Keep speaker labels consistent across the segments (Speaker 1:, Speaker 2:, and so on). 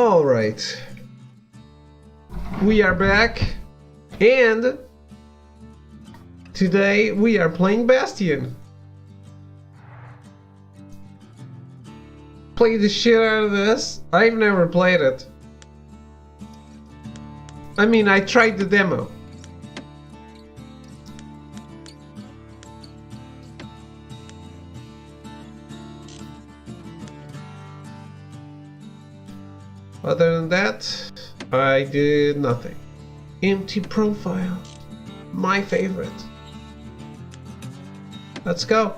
Speaker 1: Alright. We are back, and today we are playing Bastion. Play the shit out of this. I've never played it. I mean, I tried the demo. Other than that, I did nothing. Empty profile. My favorite. Let's go.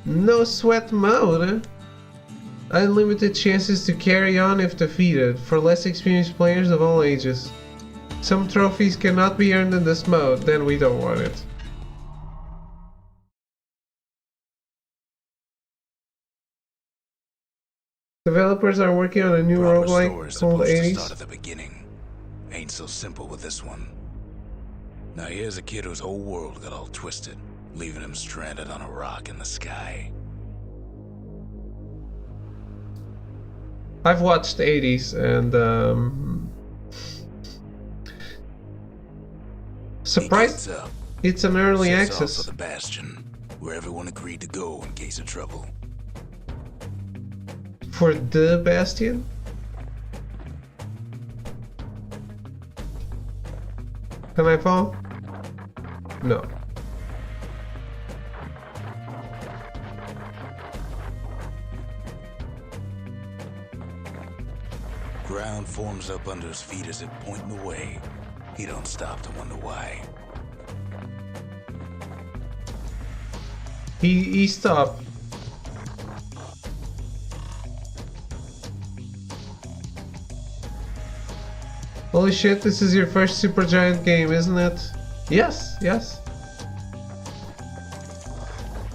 Speaker 1: No sweat mode. Unlimited chances to carry on if defeated, for less experienced players of all ages. Some trophies cannot be earned in this mode, then we don't want it. Developers are working on a new roguelike called 80s.
Speaker 2: Start at the beginning. Ain't so simple with this one. Now here's a kid whose whole world got all twisted, leaving him stranded on a rock in the sky.
Speaker 1: I've watched 80s and surprised it's an early access.
Speaker 2: For the Bastion, where everyone agreed to go in case of trouble.
Speaker 1: For the Bastion? Can I fall? No.
Speaker 2: Ground forms up under his feet as it pointing away. He don't stop to wonder why.
Speaker 1: He stopped. Holy shit, this is your first Supergiant game, isn't it? Yes, yes.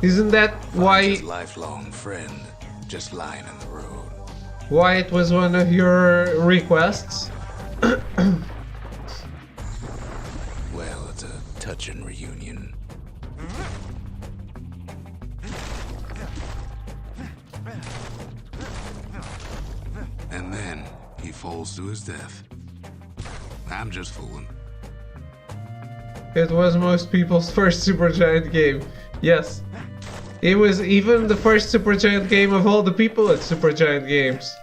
Speaker 1: Isn't that why
Speaker 2: his lifelong friend just lying in the road?
Speaker 1: Why it was one of your requests?
Speaker 2: Well, it's a touching reunion. And then he falls to his death. I'm just fooling.
Speaker 1: It was most people's first Supergiant game. Yes. It was even the first Supergiant game of all the people at Supergiant Games.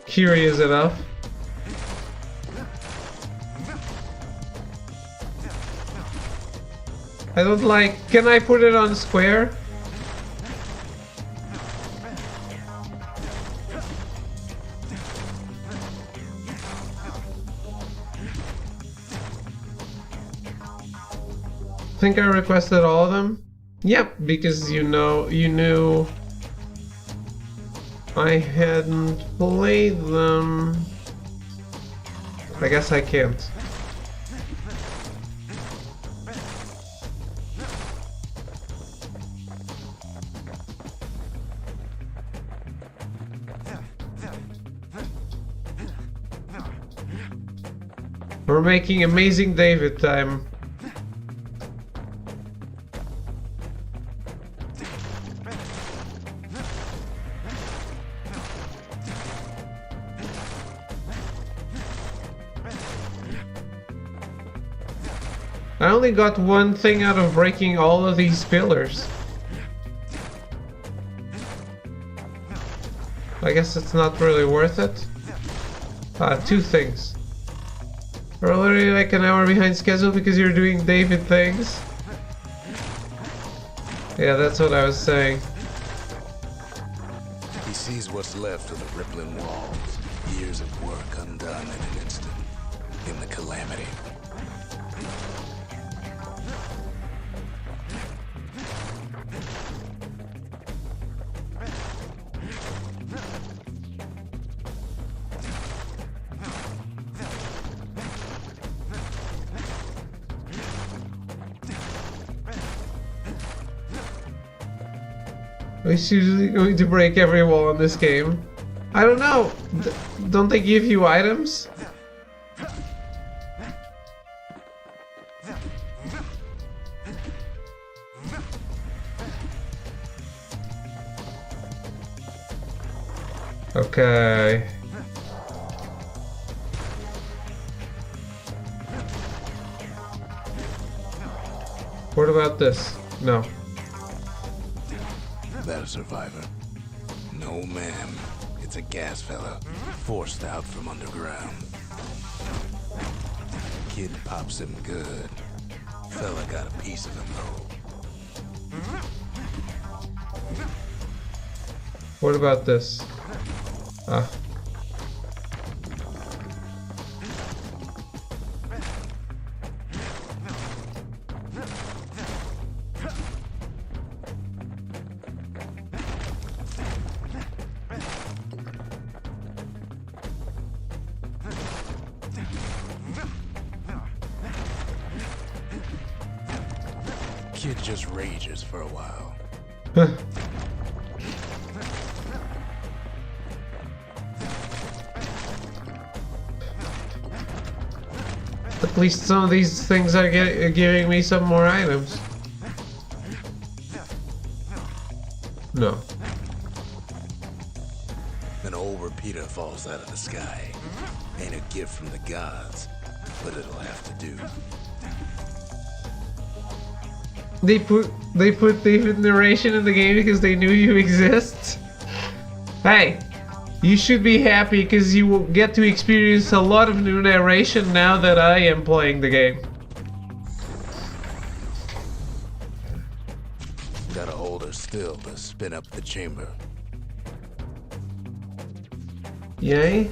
Speaker 1: Curious enough. I don't like... Can I put it on square? I think I requested all of them. Yep, because you knew I hadn't played them. I guess I can't. We're making amazing David time. I only got one thing out of breaking all of these pillars. I guess it's not really worth it. Two things. We're already like an hour behind schedule because you're doing David things. Yeah, that's what I was saying.
Speaker 2: He sees what's left of the rippling walls. Years of work undone in an instant. In the calamity.
Speaker 1: It's usually going to break every wall in this game. I don't know. Don't they give you items? Okay. What about this? No.
Speaker 2: That a survivor? No, ma'am. It's a gas fella, forced out from underground. Kid pops him good. Fella got a piece of him, though.
Speaker 1: What about this? Ah.
Speaker 2: Kid just rages for a while.
Speaker 1: At least some of these things are giving me some more items. No.
Speaker 2: An old repeater falls out of the sky. Ain't a gift from the gods, but it'll have to do.
Speaker 1: They put the narration in the game because they knew you exist. Hey, you should be happy because you will get to experience a lot of new narration now that I am playing the game.
Speaker 2: Gotta hold her still to spin up the chamber.
Speaker 1: Yay?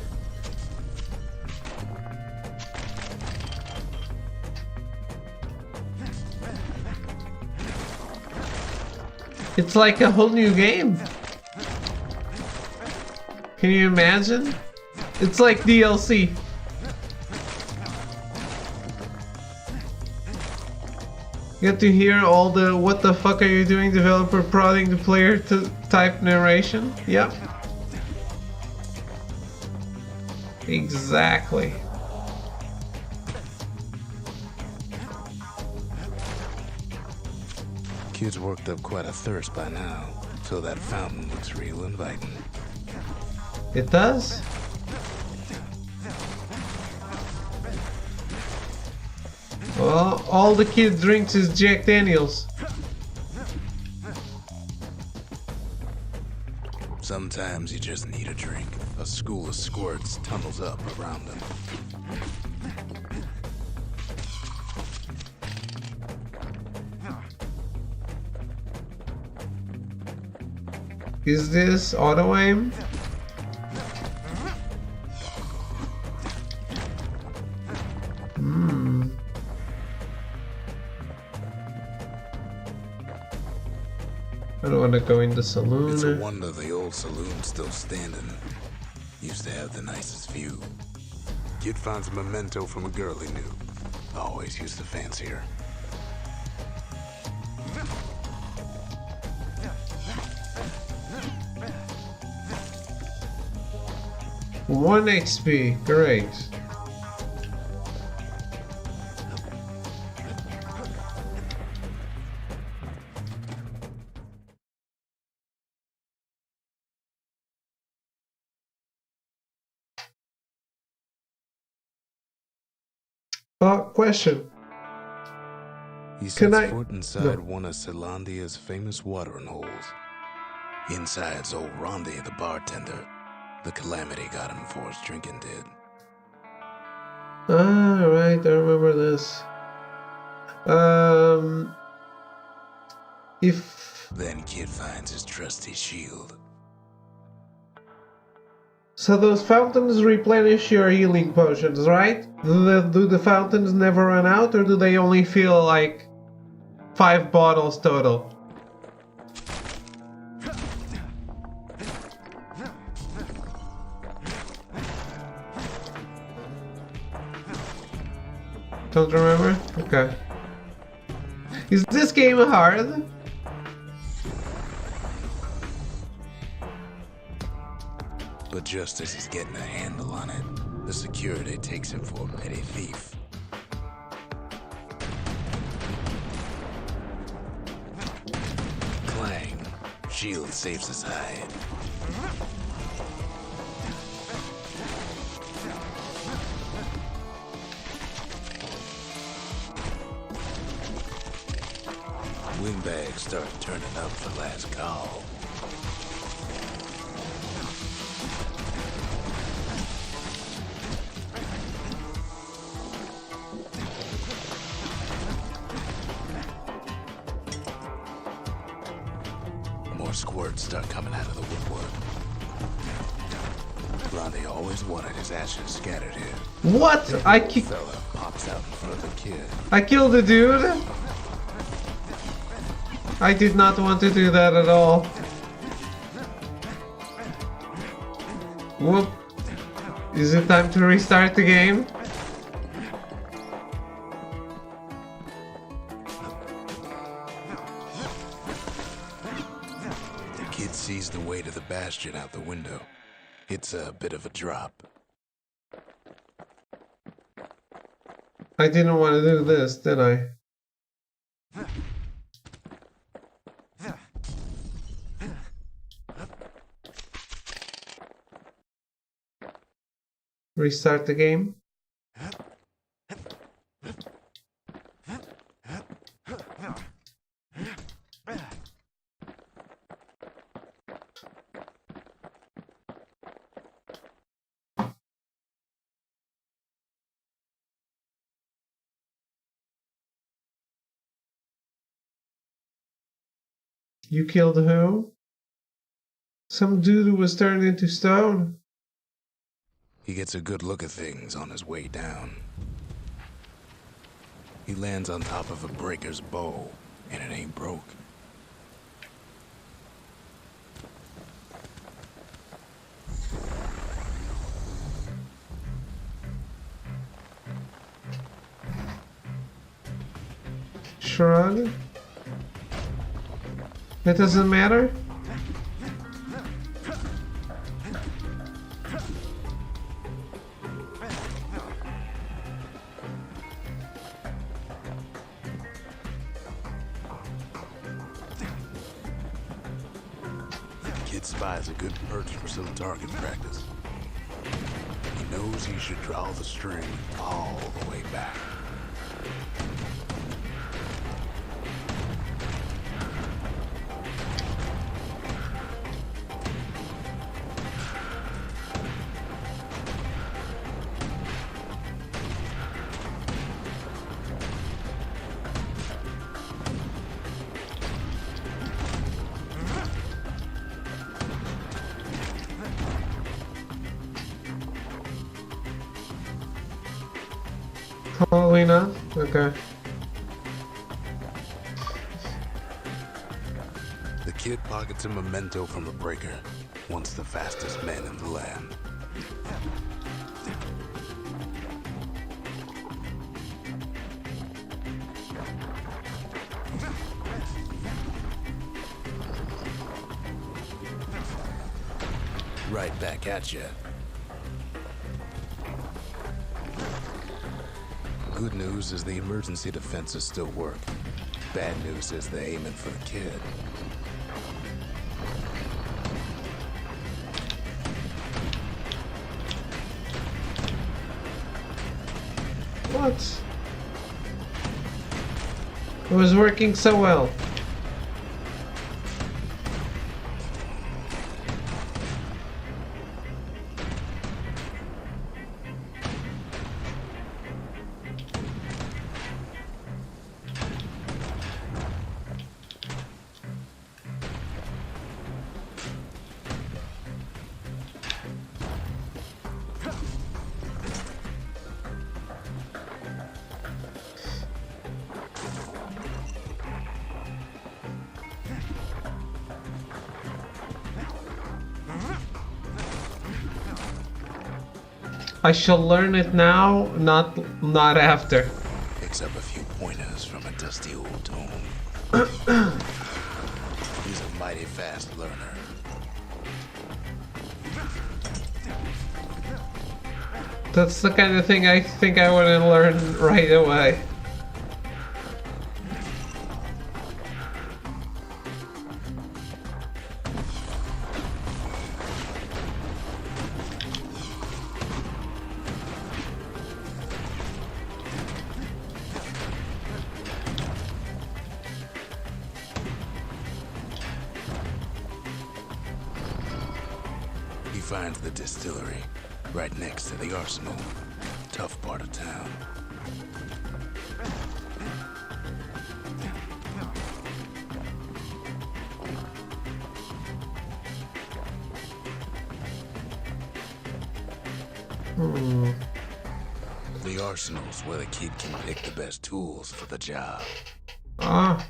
Speaker 1: It's like a whole new game. Can you imagine? It's like DLC. Get to hear all the "what the fuck are you doing" developer prodding the player to type narration. Yep. Exactly.
Speaker 2: Kid's worked up quite a thirst by now, so that fountain looks real inviting.
Speaker 1: It does? Well, all the kid drinks is Jack Daniels.
Speaker 2: Sometimes you just need a drink. A school of squirts tunnels up around them.
Speaker 1: Is this auto aim? I don't want to go in the saloon.
Speaker 2: It's a wonder the old saloon's still standing. Used to have the nicest view. Kid finds a memento from a girl he knew. Always used to fancy her.
Speaker 1: One XP, great. Question.
Speaker 2: He
Speaker 1: Can
Speaker 2: sets
Speaker 1: I-
Speaker 2: foot inside one of Celandia's famous watering holes. Inside's old Rondi, the bartender. The calamity got him before his drinking did.
Speaker 1: Ah, right, I remember this. If
Speaker 2: Then Kid finds his trusty shield.
Speaker 1: so, those fountains replenish your healing potions, right? Do the fountains never run out, or do they only fill like 5 bottles total? Don't remember? Okay. Is this game hard?
Speaker 2: But just as he's getting a handle on it, the security takes him for a petty thief. Clang. Shield saves his hide. start turning up for last call. More squirts start coming out of the woodwork. Blondie always wanted his ashes scattered here.
Speaker 1: What?
Speaker 2: Fella pops out in front of the kid.
Speaker 1: I killed a dude? I did not want to do that at all. Whoop. Is it time to restart the game?
Speaker 2: The kid sees the way to the Bastion out the window. It's a bit of a drop.
Speaker 1: I didn't want to do this, did I? Restart the game. You killed who? Some dude who was turned into stone.
Speaker 2: He gets a good look at things on his way down. He lands on top of a breaker's bow, and it ain't broke.
Speaker 1: Shrug. It doesn't matter?
Speaker 2: Kid spies a good perch for some target practice. He knows he should draw the string all the way back.
Speaker 1: Probably not. Okay.
Speaker 2: The kid pockets a memento from a breaker, once the fastest man in the land. Right back at you. Good news is the emergency defenses still work. Bad news is they're aiming for the kid.
Speaker 1: What? It was working so well. I shall learn it now, not after.
Speaker 2: Picks up a few pointers from a dusty old tome. He's a mighty fast learner.
Speaker 1: That's the kind of thing I think I want to learn right away.
Speaker 2: find the distillery, right next to the arsenal. Tough part of town. The arsenal's where the kid can pick the best tools for the job.
Speaker 1: Ah.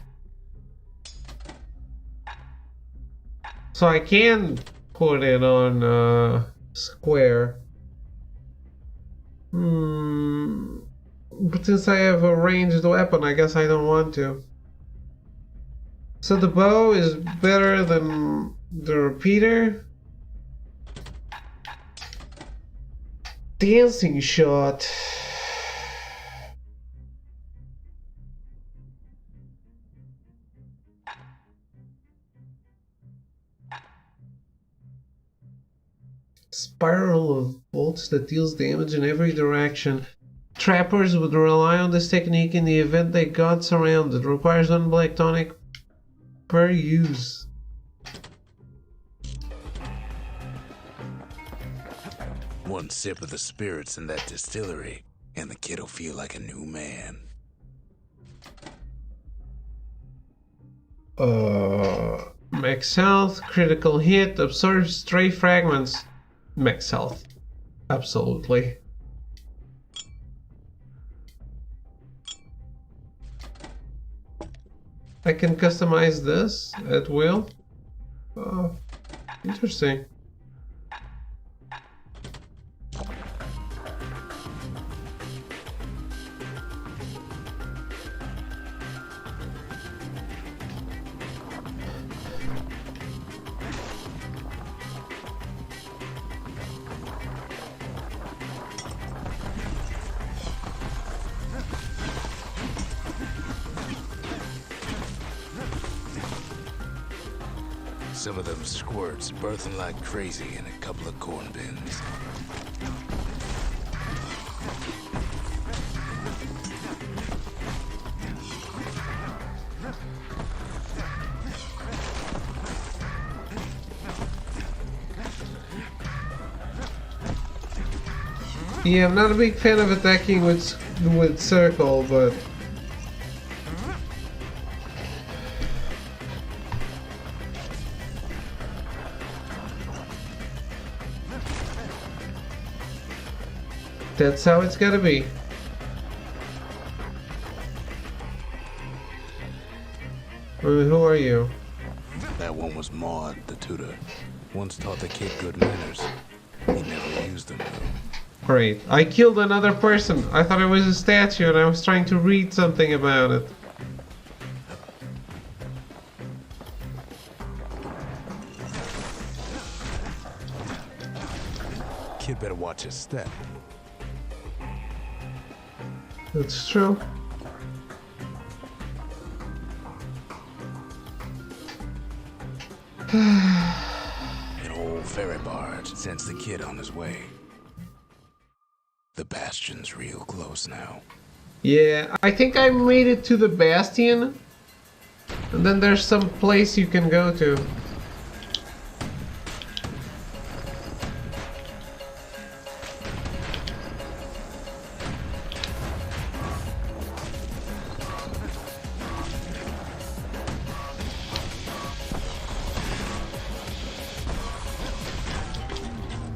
Speaker 1: So I can put it on square. But since I have a ranged weapon, I guess I don't want to. So the bow is better than the repeater. Dancing shot. Spiral of bolts that deals damage in every direction. Trappers would rely on this technique in the event they got surrounded. Requires one black tonic per use.
Speaker 2: One sip of the spirits in that distillery, and the kid'll feel like a new man.
Speaker 1: Max health, critical hit, absorb stray fragments. Max health. Absolutely. I can customize this at will. Interesting.
Speaker 2: Some of them squirts birthing like crazy in a couple of corn bins.
Speaker 1: Yeah, I'm not a big fan of attacking with circle, but that's how it's gotta be. Who are you?
Speaker 2: That one was Maud, the tutor. Once taught the kid good manners. He never used them, though.
Speaker 1: Great. I killed another person. I thought it was a statue and I was trying to read something about it.
Speaker 2: Kid better watch his step.
Speaker 1: That's true.
Speaker 2: An old ferry barge sends the kid on his way. The Bastion's real close now.
Speaker 1: Yeah, I think I made it to the Bastion. And then there's some place you can go to.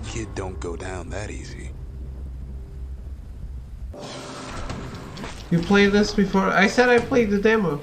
Speaker 2: Kid don't go down that easy.
Speaker 1: You played this before? I said I played the demo.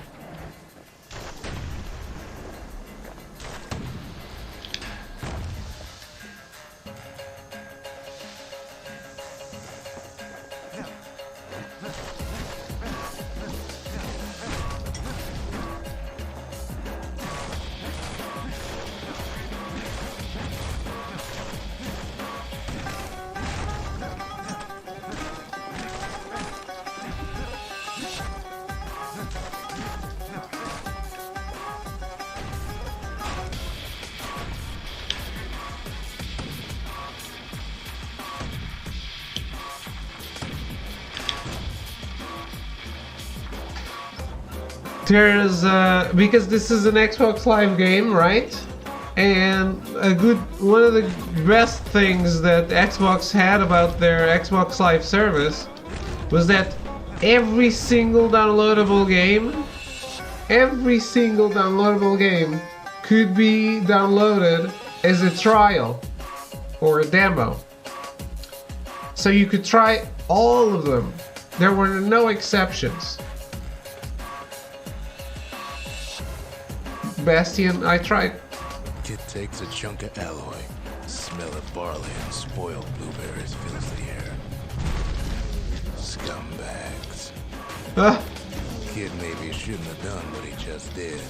Speaker 1: There's because this is an Xbox Live game, right? And one of the best things that Xbox had about their Xbox Live service was that every single downloadable game could be downloaded as a trial or a demo. So you could try all of them. There were no exceptions. Bastion, I tried.
Speaker 2: Kid takes a chunk of alloy. Smell of barley and spoiled blueberries fills the air. Scumbags.
Speaker 1: Ah,
Speaker 2: Kid maybe shouldn't have done what he just did.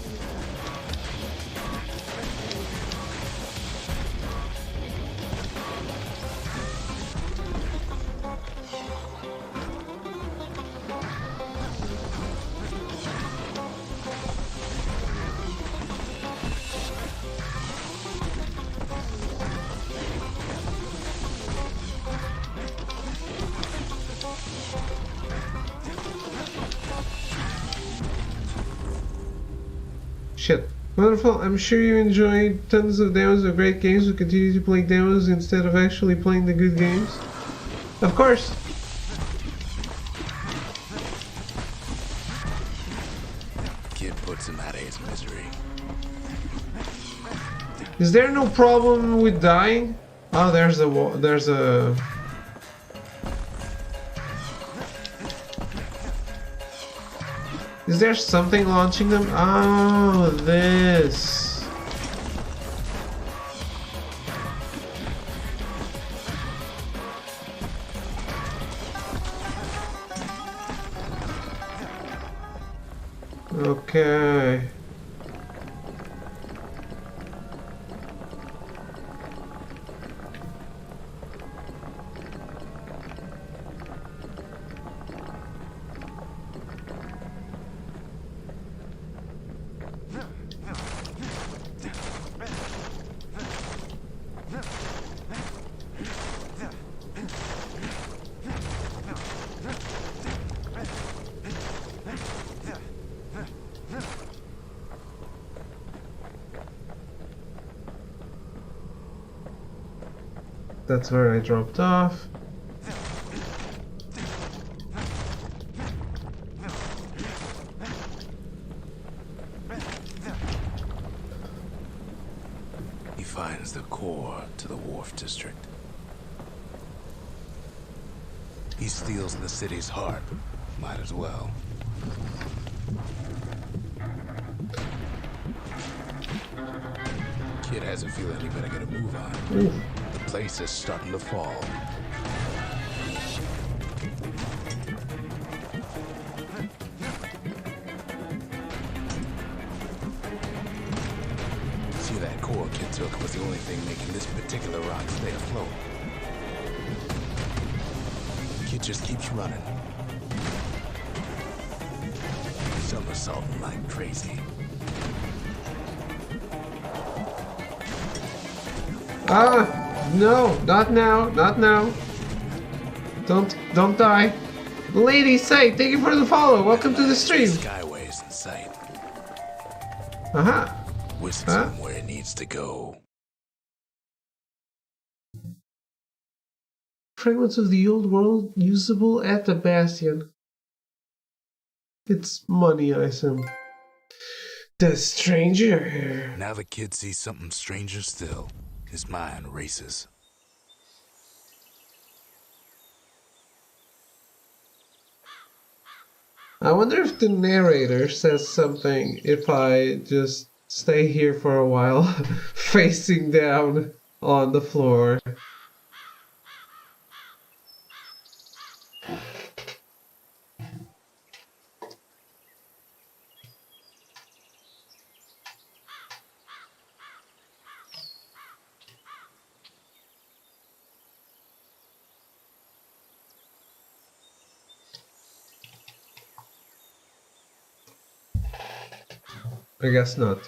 Speaker 1: shit. Wonderful. I'm sure you enjoyed tons of demos of great games. We'll continue to play demos instead of actually playing the good games. Of course.
Speaker 2: Kid puts him out of his misery.
Speaker 1: Is there no problem with dying? Oh, there's a... Is there something launching them? Oh, this. Okay. That's where I dropped off.
Speaker 2: He finds the core to the Wharf District. He steals the city's heart. Might as well. Kid has a feeling he better get a move on.
Speaker 1: Ooh.
Speaker 2: The place is starting to fall. See, that core Kid took was the only thing making this particular rock stay afloat. Kid just keeps running. Somersaulting like crazy.
Speaker 1: Ah, no, not now, not now. Don't die. Lady Sight, thank you for the follow. Welcome to the stream.
Speaker 2: Skyways in sight.
Speaker 1: Aha.
Speaker 2: Whisks him where it needs to go.
Speaker 1: Fragments of the old world usable at the Bastion. It's money, I assume. The stranger.
Speaker 2: Now the kid sees something stranger still. His mind races.
Speaker 1: I wonder if the narrator says something if I just stay here for a while, facing down on the floor. I guess not.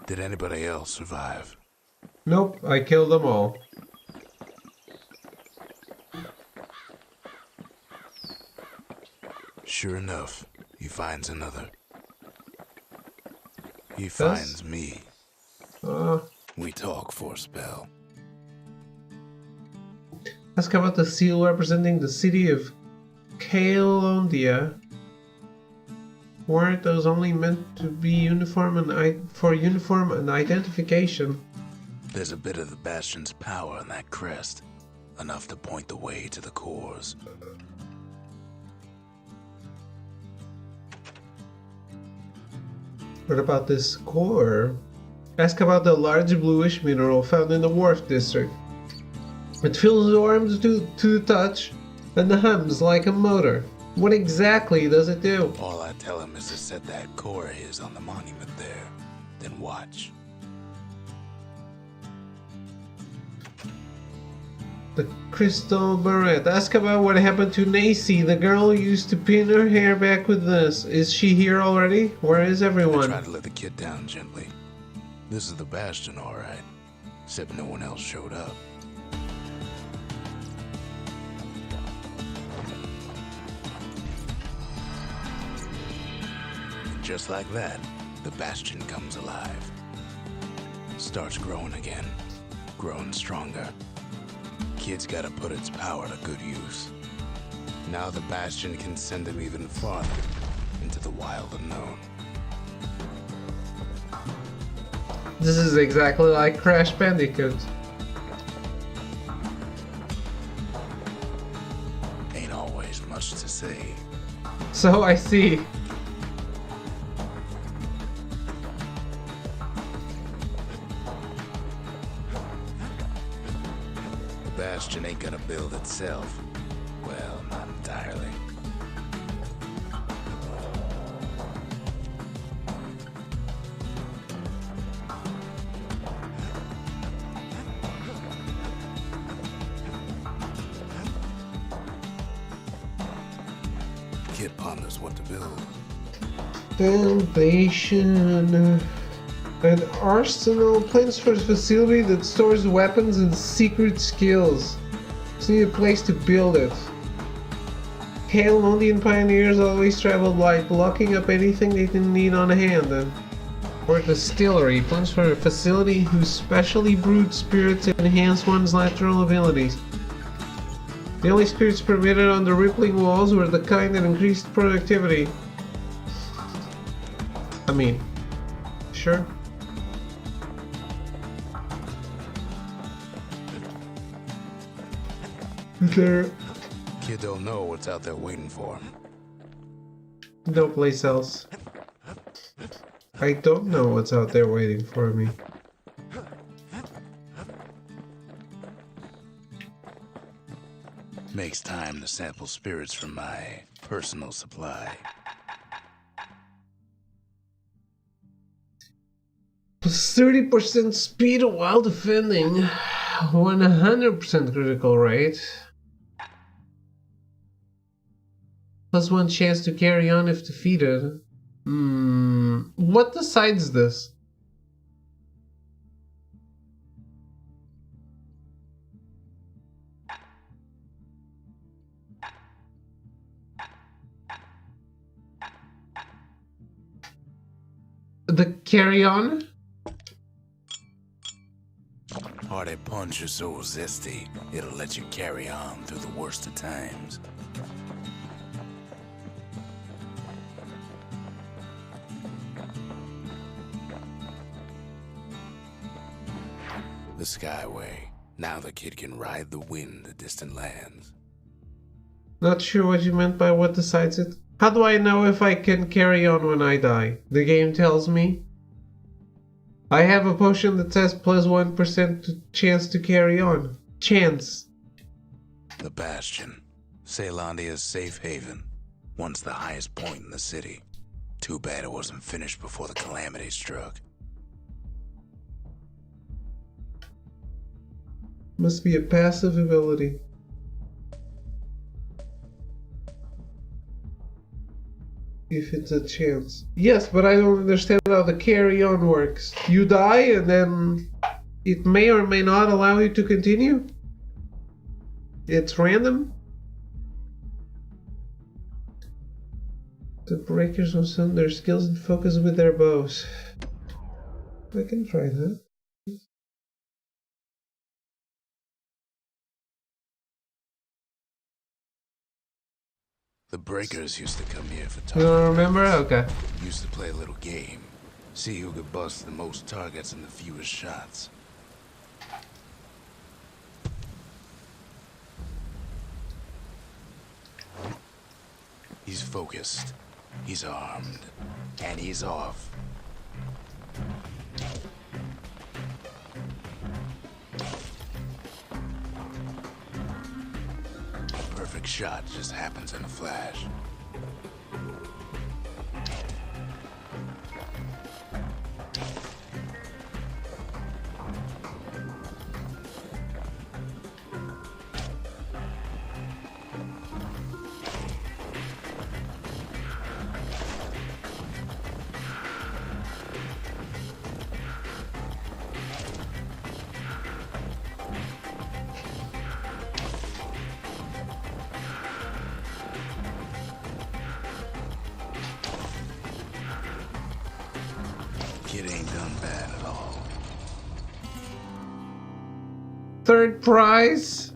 Speaker 2: Did anybody else survive?
Speaker 1: Nope, I killed them all.
Speaker 2: Sure enough, he finds another. He finds me. We talk for a spell.
Speaker 1: Ask about the seal representing the city of Caelondia. Weren't those only meant to be uniform and identification?
Speaker 2: There's a bit of the Bastion's power in that crest, enough to point the way to the cores.
Speaker 1: What about this core? Ask about the large bluish mineral found in the Wharf District. It feels warm to the touch and hums like a motor. What exactly does it do?
Speaker 2: All I tell him is to set that core of his on the monument there, then watch.
Speaker 1: The crystal barrette. Ask about what happened to Nacy, the girl who used to pin her hair back with this. Is she here already? Where is everyone?
Speaker 2: I tried to let the kid down gently. This is the Bastion, alright. Except no one else showed up. And just like that, the Bastion comes alive. Starts growing again. Growing stronger. Kid's gotta put its power to good use. Now the Bastion can send him even farther into the wild unknown.
Speaker 1: This is exactly like Crash Bandicoot.
Speaker 2: Ain't always much to say.
Speaker 1: So I see.
Speaker 2: Bastion ain't gonna build itself. Well, not entirely. Kid ponders what to build.
Speaker 1: Foundation. An arsenal plans for a facility that stores weapons and secret skills. Just need a place to build it. Caelondian pioneers always traveled light, locking up anything they didn't need on hand. Or a distillery plans for a facility whose specially brewed spirits enhance one's natural abilities. The only spirits permitted on the rippling walls were the kind that increased productivity. I mean, sure. There.
Speaker 2: Kid don't know what's out there waiting for him.
Speaker 1: No place else. I don't know what's out there waiting for me.
Speaker 2: Makes time to sample spirits from my personal supply.
Speaker 1: Plus 30% speed while defending. 100% critical rate. Plus 1 chance to carry on if defeated. What decides this? The carry on?
Speaker 2: Hearty punch is so zesty, it'll let you carry on through the worst of times. The Skyway. Now the kid can ride the wind to distant lands.
Speaker 1: Not sure what you meant by what decides it. How do I know if I can carry on when I die? The game tells me. I have a potion that says plus 1% chance to carry on. Chance.
Speaker 2: The Bastion. Caelondia's safe haven. Once the highest point in the city. Too bad it wasn't finished before the calamity struck.
Speaker 1: Must be a passive ability. If it's a chance. Yes, but I don't understand how the carry on works. You die and then it may or may not allow you to continue? It's random? The breakers will send their skills and focus with their bows. I can try that.
Speaker 2: The breakers used to come here for
Speaker 1: You don't
Speaker 2: target
Speaker 1: remember?
Speaker 2: practice.
Speaker 1: Okay.
Speaker 2: Used to play a little game. See who could bust the most targets and the fewest shots. He's focused. He's armed. And he's off. A perfect shot just happens in a flash. Kid ain't done bad at all.
Speaker 1: Third prize?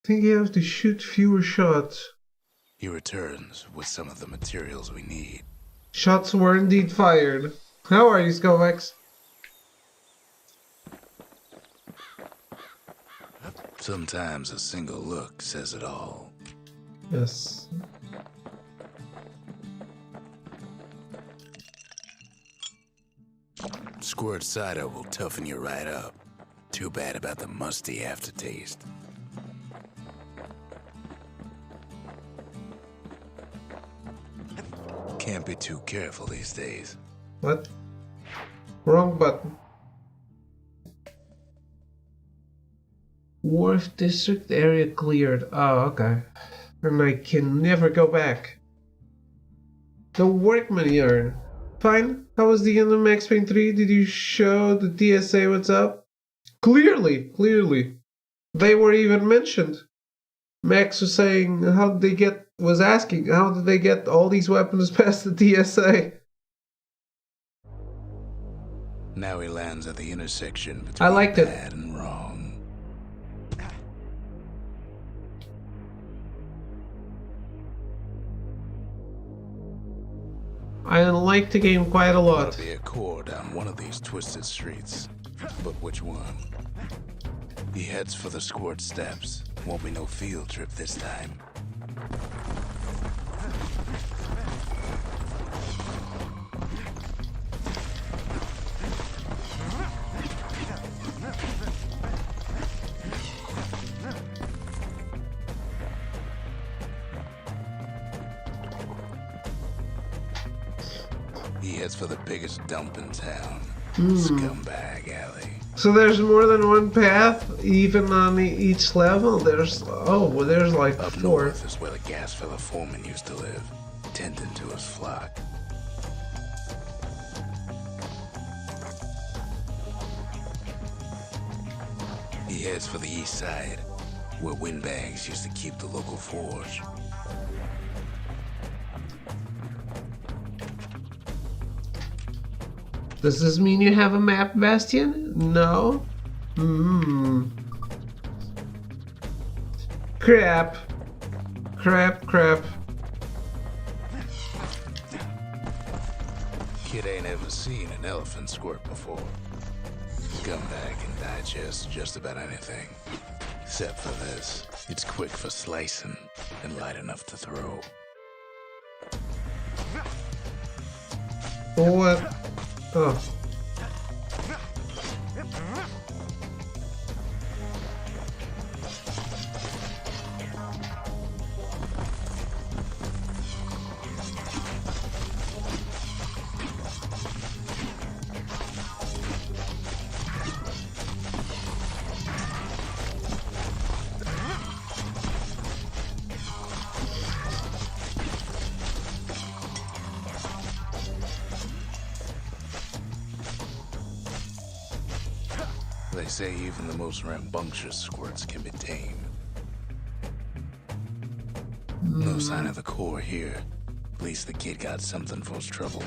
Speaker 1: I think you have to shoot fewer shots.
Speaker 2: He returns with some of the materials we need.
Speaker 1: Shots were indeed fired. How are you, Skovax?
Speaker 2: Sometimes a single look says it all.
Speaker 1: Yes.
Speaker 2: Squirt cider will toughen you right up. Too bad about the musty aftertaste. Can't be too careful these days.
Speaker 1: What? Wrong button. Wharf district area cleared. Oh, okay. And I can never go back. The workman yarn. Fine. How was the end of Max Payne 3? Did you show the DSA what's up? Clearly. They were even mentioned. Max was saying asking how did they get all these weapons past the DSA?
Speaker 2: Now he lands at the intersection between
Speaker 1: I liked it.
Speaker 2: bad and wrong.
Speaker 1: I like the game quite a lot.
Speaker 2: There'll be a core down one of these twisted streets. But which one? He heads for the squirt steps. Won't be no field trip this time. He heads for the biggest dump in town. Scumbag Alley.
Speaker 1: So there's more than one path, even on each level. There's like
Speaker 2: Up
Speaker 1: 4.
Speaker 2: north is where the gas fella foreman used to live, tending to his flock. He heads for the east side, where windbags used to keep the local forge.
Speaker 1: Does this mean you have a map, Bastion? No? Crap.
Speaker 2: Kid ain't ever seen an elephant squirt before. Scumbag can digest just about anything. Except for this. It's quick for slicing and light enough to throw.
Speaker 1: What? Oh.
Speaker 2: They say even the most rambunctious squirts can be tamed. No sign of the core here. At least the kid got something for his trouble.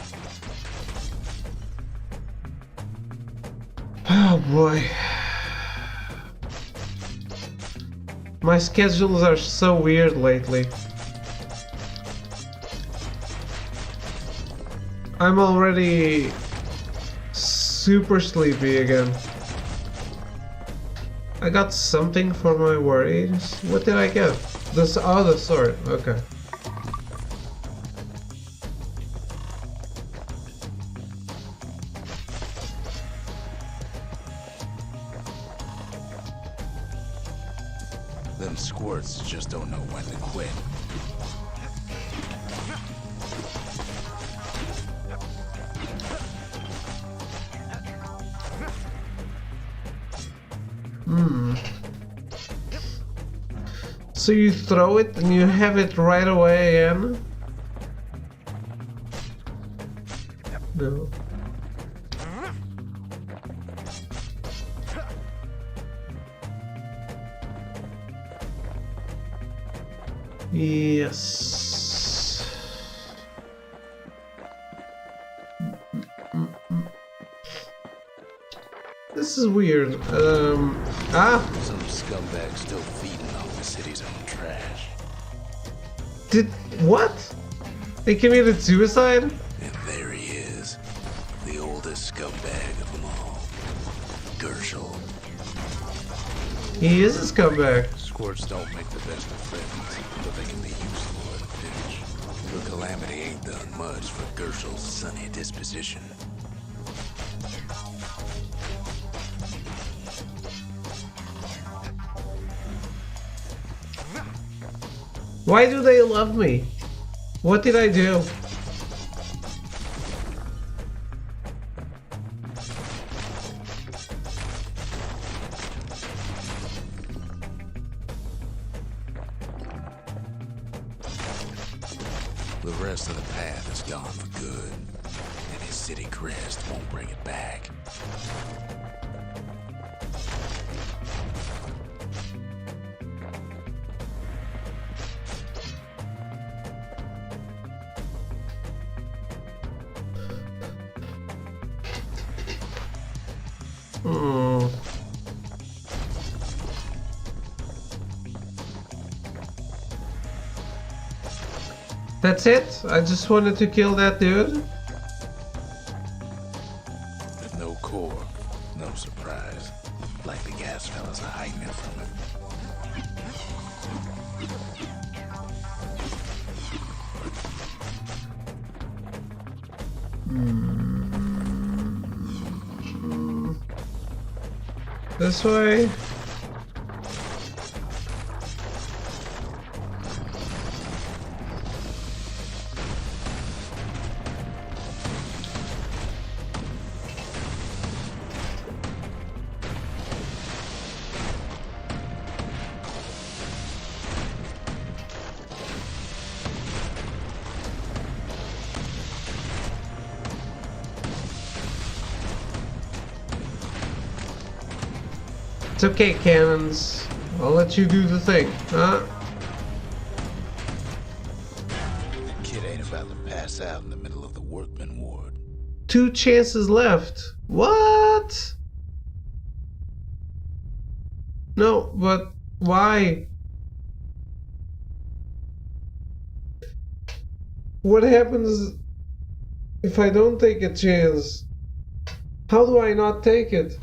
Speaker 1: Oh boy. My schedules are so weird lately. I'm already super sleepy again. I got something for my worries. What did I get? This, oh, the sword. Okay.
Speaker 2: Them squirts just don't know when to quit.
Speaker 1: So you throw it and you have it right away again? No. Yes. This is weird.
Speaker 2: Some scumbag still feeding off the city's own trash.
Speaker 1: What? They committed suicide?
Speaker 2: And there he is. The oldest scumbag of them all. Gershel.
Speaker 1: He is a scumbag.
Speaker 2: Squirts don't make the best of friends, but they can be useful in a pinch. The Calamity ain't done much for Gershel's sunny disposition.
Speaker 1: Why do they love me? What did I do?
Speaker 2: The rest of the path is gone for good, and his city crest won't bring it back.
Speaker 1: That's it? I just wanted to kill that dude?
Speaker 2: There's no core, no surprise. Like the gas fellas are hiding it from him.
Speaker 1: This way? It's okay, cannons. I'll let you do the thing, huh?
Speaker 2: The kid ain't about to pass out in the middle of the workman ward.
Speaker 1: 2 chances left. What? No, but why? What happens if I don't take a chance? How do I not take it?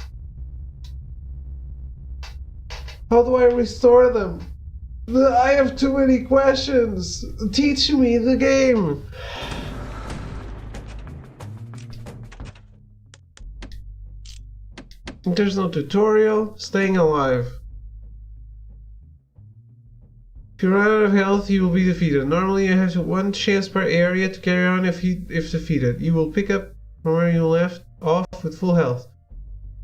Speaker 1: How do I restore them? I have too many questions. Teach me the game. There's no tutorial. Staying alive. If you run out of health, you will be defeated. Normally you have 1 chance per area to carry on if defeated. You will pick up from where you left off with full health.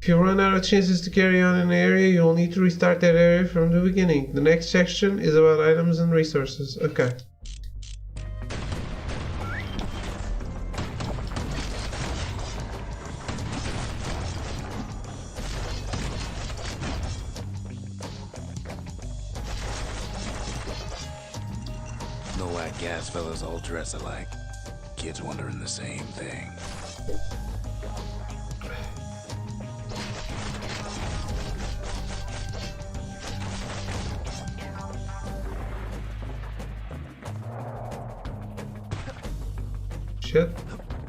Speaker 1: If you run out of chances to carry on in an area, you will need to restart that area from the beginning. The next section is about items and resources. Okay.
Speaker 2: The white gas fellas all dress alike. Kids wondering the same thing.
Speaker 1: Shit.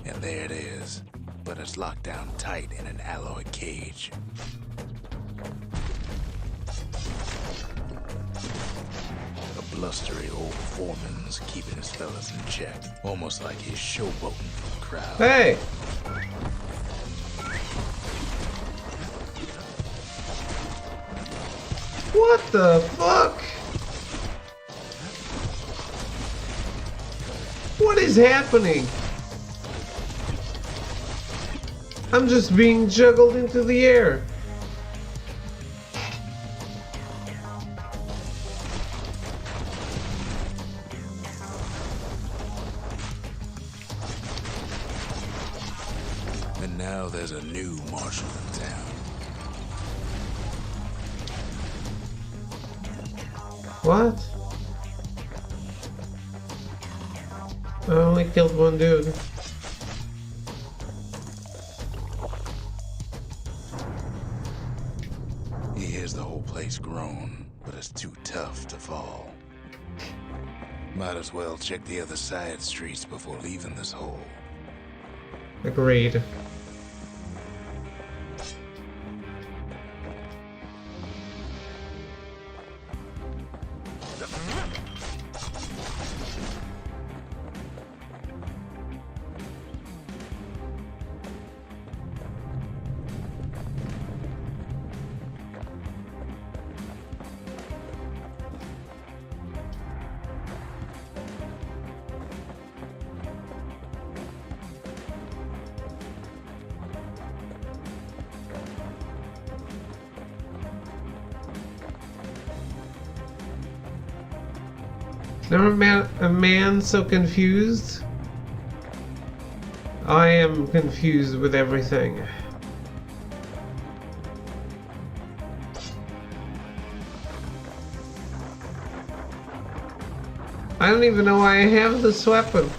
Speaker 2: And there it is. But it's locked down tight in an alloy cage. A blustery old foreman's keeping his fellas in check. Almost like he's showboating for the crowd.
Speaker 1: Hey! What the fuck? What is happening? I'm just being juggled into the air.
Speaker 2: And now there's a new marshal in town.
Speaker 1: What? I only killed one dude.
Speaker 2: He hears the whole place groan, but it's too tough to fall. Might as well check the other side streets before leaving this hole.
Speaker 1: Agreed. Never met a man so confused. I am confused with everything. I don't even know why I have this weapon.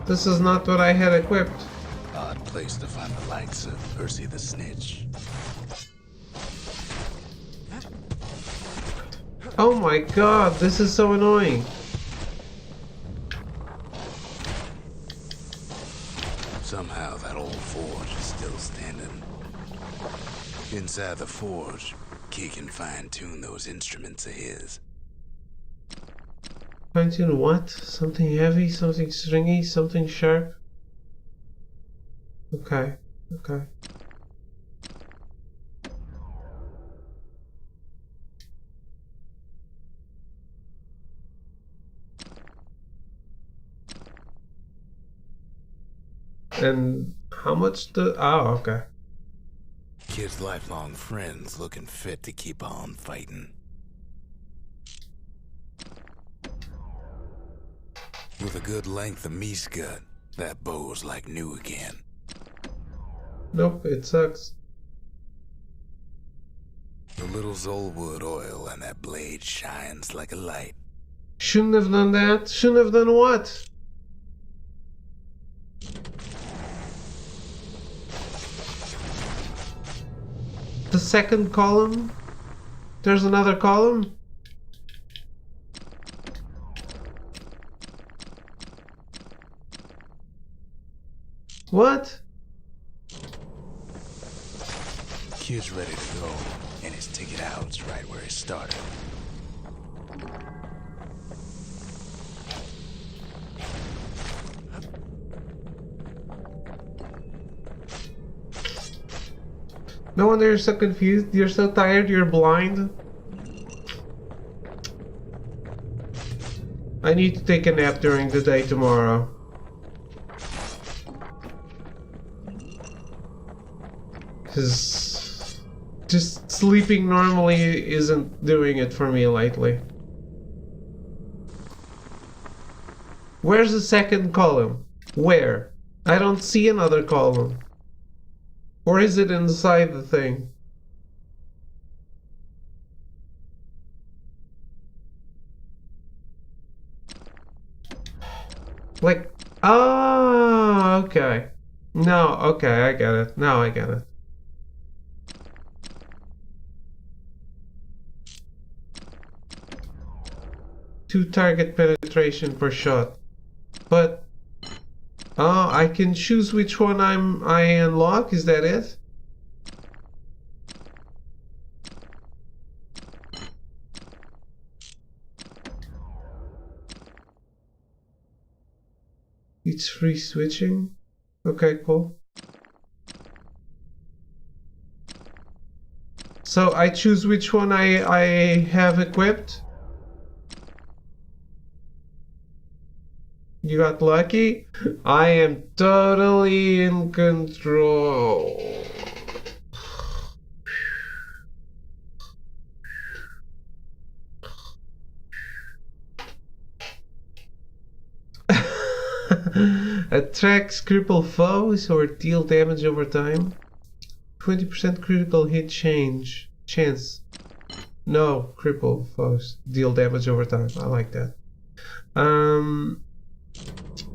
Speaker 1: This is not what I had equipped.
Speaker 2: Odd place to find the likes of Percy the Snitch.
Speaker 1: Oh my god, this is so annoying.
Speaker 2: Somehow that old forge is still standing. Inside the forge, Key can fine-tune those instruments of his.
Speaker 1: Fine-tune what? Something heavy, something stringy, something sharp? Okay, okay. And how much the... Oh, okay.
Speaker 2: Kid's lifelong friends looking fit to keep on fighting. With a good length of meat gut, that bow's like new again.
Speaker 1: Nope, it sucks.
Speaker 2: The little Zolwood oil and that blade shines like a light.
Speaker 1: Shouldn't have done that. Shouldn't have done what? The second column? There's another column? What?
Speaker 2: Kid's ready to go, and his ticket out's right where it started.
Speaker 1: No wonder you're so confused. You're so tired, you're blind. I need to take a nap during the day tomorrow. Because just sleeping normally isn't doing it for me lately. Where's the second column? Where? I don't see another column. Or is it inside the thing? Like, oh, okay. No, okay, I get it. Now I get it. Two target penetration per shot. But, oh, I can choose which one I unlock, is that it? It's free switching. Okay, cool. So I choose which one I have equipped. You got lucky? I am totally in control. Attacks cripple foes or deal damage over time. 20% critical hit chance. No, cripple foes. Deal damage over time. I like that.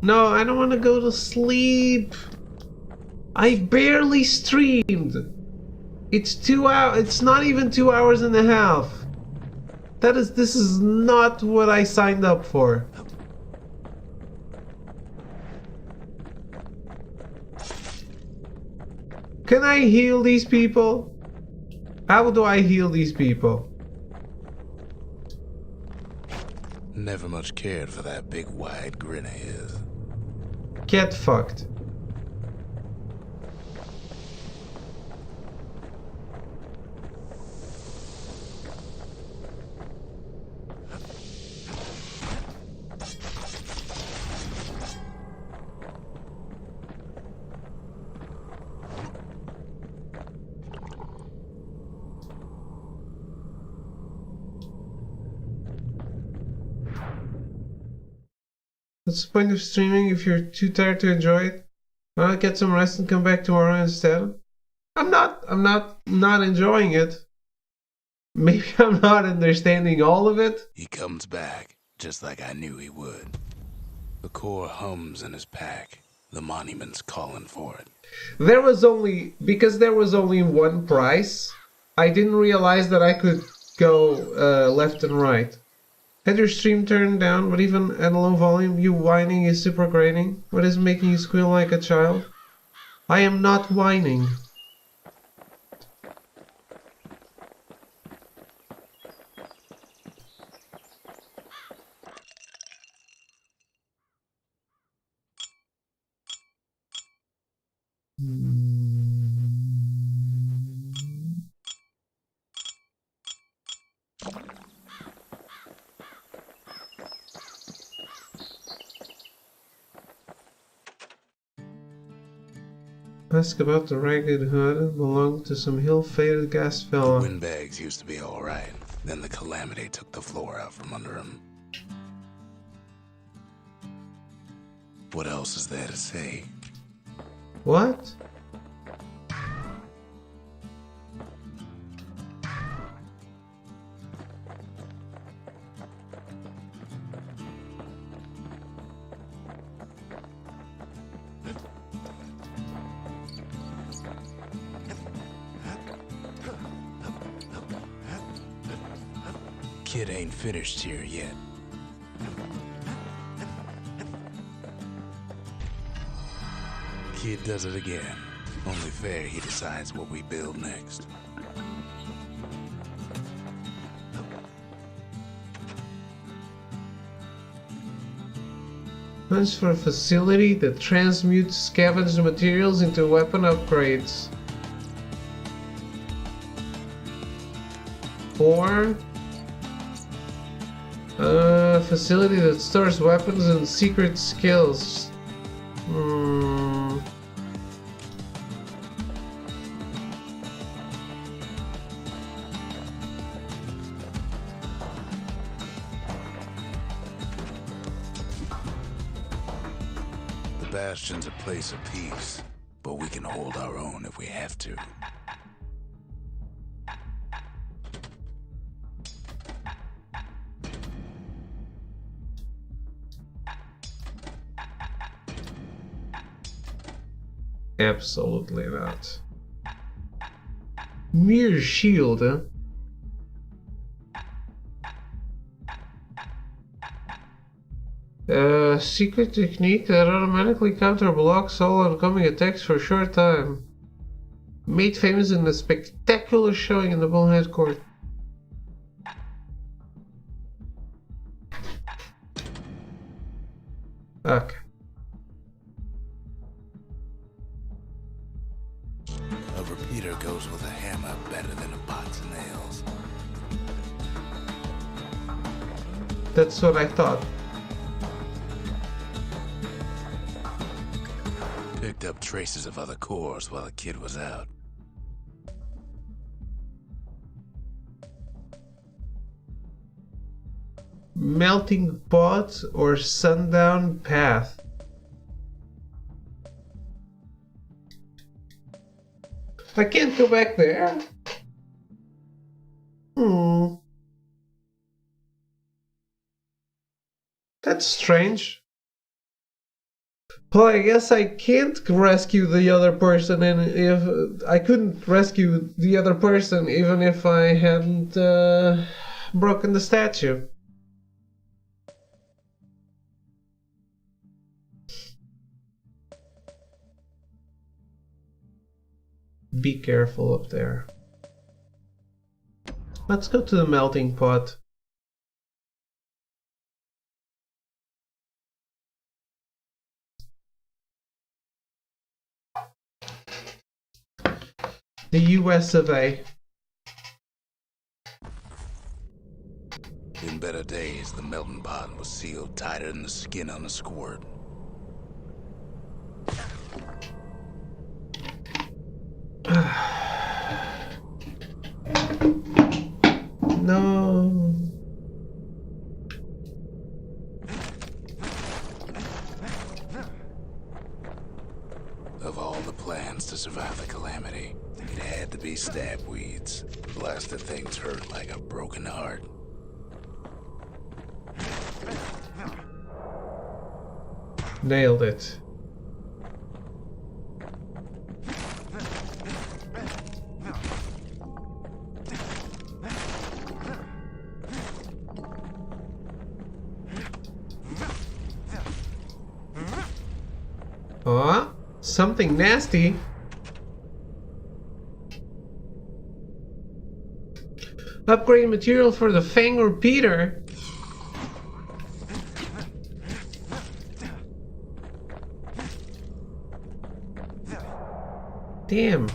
Speaker 1: No, I don't want to go to sleep. I barely streamed. It's 2 hours. It's not even 2 hours and a half. This is not what I signed up for. Can I heal these people? How do I heal these people?
Speaker 2: Never much cared for that big wide grin of his.
Speaker 1: Get fucked. What's the point of streaming if you're too tired to enjoy it? Why not get some rest and come back tomorrow instead? I'm not enjoying it. Maybe I'm not understanding all of it.
Speaker 2: He comes back, just like I knew he would. The core hums in his pack. The monument's calling for it.
Speaker 1: Because there was only one price, I didn't realize that I could go left and right. Had your stream turned down, but even at a low volume, you whining is super grating. What is making you squeal like a child? I am not whining. Ask about the ragged hood. Belonged to some ill-fated gas fella.
Speaker 2: Windbags used to be all right. Then the calamity took the floor out from under him. What else is there to say?
Speaker 1: What?
Speaker 2: Kid ain't finished here yet. Kid does it again. Only fair he decides what we build next.
Speaker 1: Plans for a facility that transmutes scavenged materials into weapon upgrades. Or a facility that stores weapons and secret skills.
Speaker 2: The Bastion's a place of peace, but we can hold our own if we have to.
Speaker 1: Absolutely not. Mere shield, huh? A secret technique that automatically counter-blocks all oncoming attacks for a short time. Made famous in a spectacular showing in the Bullhead Court. Okay.
Speaker 2: A repeater goes with a hammer better than a box of nails.
Speaker 1: That's what I thought.
Speaker 2: Picked up traces of other cores while the kid was out.
Speaker 1: Melting pot or sundown path. I can't go back there. That's strange. Well, I guess I can't rescue the other person, and if I couldn't rescue the other person even if I hadn't broken the statue. Be careful up there. Let's go to the melting pot. The US of A.
Speaker 2: In better days, the melting pot was sealed tighter than the skin on a squirt.
Speaker 1: No.
Speaker 2: Of all the plans to survive the calamity, it had to be stab weeds. Blasted things hurt like a broken heart.
Speaker 1: Nailed it. Aw, something nasty. Upgrade material for the Fang repeater. Damn.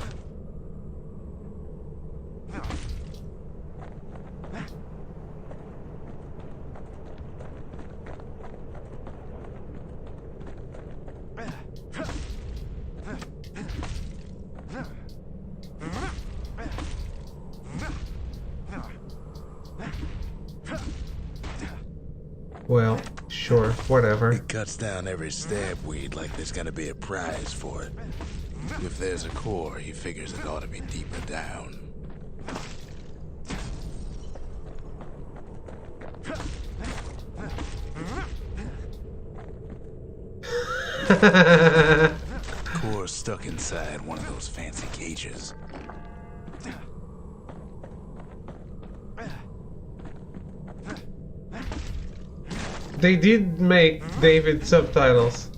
Speaker 1: Well, sure, whatever.
Speaker 2: It cuts down every stab weed like there's gonna be a prize for it. If there's a core, he figures it ought to be deeper down. Core stuck inside one of those fancy cages.
Speaker 1: They did make David subtitles.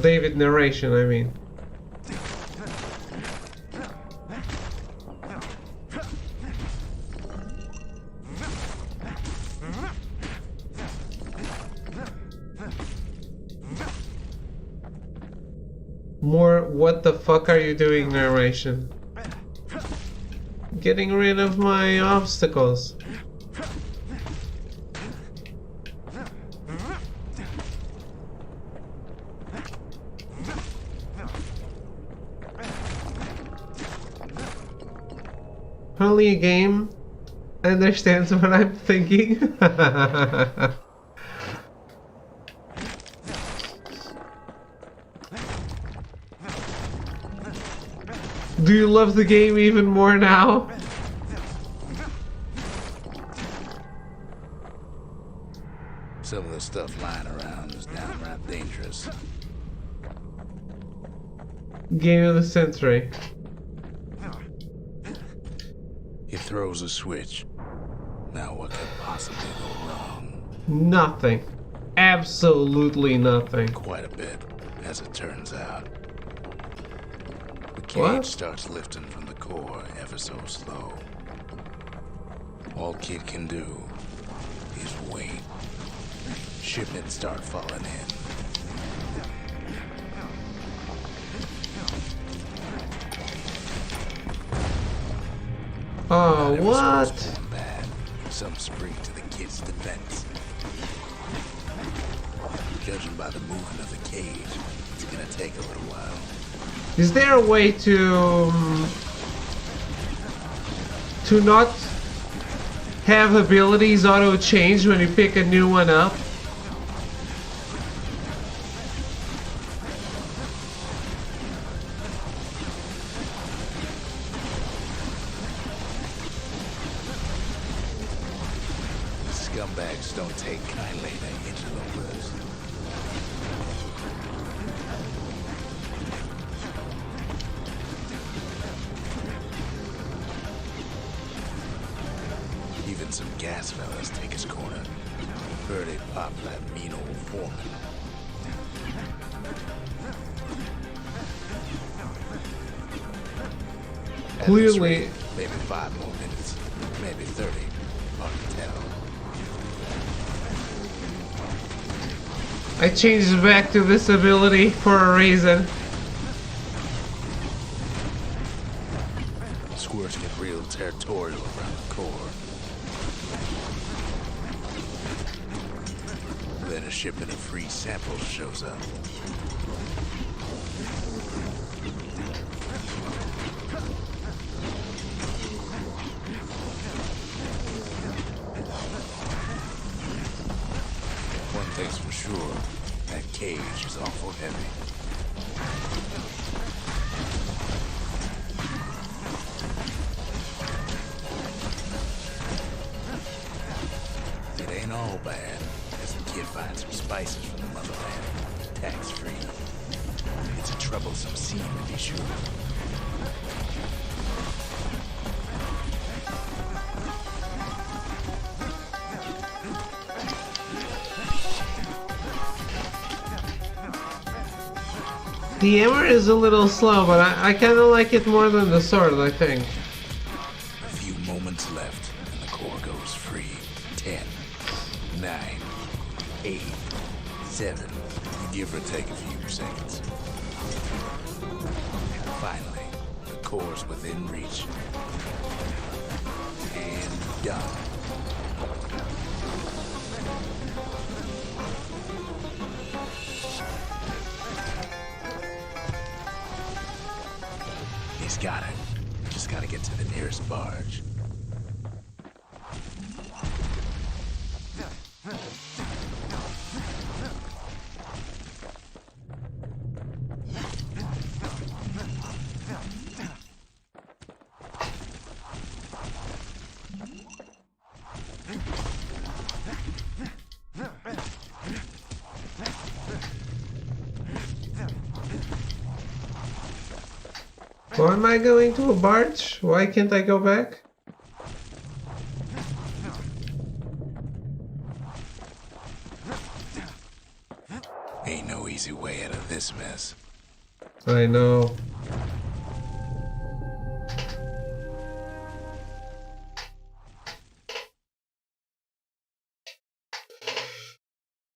Speaker 1: David narration, I mean. More what the fuck are you doing narration. Getting rid of my obstacles. Only a game understands what I'm thinking. Do you love the game even more now?
Speaker 2: Some of the stuff lying around is downright dangerous.
Speaker 1: Game of the century.
Speaker 2: He throws a switch. Now what could possibly go wrong?
Speaker 1: Nothing. Absolutely nothing.
Speaker 2: Quite a bit, as it turns out. The cage
Speaker 1: What?
Speaker 2: starts lifting from the core ever so slow. All Kid can do is wait. Shipments start falling in.
Speaker 1: Oh,
Speaker 2: Not every
Speaker 1: what?
Speaker 2: store's going bad. Some spring to the Kid's defense. Judging by the movement of the cage, it's gonna take a little while.
Speaker 1: Is there a way to not have abilities auto change when you pick a new one up?
Speaker 2: Scumbags don't take kindly to interlopers. Even some gas fellas take his corner. Heard it pop that mean old foreman. At this
Speaker 1: Clearly.
Speaker 2: rate, maybe 5 more minutes, maybe 30. Hard to tell.
Speaker 1: I changed back to this ability for a reason.
Speaker 2: Squirts get real territorial around the core. Then a shipment of free samples shows up. One thing's for sure, that cage is awful heavy. It ain't all bad, as the Kid finds some spices from the motherland, tax-free. It's a troublesome scene, to be sure.
Speaker 1: The hammer is a little slow, but I kind of like it more than the sword, I think.
Speaker 2: A few moments left, and the core goes free. 10, 9, 8, 7, give or take a few seconds. Finally, the core's within reach. And done. He's got it. Just gotta get to the nearest barge.
Speaker 1: Why am I going to a barge? Why can't I go back?
Speaker 2: Ain't no easy way out of this mess.
Speaker 1: I know.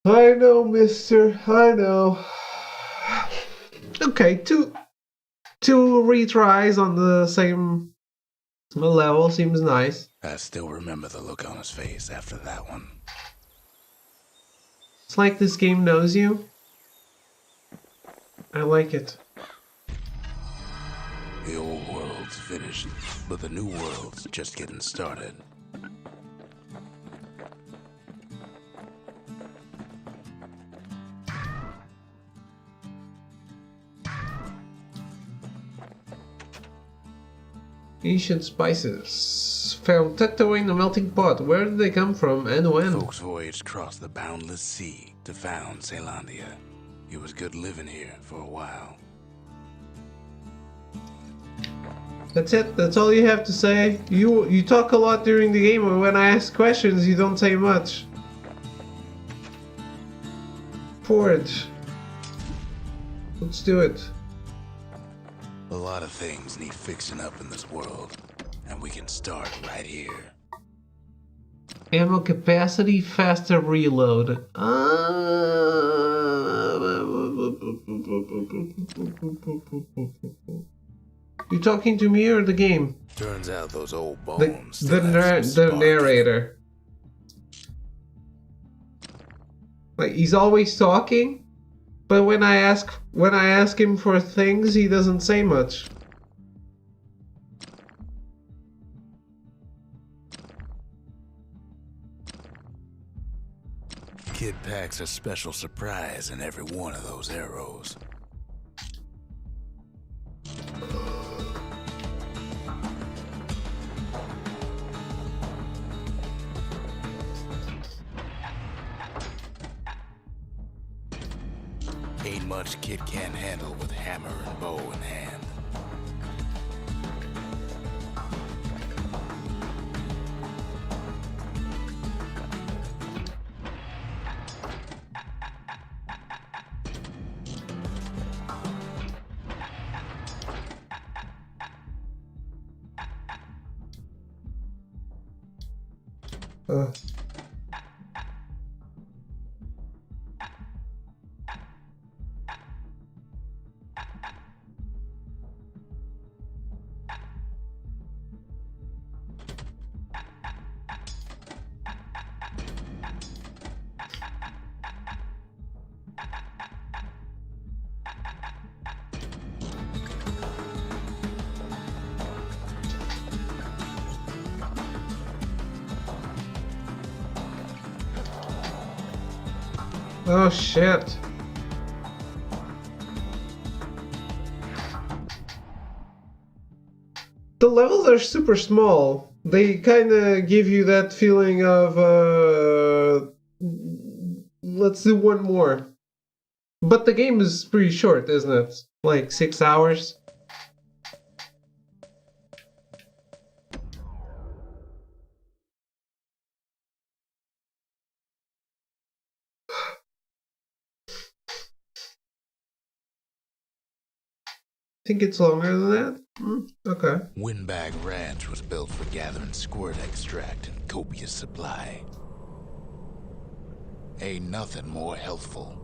Speaker 1: I know, mister. I know. Okay, two retries on the same level seems nice.
Speaker 2: I still remember the look on his face after that one.
Speaker 1: It's like this game knows you. I like it.
Speaker 2: The old world's finished, but the new world's just getting started.
Speaker 1: Ancient spices. found tucked away in the melting pot. Where did they come from and when?
Speaker 2: Folks voyaged across the boundless sea to found Ceylondia. It was good living here for a while.
Speaker 1: That's it. That's all you have to say. You talk a lot during the game, and when I ask questions, you don't say much. Forge. Let's do it.
Speaker 2: A lot of things need fixing up in this world, and we can start right here.
Speaker 1: Ammo capacity, faster reload. You talking to me or the game?
Speaker 2: Turns out those old
Speaker 1: The,
Speaker 2: bones.
Speaker 1: the, the narrator. Like, he's always talking, but when I ask him for things, he doesn't say much.
Speaker 2: Kid packs a special surprise in every one of those arrows. Ain't much kid can't handle with hammer and bow in hand.
Speaker 1: Uh. Oh shit. The levels are super small. They kind of give you that feeling of, let's do one more. But the game is pretty short, isn't it? Like 6 hours. I think it's longer than that? Okay.
Speaker 2: Windbag Ranch was built for gathering squirt extract in copious supply. Ain't nothing more healthful.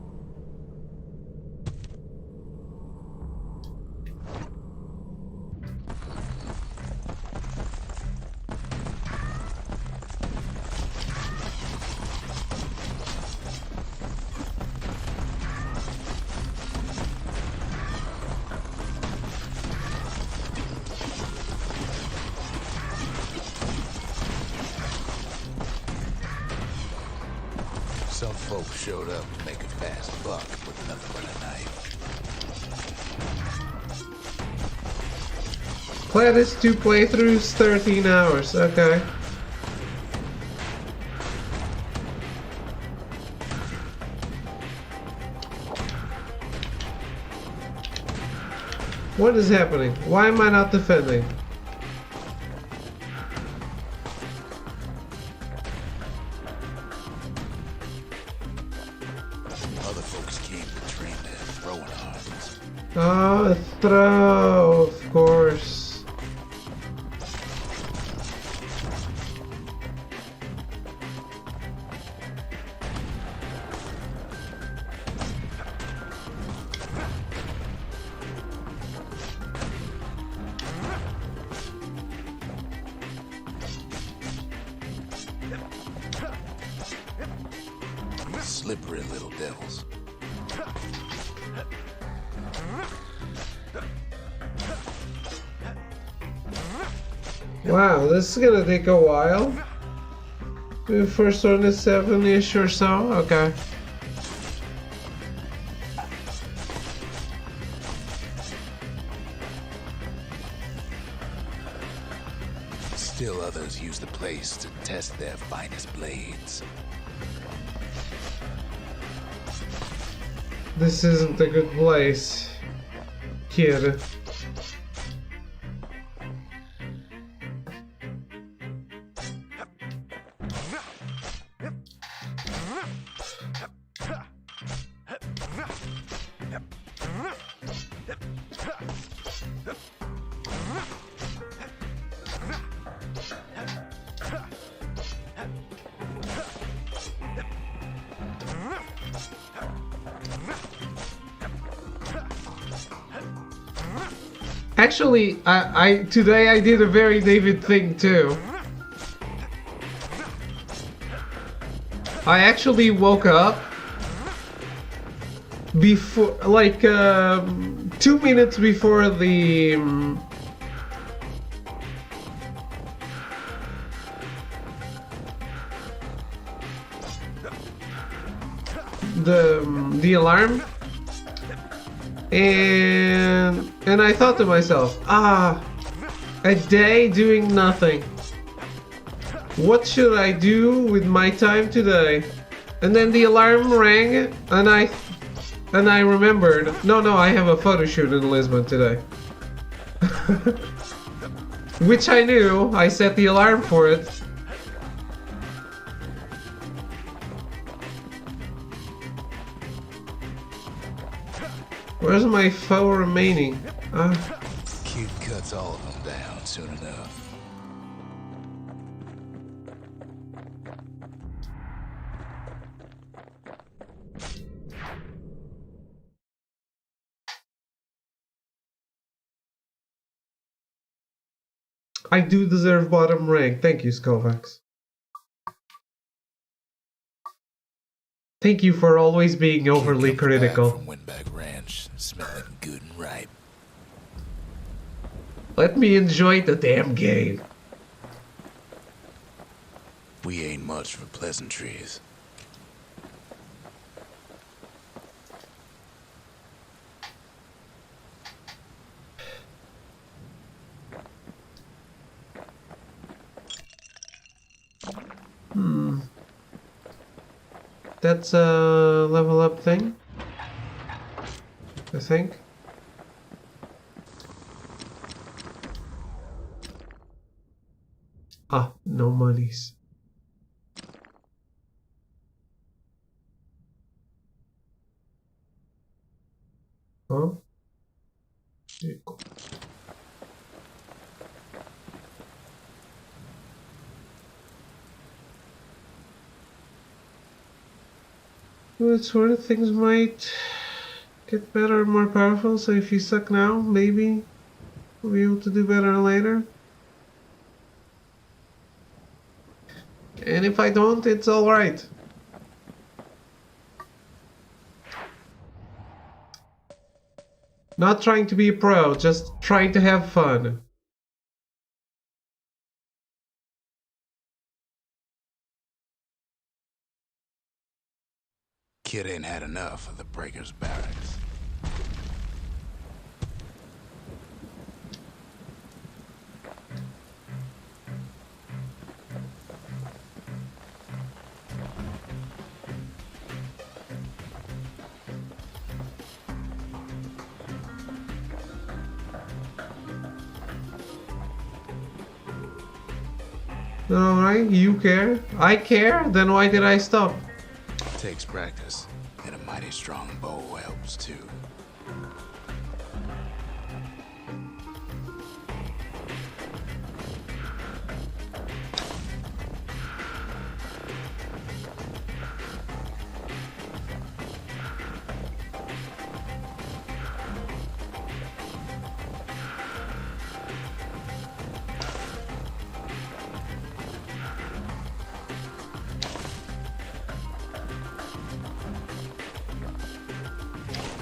Speaker 2: Some folks showed up to make a fast buck with nothing but a knife.
Speaker 1: Gladys 2 playthroughs, 13 hours. Okay. What is happening? Why am I not defending?
Speaker 2: Other folks came to train their throwing arms.
Speaker 1: Oh, throw, of course.
Speaker 2: Slippery little devils.
Speaker 1: Wow, this is gonna take a while. The first one is 7-ish or so. Okay.
Speaker 2: Still others use the place to test their finest blades.
Speaker 1: This isn't a good place, kid. Actually, today I did a very David thing too. I actually woke up before, like, 2 minutes before the alarm, and I thought to myself, a day doing nothing. What should I do with my time today? And then the alarm rang, and I remembered, no, I have a photo shoot in Lisbon today. Which I knew, I set the alarm for it. Where's my foe remaining?
Speaker 2: Kid cuts all of them down soon enough.
Speaker 1: I do deserve bottom rank. Thank you, Skovax. Thank you for always being overly critical.
Speaker 2: From Windbag Ranch, smelling good and ripe.
Speaker 1: Let me enjoy the damn game.
Speaker 2: We ain't much for pleasantries.
Speaker 1: That's a level up thing, I think. No monies. Huh? Vehicle. Well, sort of things might get better and more powerful, so if you suck now, maybe we'll be able to do better later. And if I don't, it's alright. Not trying to be a pro, just trying to have fun.
Speaker 2: Kid ain't had enough of the Breakers' barracks.
Speaker 1: Alright, you care? I care? Then why did I stop?
Speaker 2: Takes practice, and a mighty strong bow helps too.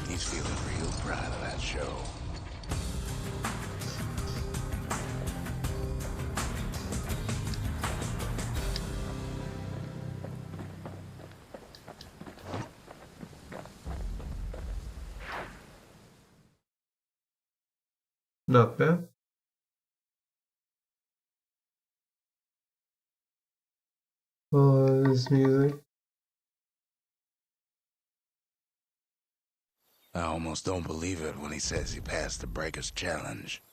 Speaker 2: He's feeling real proud of that show.
Speaker 1: Not bad. Oh, this music.
Speaker 2: I almost don't believe it when he says he passed the Breaker's challenge.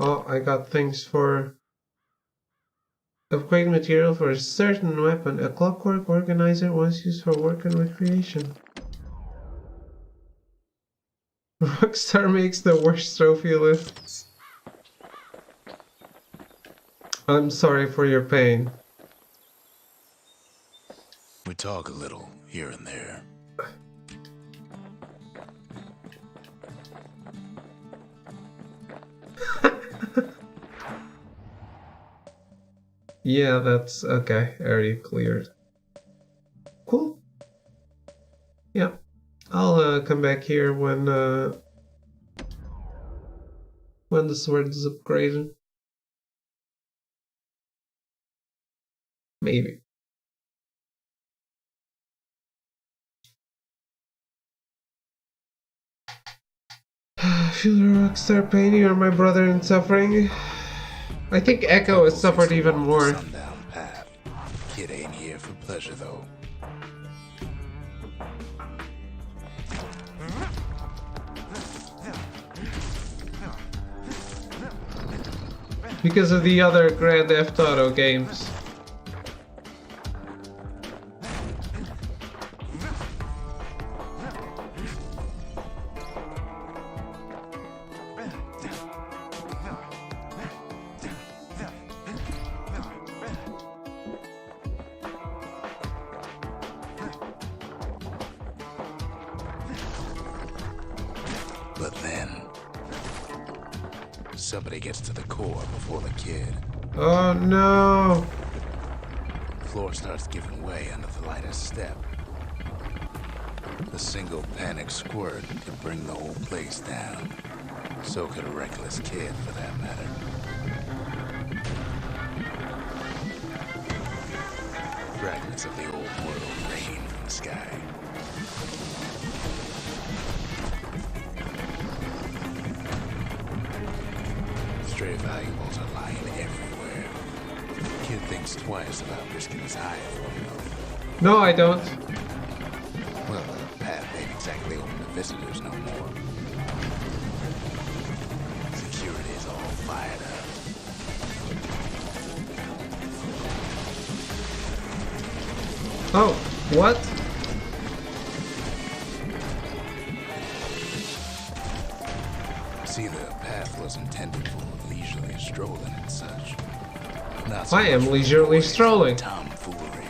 Speaker 1: Oh, I got things for upgrade material for a certain weapon. A clockwork organizer once used for work and recreation. Rockstar makes the worst trophy lists. I'm sorry for your pain.
Speaker 2: We talk a little here and there.
Speaker 1: Yeah, that's okay. Area cleared. Cool. Yeah. I'll come back here when the sword is upgraded. Maybe. Feel the Rockstar pain, you are my brother in suffering. I think Echo has suffered even more.
Speaker 2: Sundown path. Kid ain't here for pleasure though.
Speaker 1: Because of the other Grand Theft Auto games.
Speaker 2: But then, somebody gets to the core before the kid.
Speaker 1: Oh no!
Speaker 2: The floor starts giving way under the lightest step. The single panic squirt could bring the whole place down. So could a reckless kid, for that matter. Fragments of the old world rain from the sky. Stray valuables are lying everywhere. Kid thinks twice about risking his hide for them.
Speaker 1: No, I don't.
Speaker 2: Well, the path ain't exactly open to visitors no more. Security is all fired up.
Speaker 1: Oh, what?
Speaker 2: See, the path was intended for leisurely strolling and such. Not so
Speaker 1: I am
Speaker 2: much for
Speaker 1: leisurely
Speaker 2: noise and
Speaker 1: strolling.
Speaker 2: Tomfoolery.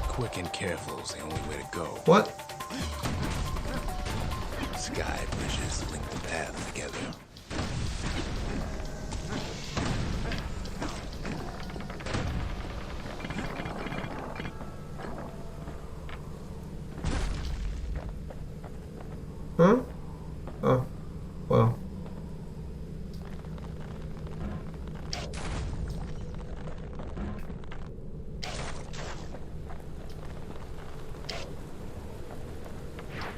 Speaker 2: Quick and careful is the only way to go.
Speaker 1: What?
Speaker 2: Sky bridges link the path together.
Speaker 1: Huh? Oh, well.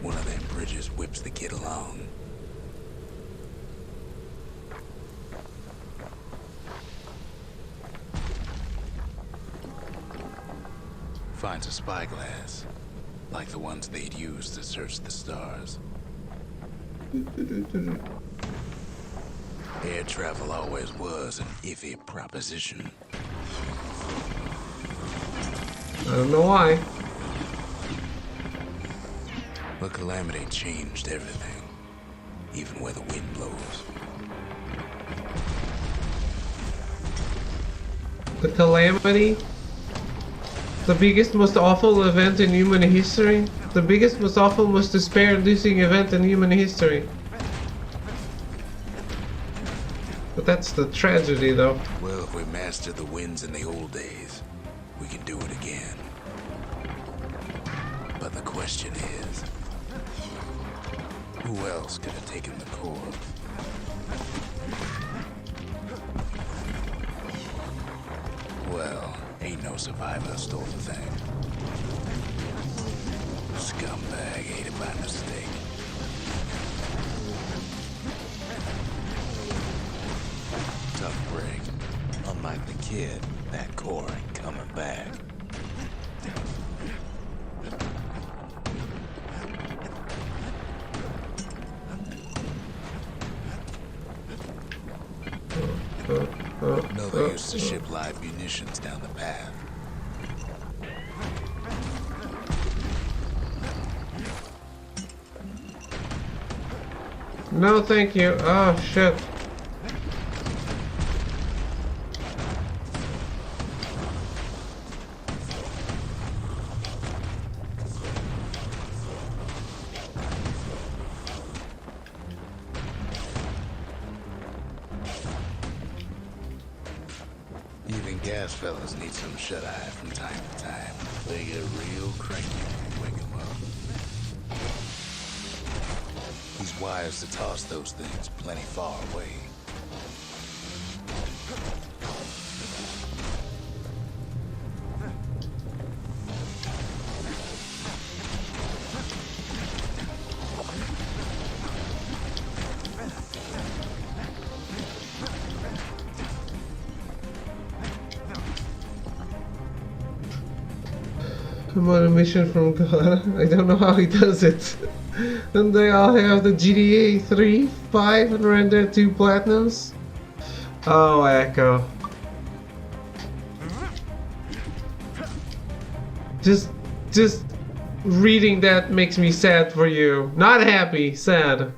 Speaker 2: One of them bridges whips the kid along. Finds a spyglass, like the ones they'd used to search the stars. Air travel always was an iffy proposition.
Speaker 1: I don't know why.
Speaker 2: But Calamity changed everything, even where the wind blows.
Speaker 1: The Calamity? The biggest, most awful event in human history? The biggest, most awful, most despair-inducing event in human history. But that's the tragedy, though.
Speaker 2: Well, if we mastered the winds in the old days, we can do it again. But the question is, who else could have taken the core? no survivor stole the thing. Scumbag ate it by mistake. Tough break. Unlike the kid, that core ain't coming back. No, they used to ship live munitions down the path.
Speaker 1: No, thank you. Oh, shit.
Speaker 2: Even gas fellas need some shut-eye from time to time. They get real cranky when you wake them up. He's wise to toss those things plenty far away.
Speaker 1: I'm on a mission from God. I don't know how he does it. And they all have the GTA 3, 5, and Red Dead 2 Platinums. Oh, Echo. Just reading that makes me sad for you. Not happy, sad.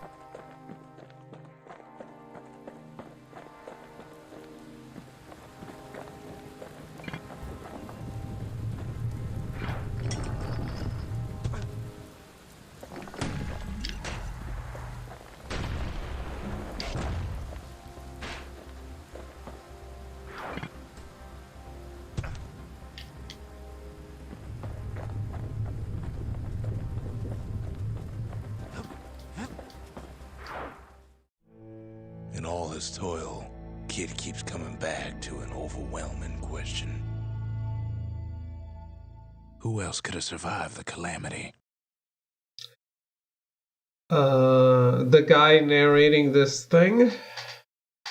Speaker 2: In all his toil, Kid keeps coming back to an overwhelming question. Who else could have survived the calamity?
Speaker 1: The guy narrating this thing.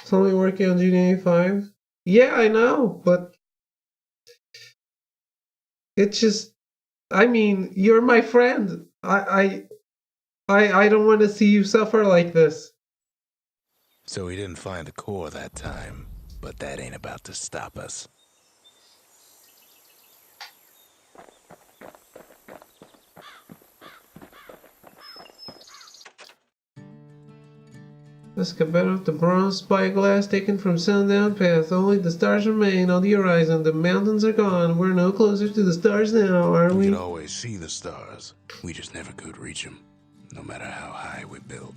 Speaker 1: It's only working on GTA 5. Yeah, I know, but it's just, I mean, you're my friend. I don't want to see you suffer like this.
Speaker 2: So he didn't find the core that time, but that ain't about to stop us.
Speaker 1: Let's get better with the bronze spyglass taken from Sundown Path. Only the stars remain on the horizon. The mountains are gone. We're no closer to the stars now, are we?
Speaker 2: We could always see the stars. We just never could reach them, no matter how high we built.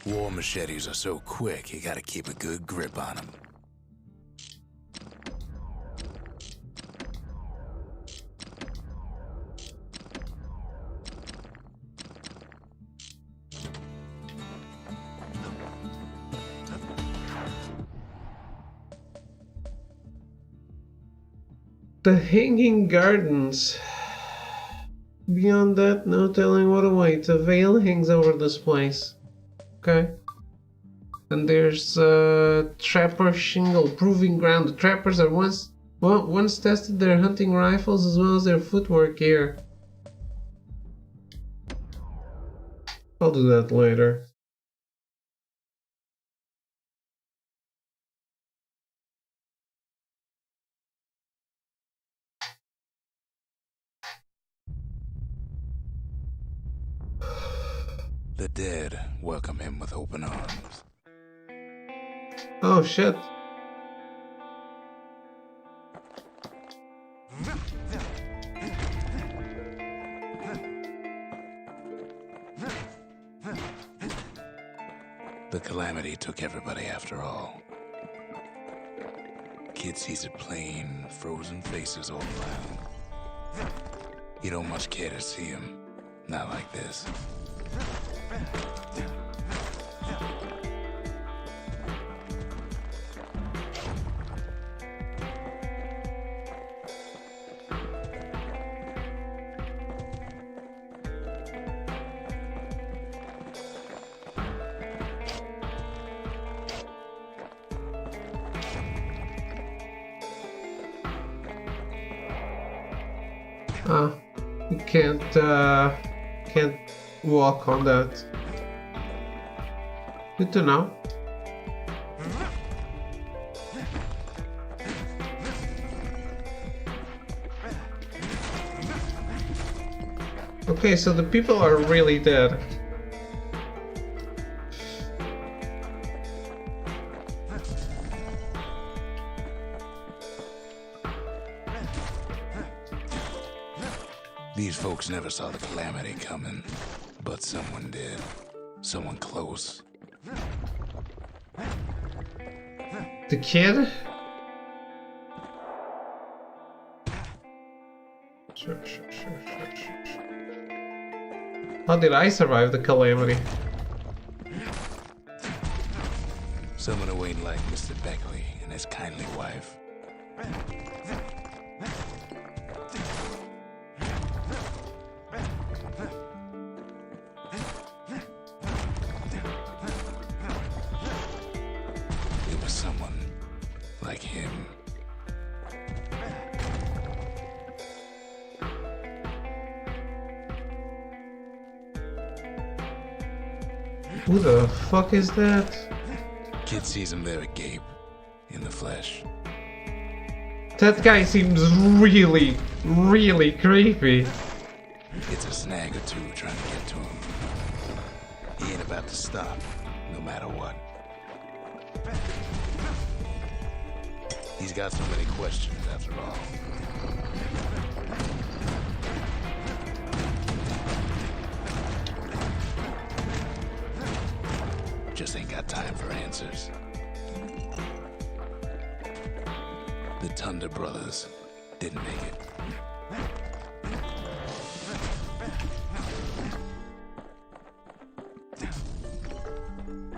Speaker 2: War machetes are so quick, you gotta keep a good grip on them.
Speaker 1: The Hanging Gardens. Beyond that, no telling what awaits. A veil hangs over this place. Okay. And there's Trapper Shingle Proving Ground. The trappers are once tested their hunting rifles as well as their footwork gear. I'll do that later.
Speaker 2: The dead welcome him with open arms.
Speaker 1: Oh shit.
Speaker 2: took everybody after all. Kid sees it plain, frozen faces all around. You don't much care to see him. Not like this.
Speaker 1: You can't walk on that. Good to know. Okay, so the people are really dead.
Speaker 2: These folks never saw the calamity coming, but someone did. Someone close.
Speaker 1: The kid? Sure. How did I survive the calamity?
Speaker 2: Someone who ain't like Mr. Beckley and his kindly wife. It was someone like him.
Speaker 1: Who the fuck is that?
Speaker 2: Kid sees him there agape, in the flesh.
Speaker 1: That guy seems really, really creepy.
Speaker 2: It's a snag or two trying to get to him. He ain't about to stop, no matter what. He's got so many questions after all. Just ain't got time for answers. The Thunder brothers didn't make it.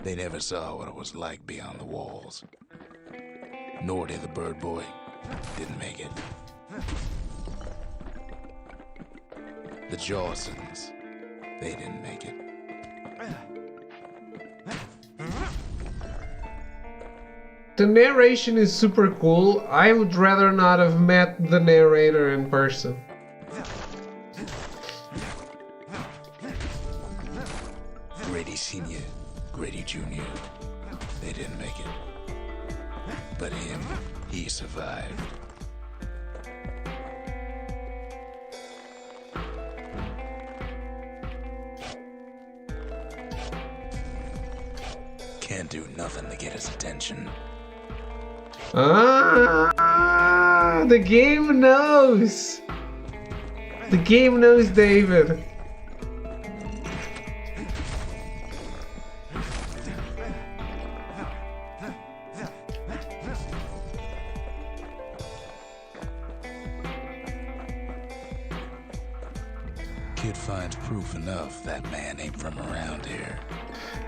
Speaker 2: They never saw what it was like beyond the walls. Nor did the bird boy. Didn't make it. The Jawsons. They didn't make it.
Speaker 1: The narration is super cool. I would rather not have met the narrator in person.
Speaker 2: Grady Sr., Grady Jr., they didn't make it. But him, he survived. Can't do nothing to get his attention.
Speaker 1: Ah, the game knows. The game knows David.
Speaker 2: Kid finds proof enough that man ain't from around here.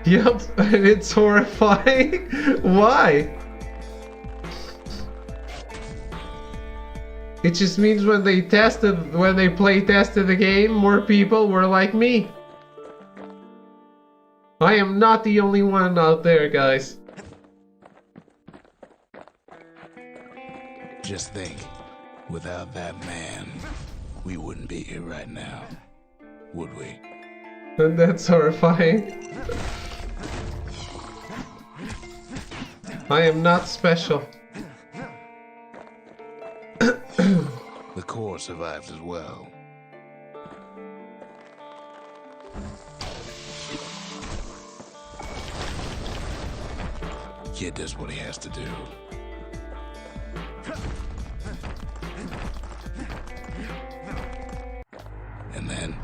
Speaker 1: Yep, and it's horrifying. Why? It just means when they play tested the game, more people were like me. I am not the only one out there, guys.
Speaker 2: Just think, without that man, we wouldn't be here right now, would we?
Speaker 1: And that's horrifying. I am not special.
Speaker 2: The core survived as well. Kid does what he has to do. And then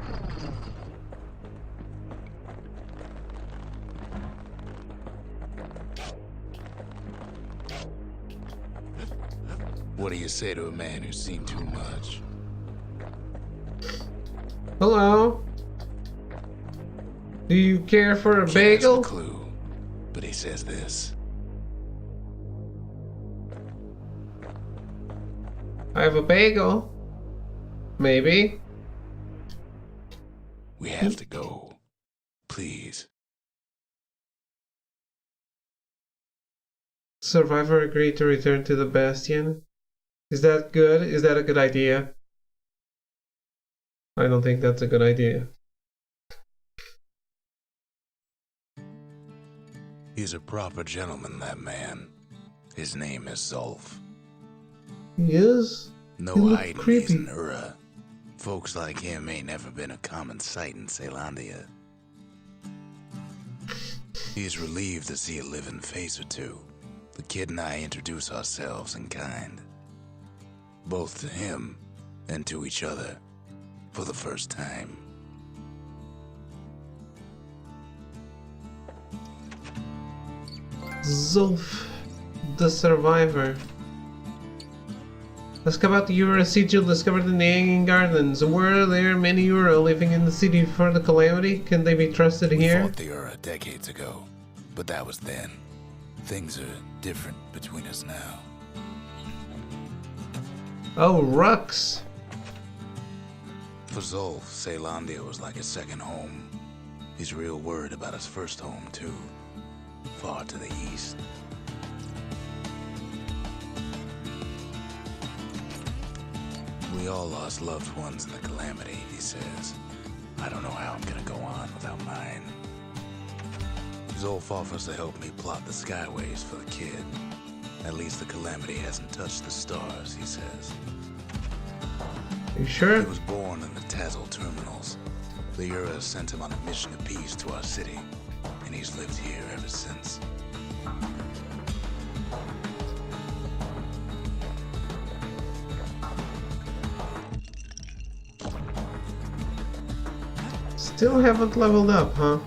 Speaker 2: What do you say to a man who's seen too much?
Speaker 1: Hello? Do you care for a
Speaker 2: Kid
Speaker 1: bagel?
Speaker 2: has a clue, but he says this.
Speaker 1: I have a bagel. Maybe.
Speaker 2: We have to go. Please.
Speaker 1: Survivor agreed to return to the Bastion. Is that good? Is that a good idea? I don't think that's a good idea.
Speaker 2: He's a proper gentleman, that man. His name is Zulf.
Speaker 1: He is?
Speaker 2: No
Speaker 1: He looked
Speaker 2: hiding
Speaker 1: creepy.
Speaker 2: he's an Ura. Folks like him ain't never been a common sight in Caelondia. He's relieved to see a living face or two. The kid and I introduce ourselves in kind. Both to him and to each other. For the first time.
Speaker 1: Zulf, the survivor. Ask about the Ura sigil discovered in the Hanging Gardens. Were there many Ura living in the city before the calamity? Can they be trusted
Speaker 2: We
Speaker 1: here?
Speaker 2: fought the Ura decades ago, but that was then. Things are different between us now.
Speaker 1: Oh, Rux.
Speaker 2: For Zulf, Caelondia was like a second home. He's real worried about his first home, too. Far to the east. We all lost loved ones in the calamity, he says. I don't know how I'm gonna go on without mine. Zulf offers to help me plot the skyways for the kid. At least the calamity hasn't touched the stars, he says.
Speaker 1: You sure?
Speaker 2: He was born in the Tazzle terminals. The Ura sent him on a mission of peace to our city, and he's lived here ever since.
Speaker 1: Still haven't leveled up, huh?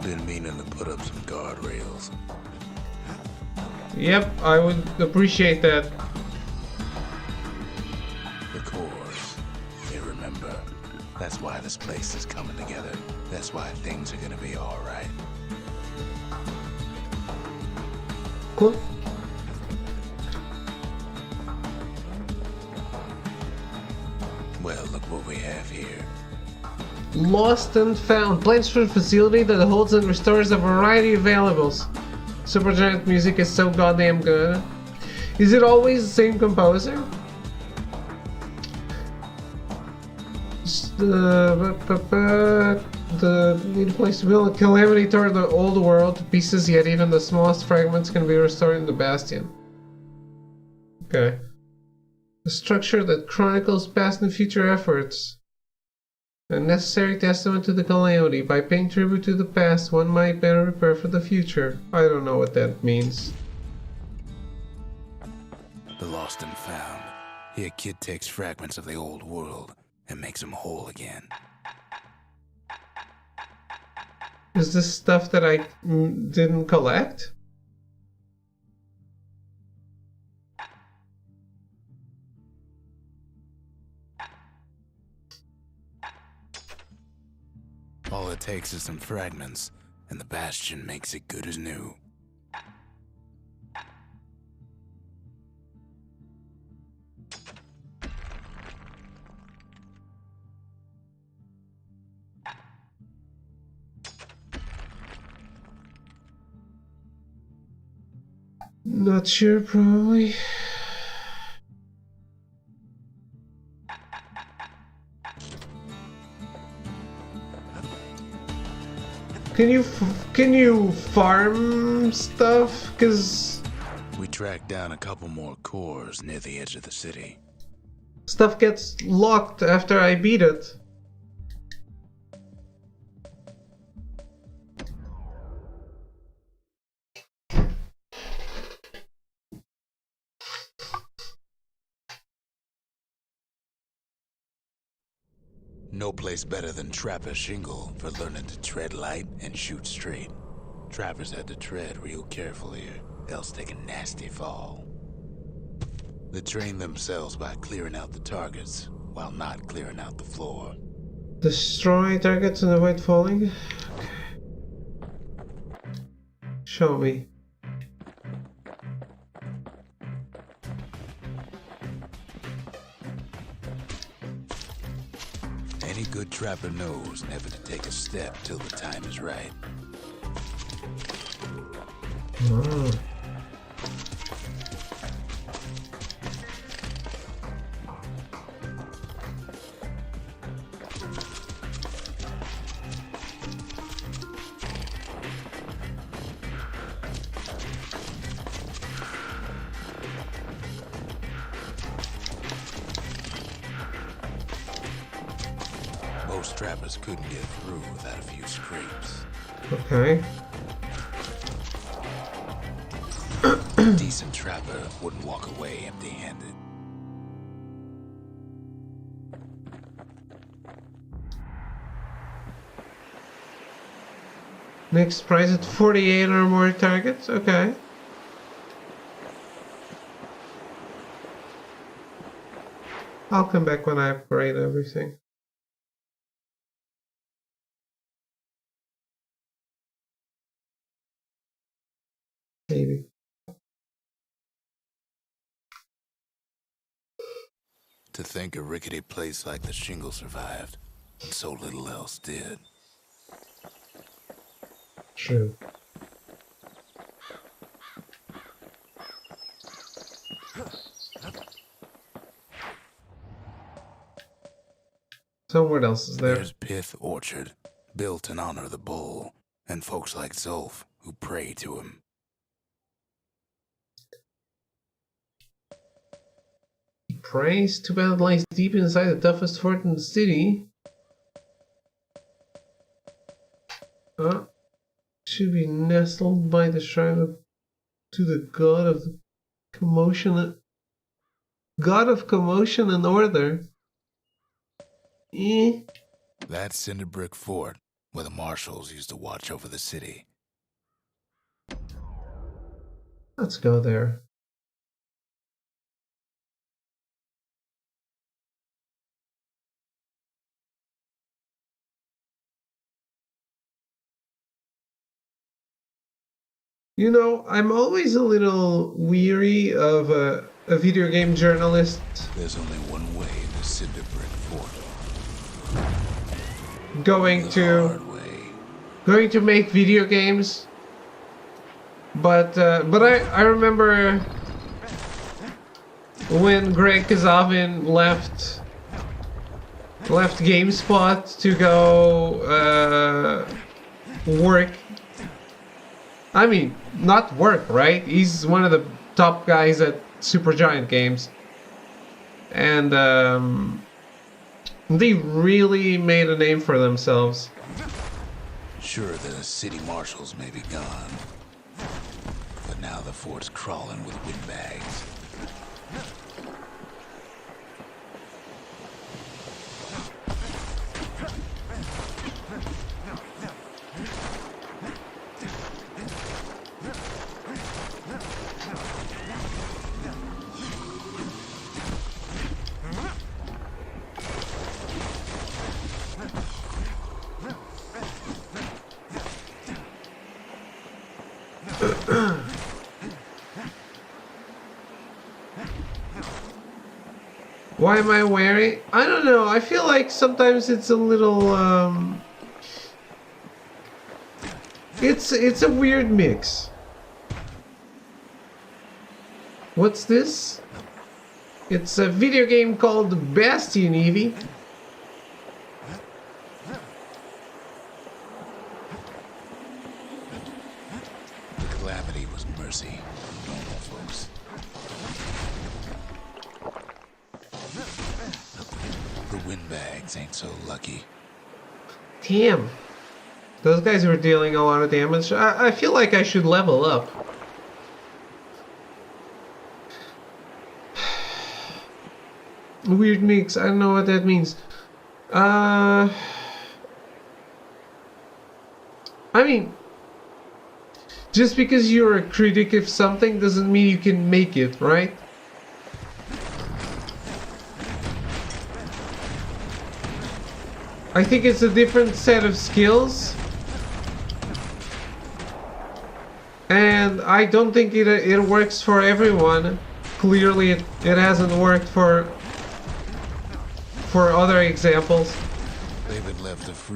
Speaker 2: Been meaning to put up some guardrails.
Speaker 1: Yep, I would appreciate that.
Speaker 2: The cores. They remember. That's why this place is coming together. That's why things are gonna be alright.
Speaker 1: Cool.
Speaker 2: Well, look what we have here.
Speaker 1: Lost and Found. Plans for a facility that holds and restores a variety of valuables. Supergiant music is so goddamn good. Is it always the same composer? The need a place to build. A calamity tore the old world to pieces, yet even the smallest fragments can be restored in the Bastion. Okay. A structure that chronicles past and future efforts. A necessary testament to the calamity. By paying tribute to the past, one might better prepare for the future. I don't know what that means.
Speaker 2: The lost and found. Here, kid takes fragments of the old world and makes them whole again.
Speaker 1: Is this stuff that I didn't collect?
Speaker 2: All it takes is some fragments, and the Bastion makes it good as new.
Speaker 1: Not sure, probably. Can you farm stuff? Cause
Speaker 2: We tracked down a couple more cores near the edge of the city.
Speaker 1: stuff gets locked after I beat it.
Speaker 2: No place better than Trapper Shingle for learning to tread light and shoot straight. Trappers had to tread real careful here, else take a nasty fall. They train themselves by clearing out the targets, while not clearing out the floor.
Speaker 1: Destroy targets and avoid falling? Okay. Show me.
Speaker 2: Any good trapper knows never to take a step till the time is right.
Speaker 1: Oh.
Speaker 2: Most trappers couldn't get through without a few scrapes.
Speaker 1: Okay.
Speaker 2: A decent trapper wouldn't walk away empty-handed.
Speaker 1: Next prize at 48 or more targets? Okay. I'll come back when I upgrade everything. Maybe.
Speaker 2: To think a rickety place like the Shingle survived, and so little else did.
Speaker 1: True. So what else is there?
Speaker 2: There's Pith Orchard, built in honor of the bull, and folks like Zolf who pray to him.
Speaker 1: Praise too bad it lies deep inside the toughest fort in the city. Should be nestled by the shrine to the god of commotion. God of commotion and order.
Speaker 2: That's Cinderbrick Fort, where the marshals used to watch over the city.
Speaker 1: Let's go there. You know, I'm always a little weary of a video game journalist.
Speaker 2: There's only one way to Cinderbrick Fort.
Speaker 1: Going
Speaker 2: The hard way.
Speaker 1: to make video games, but I remember when Greg Kazavin left GameSpot to go work. I mean, not work, right? He's one of the top guys at Supergiant Games, and they really made a name for themselves.
Speaker 2: Sure, the city marshals may be gone, but now the fort's crawling with windbags.
Speaker 1: Why am I wearing? I don't know. I feel like sometimes it's a little it's a weird mix. What's this? It's a video game called Bastion, Evie.
Speaker 2: The calamity was mercy for normal folks. The windbags ain't so lucky.
Speaker 1: Damn. Those guys were dealing a lot of damage. I feel like I should level up. Weird mix. I don't know what that means. I mean, just because you're a critic of something doesn't mean you can make it, right? I think it's a different set of skills. And I don't think it works for everyone. Clearly it hasn't worked for other examples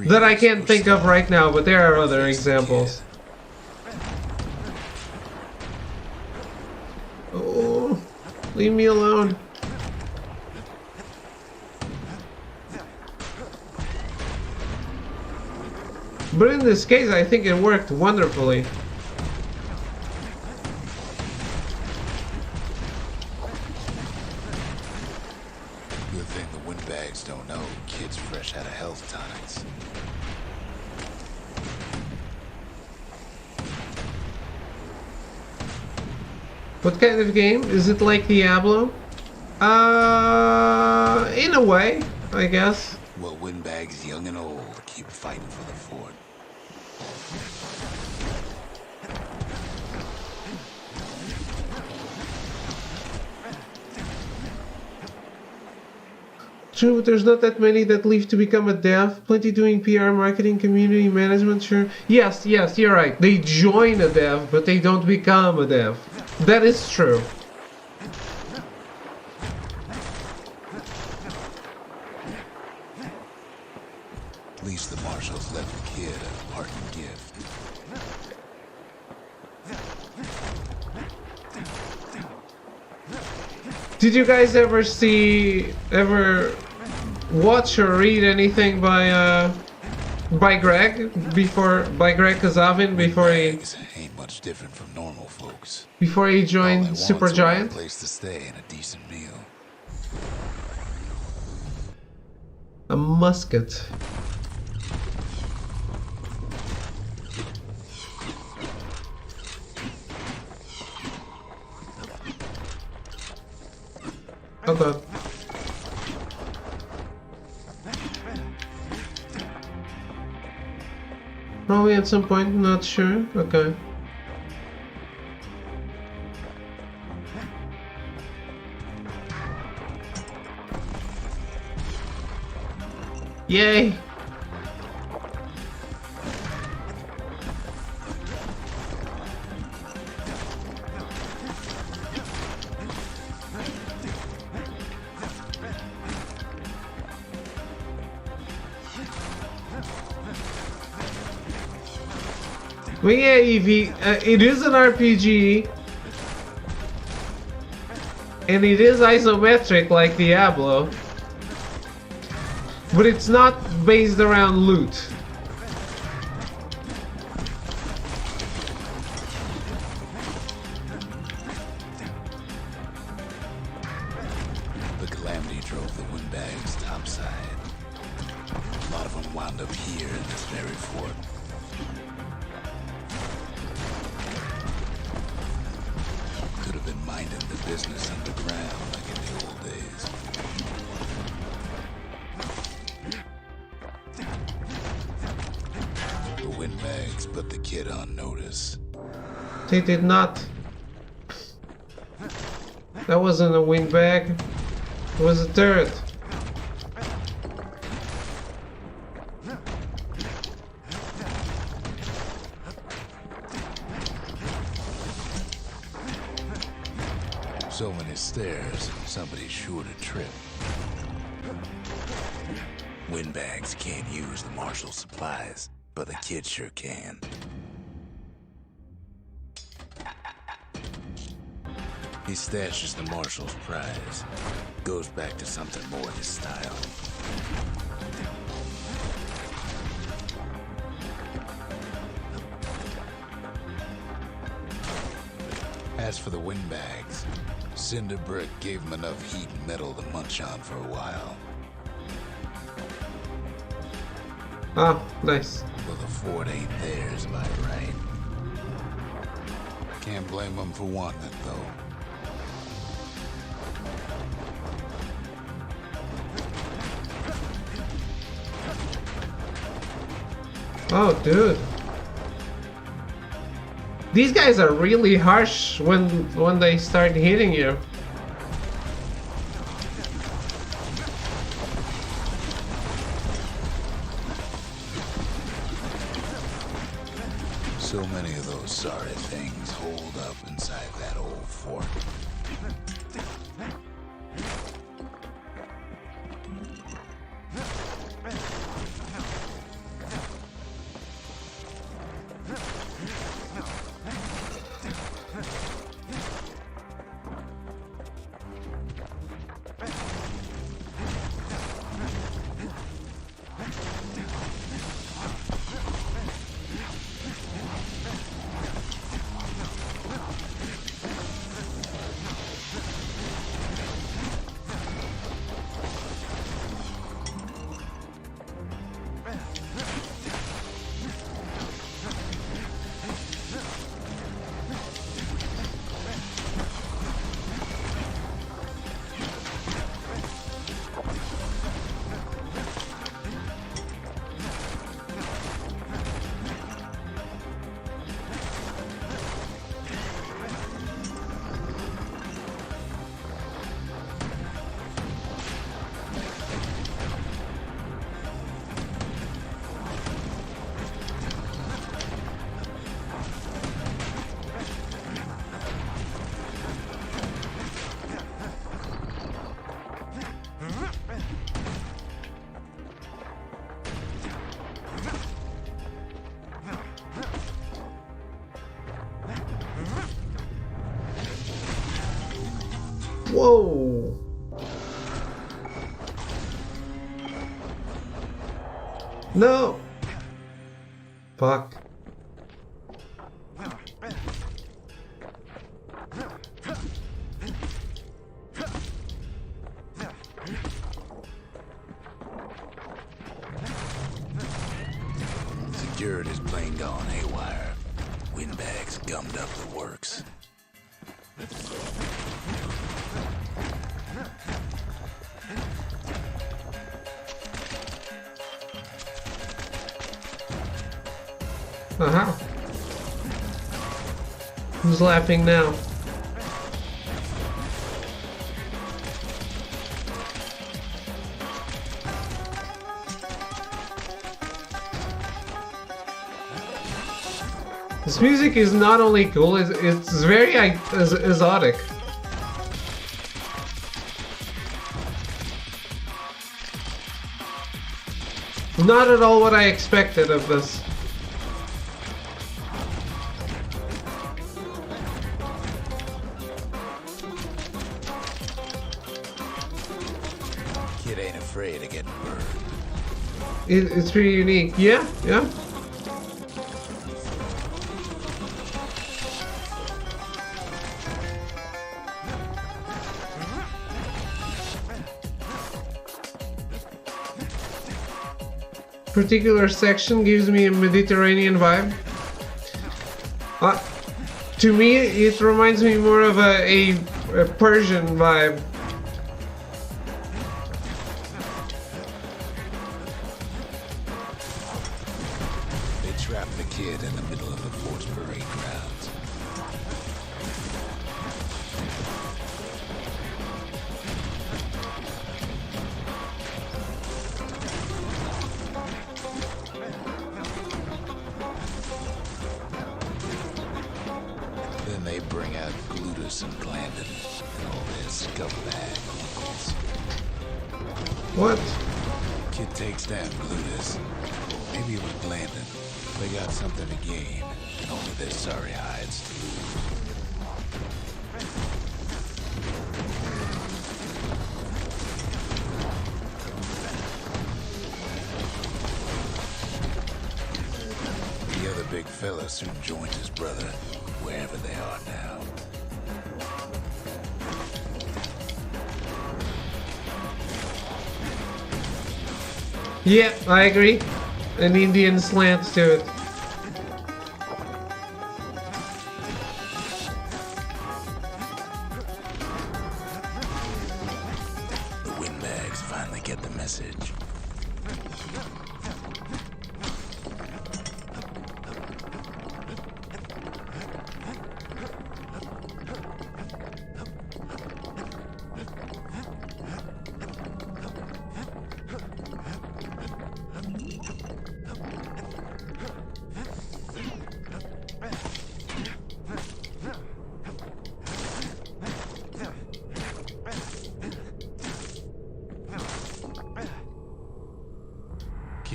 Speaker 1: that I can't think of right now, but there are other examples. Oh, leave me alone. But in this case, I think it worked wonderfully.
Speaker 2: Good thing the windbags don't know kids fresh out of health tonics.
Speaker 1: What kind of game? Is it like Diablo? In a way, I guess.
Speaker 2: Well, windbags young and old keep fighting for the fort.
Speaker 1: True, but there's not that many that leave to become a dev. Plenty doing PR, marketing, community management, sure. Yes, you're right. They join a dev, but they don't become a dev. That is true.
Speaker 2: At least the marshals left the kid a parting gift.
Speaker 1: Did you guys ever watch or read anything by Greg Kazavin before he
Speaker 2: ain't much different from normal folks.
Speaker 1: Before he joined Supergiant?
Speaker 2: A place to stay and a decent meal.
Speaker 1: A musket. Okay. Probably at some point, not sure. Okay. Yay! Well, yeah, Evie, it is an RPG, and it is isometric like Diablo, but it's not based around loot.
Speaker 2: The calamity drove the windbags topside. A lot of them wound up here in this very fort. Could have been minding the business underground like in the old days. The windbags put the kid on notice.
Speaker 1: They did not. That wasn't a windbag. It was a turret.
Speaker 2: So many stairs, somebody's sure to trip. Windbags can't use the marshal supplies, but the kid sure can. He stashes the marshal's prize. Goes back to something more his style. As for the windbags, Cinder Brick gave him enough heat and metal to munch on for a while.
Speaker 1: Ah, nice.
Speaker 2: Well, the fort ain't theirs by right. Can't blame them for wanting it, though.
Speaker 1: Oh, dude. These guys are really harsh when they start hitting you.
Speaker 2: So many of those sorry things hold up inside that old fort.
Speaker 1: Whoa! No! Fuck.
Speaker 2: Security's plane gone haywire. Windbags gummed up the works.
Speaker 1: Uh-huh. Who's laughing now? This music is not only cool, it's very exotic. Not at all what I expected of this.
Speaker 2: Kid ain't afraid of getting burned.
Speaker 1: It's pretty unique. Yeah, yeah. Particular section gives me a Mediterranean vibe. To me, it reminds me more of a Persian vibe.
Speaker 2: They trapped the kid in the middle of the force parade grounds. Then they bring out Glutus and Glandon and all their scumbag uncles.
Speaker 1: What?
Speaker 2: Kid takes down Glutus. Maybe it was Glandon. They got something to gain, and only their sorry hides to lose. The other big fella soon joins his brother, wherever they are now.
Speaker 1: Yeah, I agree. An Indian slant to it.
Speaker 2: The windbags finally get the message.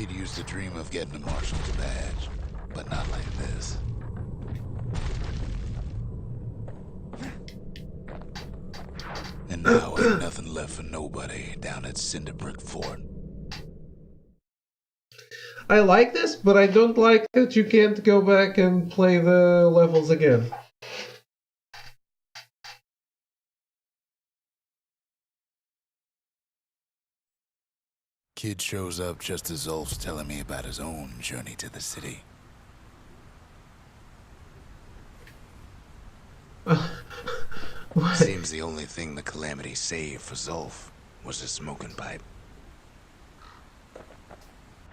Speaker 2: kid used to dream of getting a marshal's badge, but not like this. And now ain't nothing left for nobody down at Cinderbrick Fort.
Speaker 1: I like this, but I don't like that you can't go back and play the levels again.
Speaker 2: Kid shows up just as Zulf's telling me about his own journey to the city.
Speaker 1: What?
Speaker 2: Seems the only thing the Calamity saved for Zulf was his smoking pipe.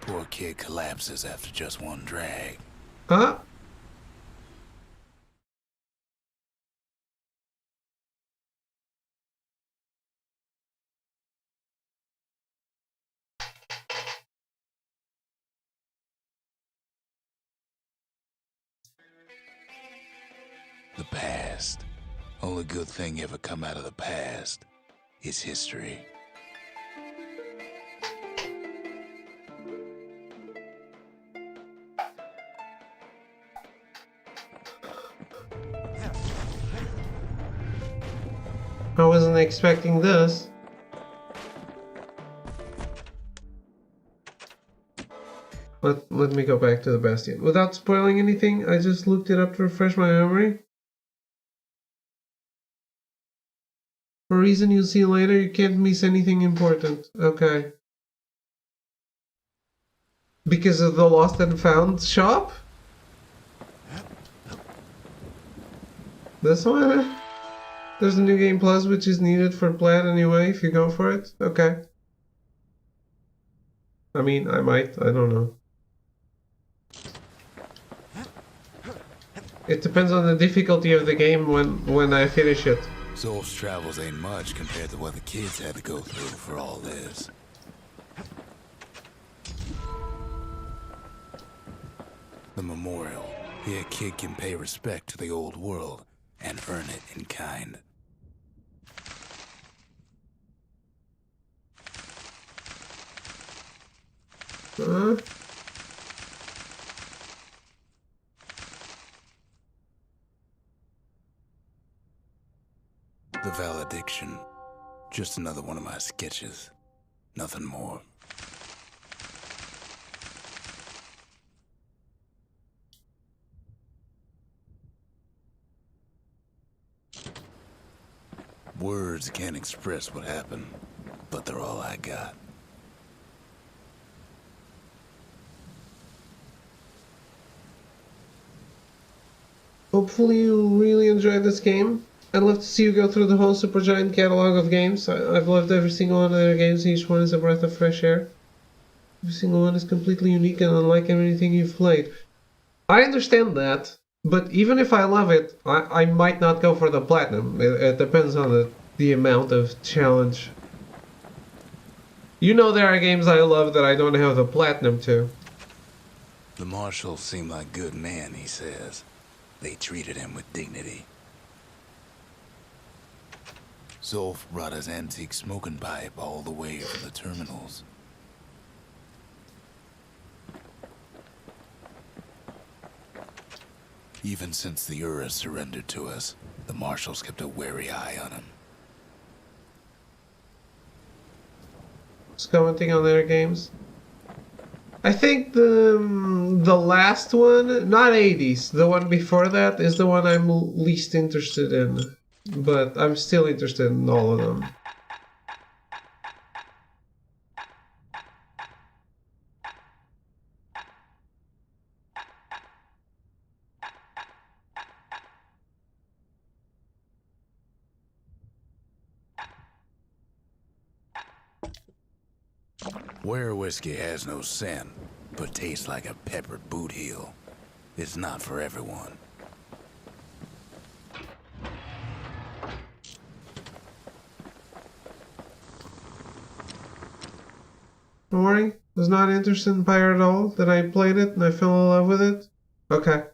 Speaker 2: Poor kid collapses after just one drag.
Speaker 1: Huh?
Speaker 2: The past. Only good thing ever come out of the past is history.
Speaker 1: I wasn't expecting this. Let me go back to the Bastion. Without spoiling anything, I just looked it up to refresh my memory. For a reason you'll see later, you can't miss anything important. Okay. Because of the Lost and Found shop? This one? There's a new game plus which is needed for Plaid anyway, if you go for it. Okay. I mean, I might. I don't know. It depends on the difficulty of the game when I finish it.
Speaker 2: Zulf's travels ain't much compared to what the kids had to go through for all this. The memorial. Here a kid can pay respect to the old world and earn it in kind.
Speaker 1: Huh?
Speaker 2: The valediction. Just another one of my sketches. Nothing more. Words can't express what happened, but they're all I got.
Speaker 1: Hopefully you really enjoyed this game. I'd love to see you go through the whole Supergiant catalog of games. I've loved every single one of their games. Each one is a breath of fresh air. Every single one is completely unique and unlike anything you've played. I understand that, but even if I love it, I might not go for the platinum. It depends on the amount of challenge. You know there are games I love that I don't have the platinum to.
Speaker 2: The marshals seem like good men, he says. They treated him with dignity. Zulf brought his antique smoking pipe all the way from the terminals. Even since the Ura surrendered to us, the marshals kept a wary eye on him.
Speaker 1: Just commenting on their games. I think the last one, not 80s, the one before that is the one I'm least interested in. But I'm still interested in all of them.
Speaker 2: Where whiskey has no scent, but tastes like a peppered boot heel, it's not for everyone.
Speaker 1: Don't worry, I was not interested in Pyre at all. Then I played it and I fell in love with it. Okay.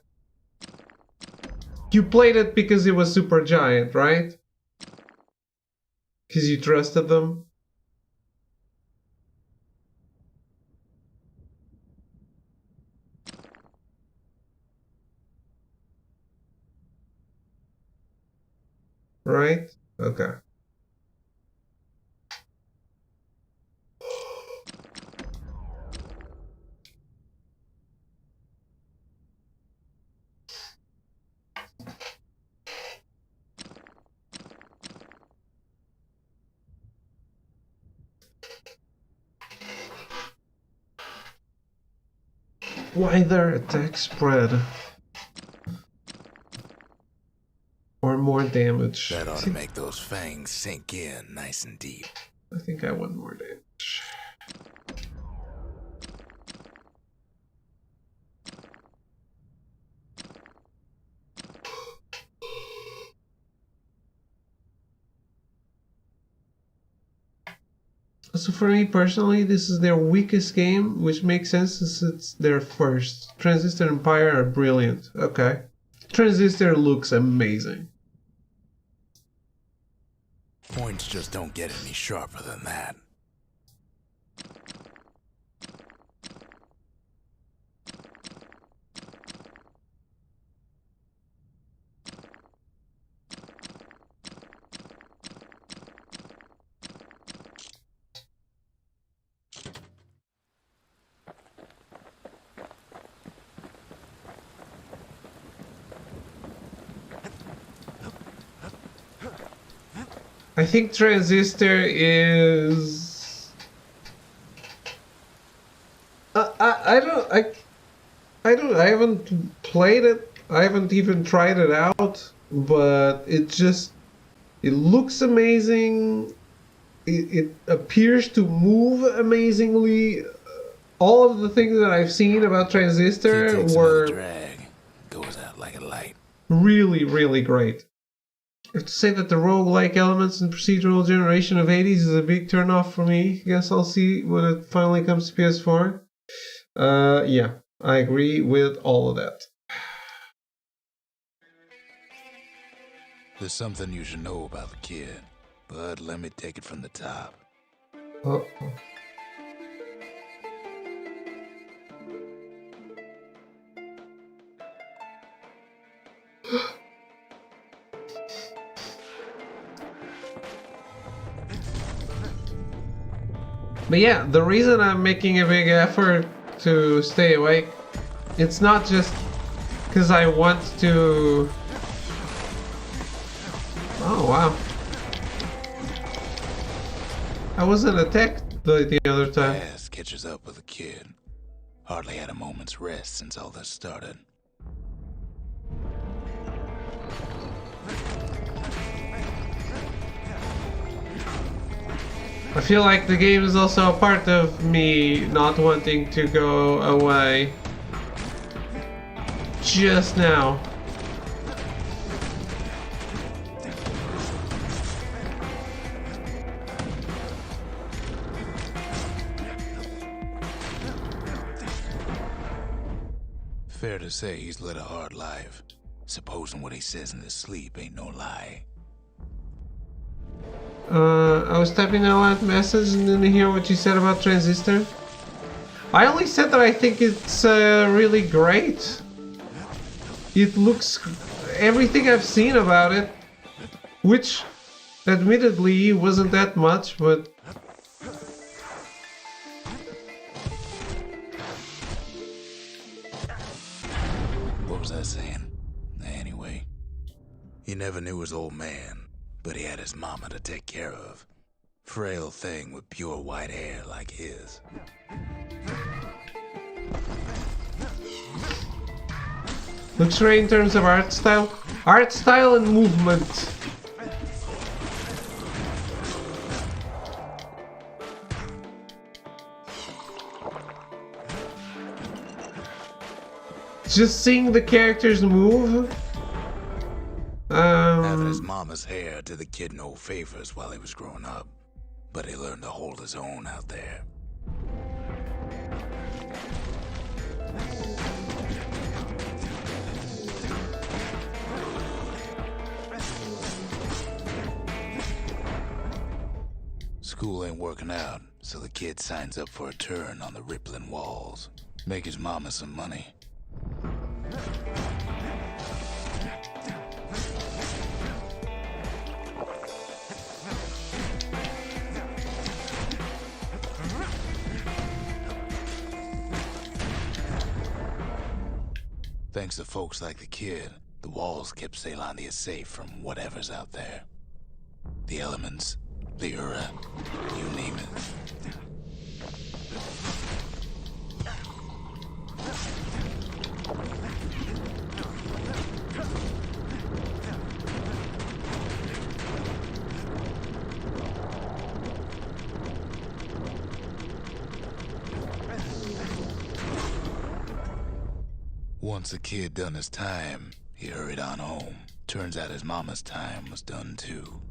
Speaker 1: You played it because it was Supergiant, right? Because you trusted them? right? Okay. Wider attack spread. Or more damage.
Speaker 2: That ought to make those fangs sink in nice and deep.
Speaker 1: I think I want more damage. So for me personally, this is their weakest game, which makes sense since it's their first. Transistor Empire are brilliant. Okay. Transistor looks amazing.
Speaker 2: Points just don't get any sharper than that.
Speaker 1: I think Transistor is. I haven't played it. I haven't even tried it out. But it looks amazing. It appears to move amazingly. All of the things that I've seen about Transistor were
Speaker 2: drag, goes out like a light.
Speaker 1: Really, really great. I have to say that the roguelike elements and procedural generation of Hades is a big turnoff for me. I guess I'll see when it finally comes to PS4. Yeah, I agree with all of that.
Speaker 2: There's something you should know about the kid, but let me take it from the top.
Speaker 1: Uh-oh. But yeah, the reason I'm making a big effort to stay awake, it's not just because I want to... Oh, wow. I wasn't attacked the other time.
Speaker 2: Ass catches up with the kid. Hardly had a moment's rest since all this started.
Speaker 1: I feel like the game is also a part of me not wanting to go away just now.
Speaker 2: Fair to say he's led a hard life. Supposing what he says in his sleep ain't no lie.
Speaker 1: I was typing a lot of messages and didn't hear what you said about Transistor. I only said that I think it's really great. It looks... everything I've seen about it, which admittedly wasn't that much, but...
Speaker 2: What was I saying? Anyway, he never knew his old man, but he had his mama to take care of. Frail thing with pure white hair like his.
Speaker 1: Looks great in terms of art style. Art style and movement. Just seeing the characters move.
Speaker 2: Having his mama's hair did the kid no favors while he was growing up, but he learned to hold his own out there. School ain't working out, so the kid signs up for a turn on the rippling walls. Make his mama some money. Thanks to folks like the kid, the walls kept Ceylondia safe from whatever's out there. The elements, the Ura, you name it. Once the kid done his time, he hurried on home. Turns out his mama's time was done too.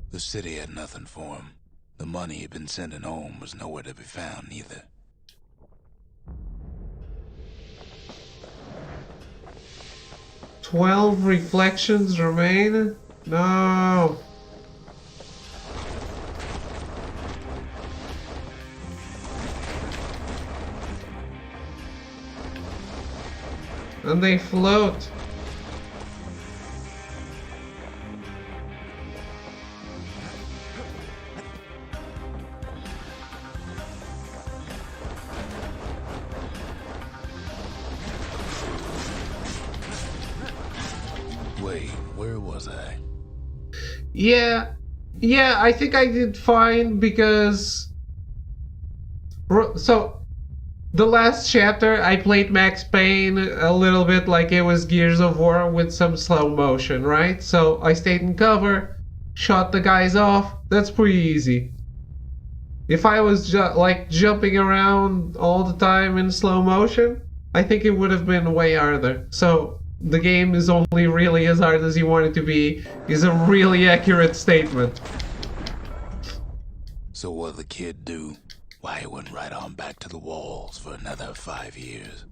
Speaker 2: The city had nothing for him. The money he'd been sending home was nowhere to be found either.
Speaker 1: "12 reflections remain? No. And they float.
Speaker 2: Wait, where was I?
Speaker 1: Yeah, I think I did fine because... So, the last chapter, I played Max Payne a little bit like it was Gears of War with some slow motion, right? So, I stayed in cover, shot the guys off, that's pretty easy. If I was like jumping around all the time in slow motion, I think it would have been way harder. So, the game is only really as hard as you want it to be is a really accurate statement.
Speaker 2: So what'd the kid do? Why, he went right on back to the walls for another 5 years.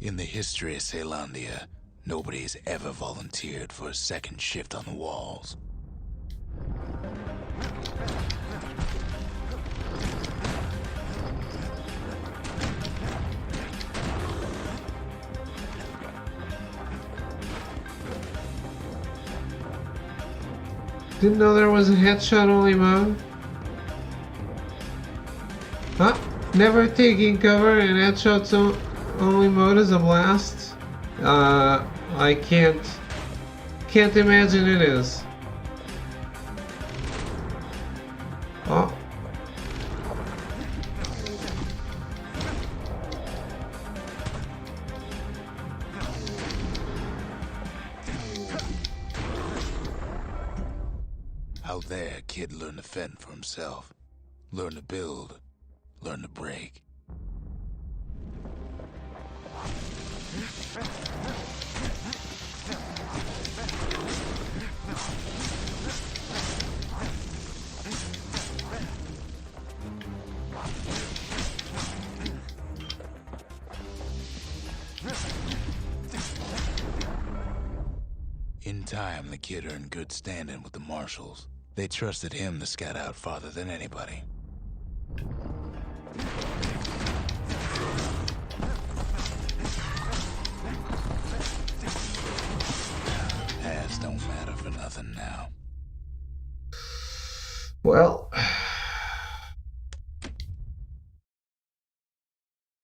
Speaker 2: In the history of Ceylondia, nobody's ever volunteered for a second shift on the walls.
Speaker 1: Didn't know there was a headshot only mode. Huh? Never taking cover in headshots only mode is a blast. I can't imagine it is. Oh.
Speaker 2: Out there, kid learned to fend for himself. Learn to build. Learn to break. In time, the kid earned good standing with the marshals. They trusted him to scout out farther than anybody. Past don't matter for nothing now.
Speaker 1: Well,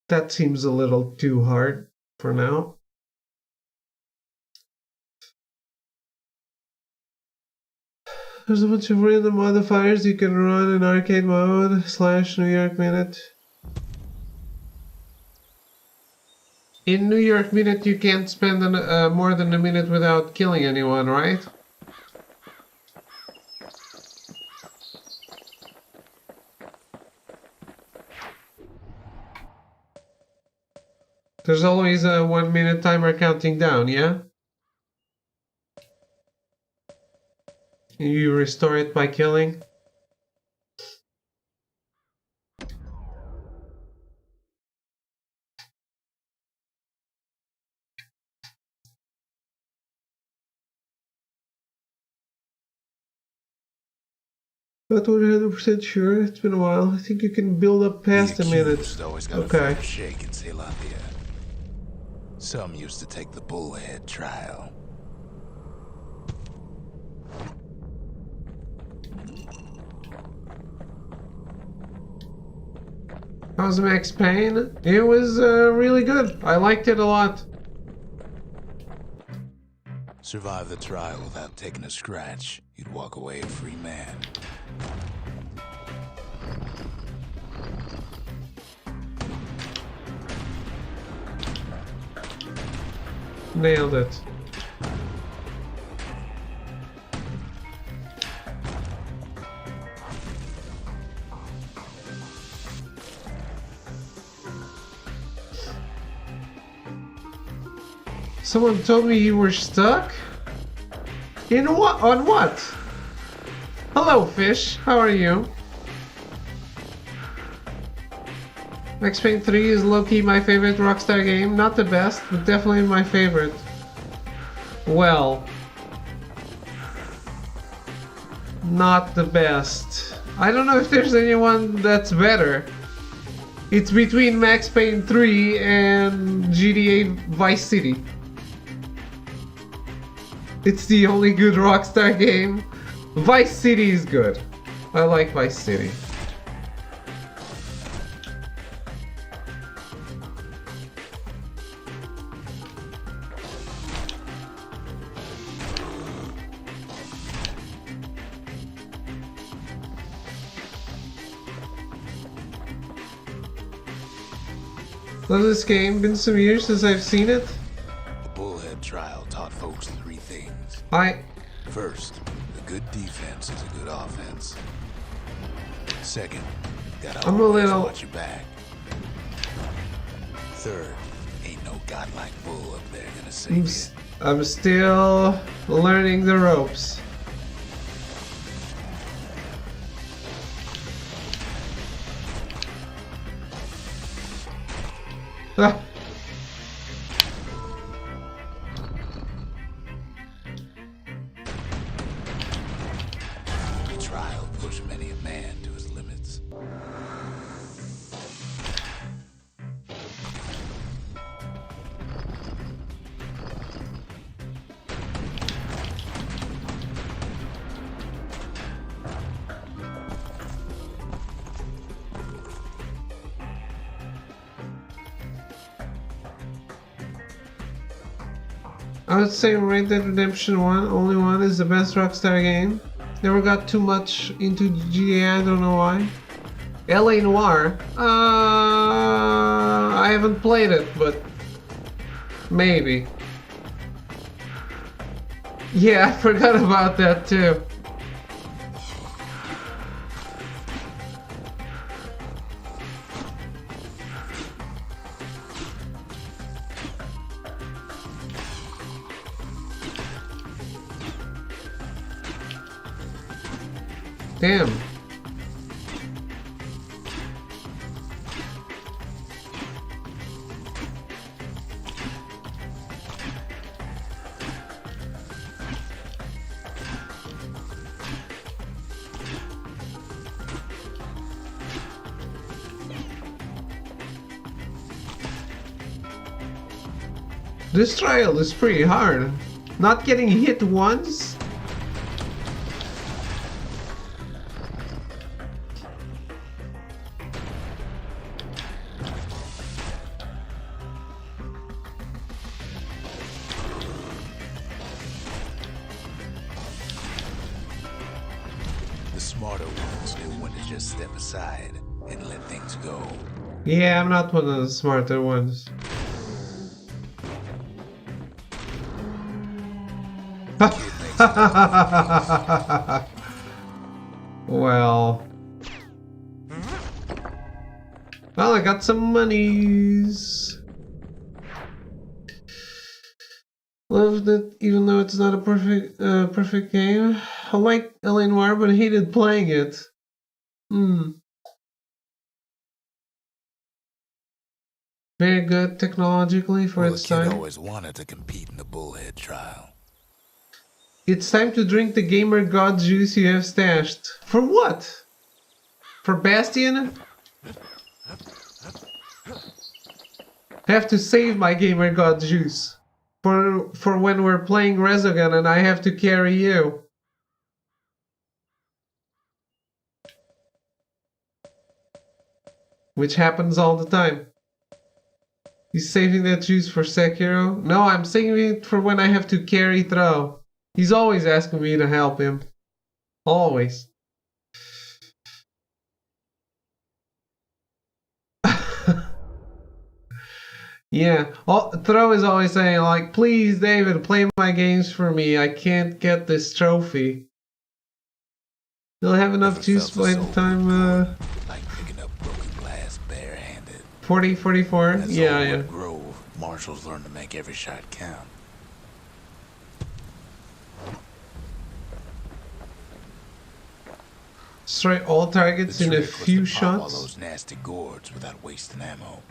Speaker 1: that seems a little too hard for now. There's a bunch of random modifiers you can run in arcade mode / New York Minute. In New York Minute you can't spend more than a minute without killing anyone, right? There's always a 1 minute timer counting down, yeah? You restore it by killing? Not 100% sure. It's been a while. I think you can build up past a minute.
Speaker 2: Always got
Speaker 1: Okay.
Speaker 2: a fair shake in Ceylondia. Some used to take the bullhead trial.
Speaker 1: How's Max Payne? It was really good. I liked it a lot.
Speaker 2: Survive the trial without taking a scratch, you'd walk away a free man.
Speaker 1: Nailed it. Someone told me you were stuck? In what? On what? Hello, fish. How are you? Max Payne 3 is low-key my favorite Rockstar game. Not the best, but definitely my favorite. Well, not the best. I don't know if there's anyone that's better. It's between Max Payne 3 and GTA Vice City. It's the only good Rockstar game. Vice City is good. I like Vice City. Love this game. Been some years since I've seen it.
Speaker 2: The bullhead trial taught folks three things. First, a good defense is a good offense. Second, gotta
Speaker 1: I'm a
Speaker 2: always
Speaker 1: little-
Speaker 2: watch your back. Third, ain't no godlike bull up there gonna save you.
Speaker 1: I'm still learning the ropes. Ah.
Speaker 2: The trial pushed many a man to his limits.
Speaker 1: I would say Red Dead Redemption 1, only one, is the best Rockstar game. Never got too much into GTA, I don't know why. LA Noire, I haven't played it, but maybe. Yeah, I forgot about that too. Damn. This trial is pretty hard. Not getting hit once?
Speaker 2: The smarter ones knew when to just step aside and let things go.
Speaker 1: Yeah, I'm not one of the smarter ones. Well, I got some monies. Loved it, even though it's not a perfect game. I like L.A. Noire, but hated playing it. Very good technologically for its
Speaker 2: The kid
Speaker 1: time.
Speaker 2: always wanted to compete in the bullhead trial.
Speaker 1: It's time to drink the gamer god juice you have stashed. For what? For Bastion? I have to save my gamer god juice. For when we're playing Resogun and I have to carry you. Which happens all the time. He's saving that juice for Sekiro? No, I'm saving it for when I have to carry Throw. He's always asking me to help him. Always. Yeah, Throw is always saying, like, please, David, play my games for me. I can't get this trophy. He'll have enough juice by the time,
Speaker 2: like picking up broken glass barehanded.
Speaker 1: 40, 44?
Speaker 2: At
Speaker 1: Yeah.
Speaker 2: Zollwood Grove, marshals learn to make every shot count.
Speaker 1: Strike all targets in a few shots.
Speaker 2: All those nasty gourds without wasting ammo.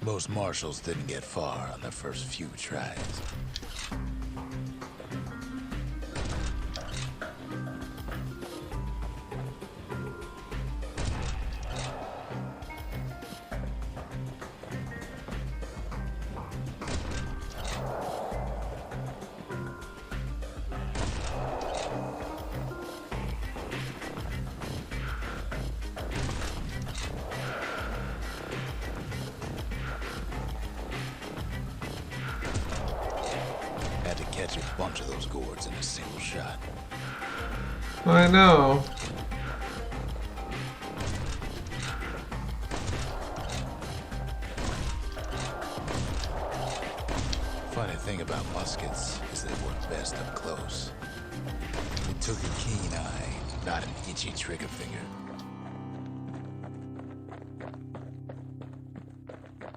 Speaker 2: Most marshals didn't get far on their first few tries. Had to catch a bunch of those gourds in a single shot.
Speaker 1: I know.
Speaker 2: Funny thing about muskets is they work best up close. It took a keen eye, not an itchy trigger finger.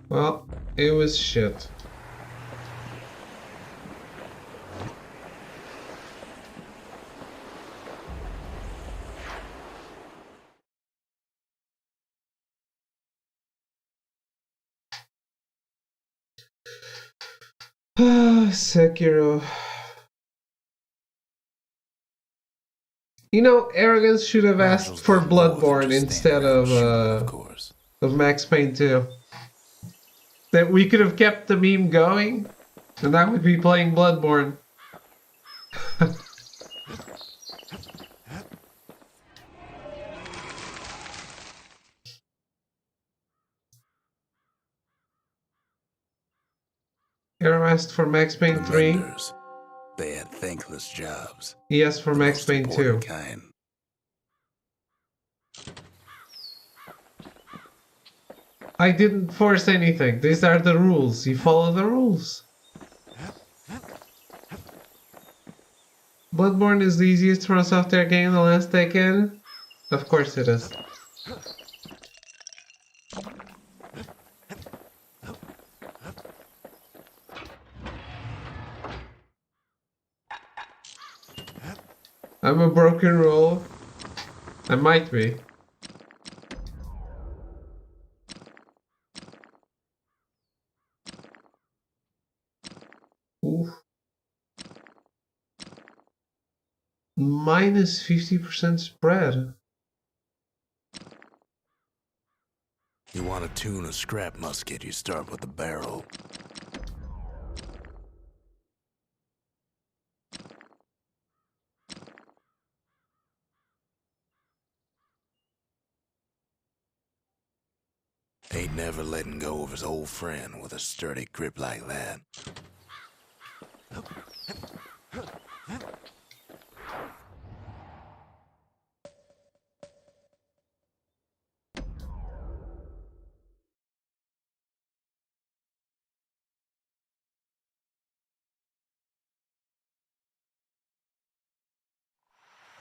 Speaker 1: Well, it was shit. Sekiro. You know, Arrogance should have asked for Bloodborne instead of Max Payne 2. That we could have kept the meme going, and I would be playing Bloodborne. Arrow asked for Max Payne 3.
Speaker 2: Vendors, they had thankless jobs.
Speaker 1: He asked for Max Payne 2.
Speaker 2: Kind.
Speaker 1: I didn't force anything. These are the rules. You follow the rules. Bloodborne is the easiest From Software game in the last decade? Of course it is. I'm a broken roll. I might be. Oof. Minus 50% spread.
Speaker 2: You want to tune a scrap musket, you start with the barrel. Ain't never letting go of his old friend with a sturdy grip like that.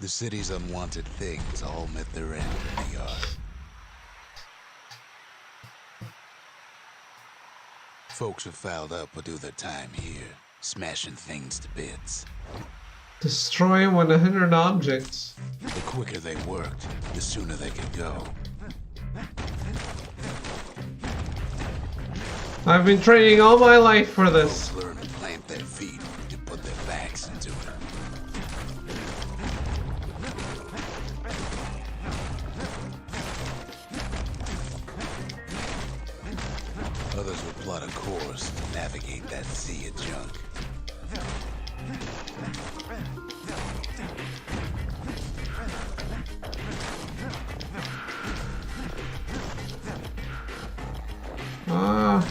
Speaker 2: The city's unwanted things all met their end in the yard. Folks who fouled up will do their time here, smashing things to bits.
Speaker 1: Destroy 100 objects.
Speaker 2: The quicker they worked, the sooner they could go.
Speaker 1: I've been training all my life for this.
Speaker 2: Folks learn to plant their feet and put their backs into it. Others will plot a course to navigate that sea of junk.
Speaker 1: Ah,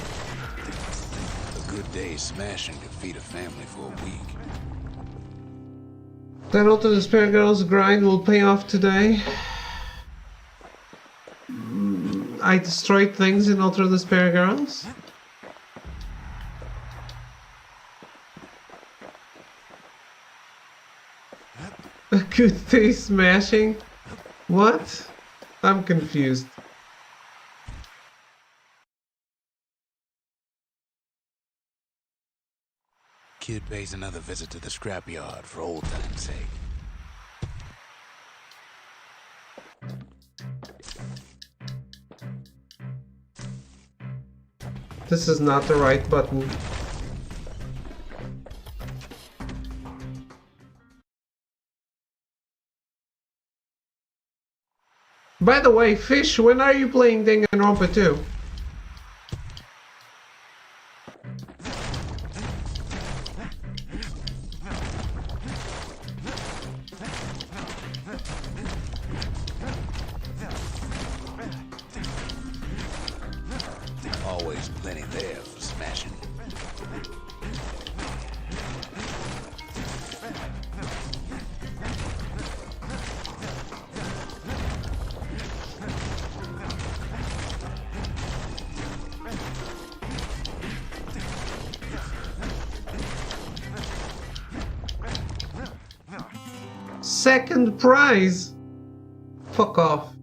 Speaker 2: A good day's smashing could feed a family for a week.
Speaker 1: that Ultra Despair Girls grind will pay off today. I destroyed things in Ultra Despair Girls. A good day smashing? What? I'm confused.
Speaker 2: Kid pays another visit to the scrapyard for old time's sake.
Speaker 1: This is not the right button. By the way, Fish, when are you playing Danganronpa 2?
Speaker 2: Always plenty there for smashing.
Speaker 1: Second prize? Fuck off.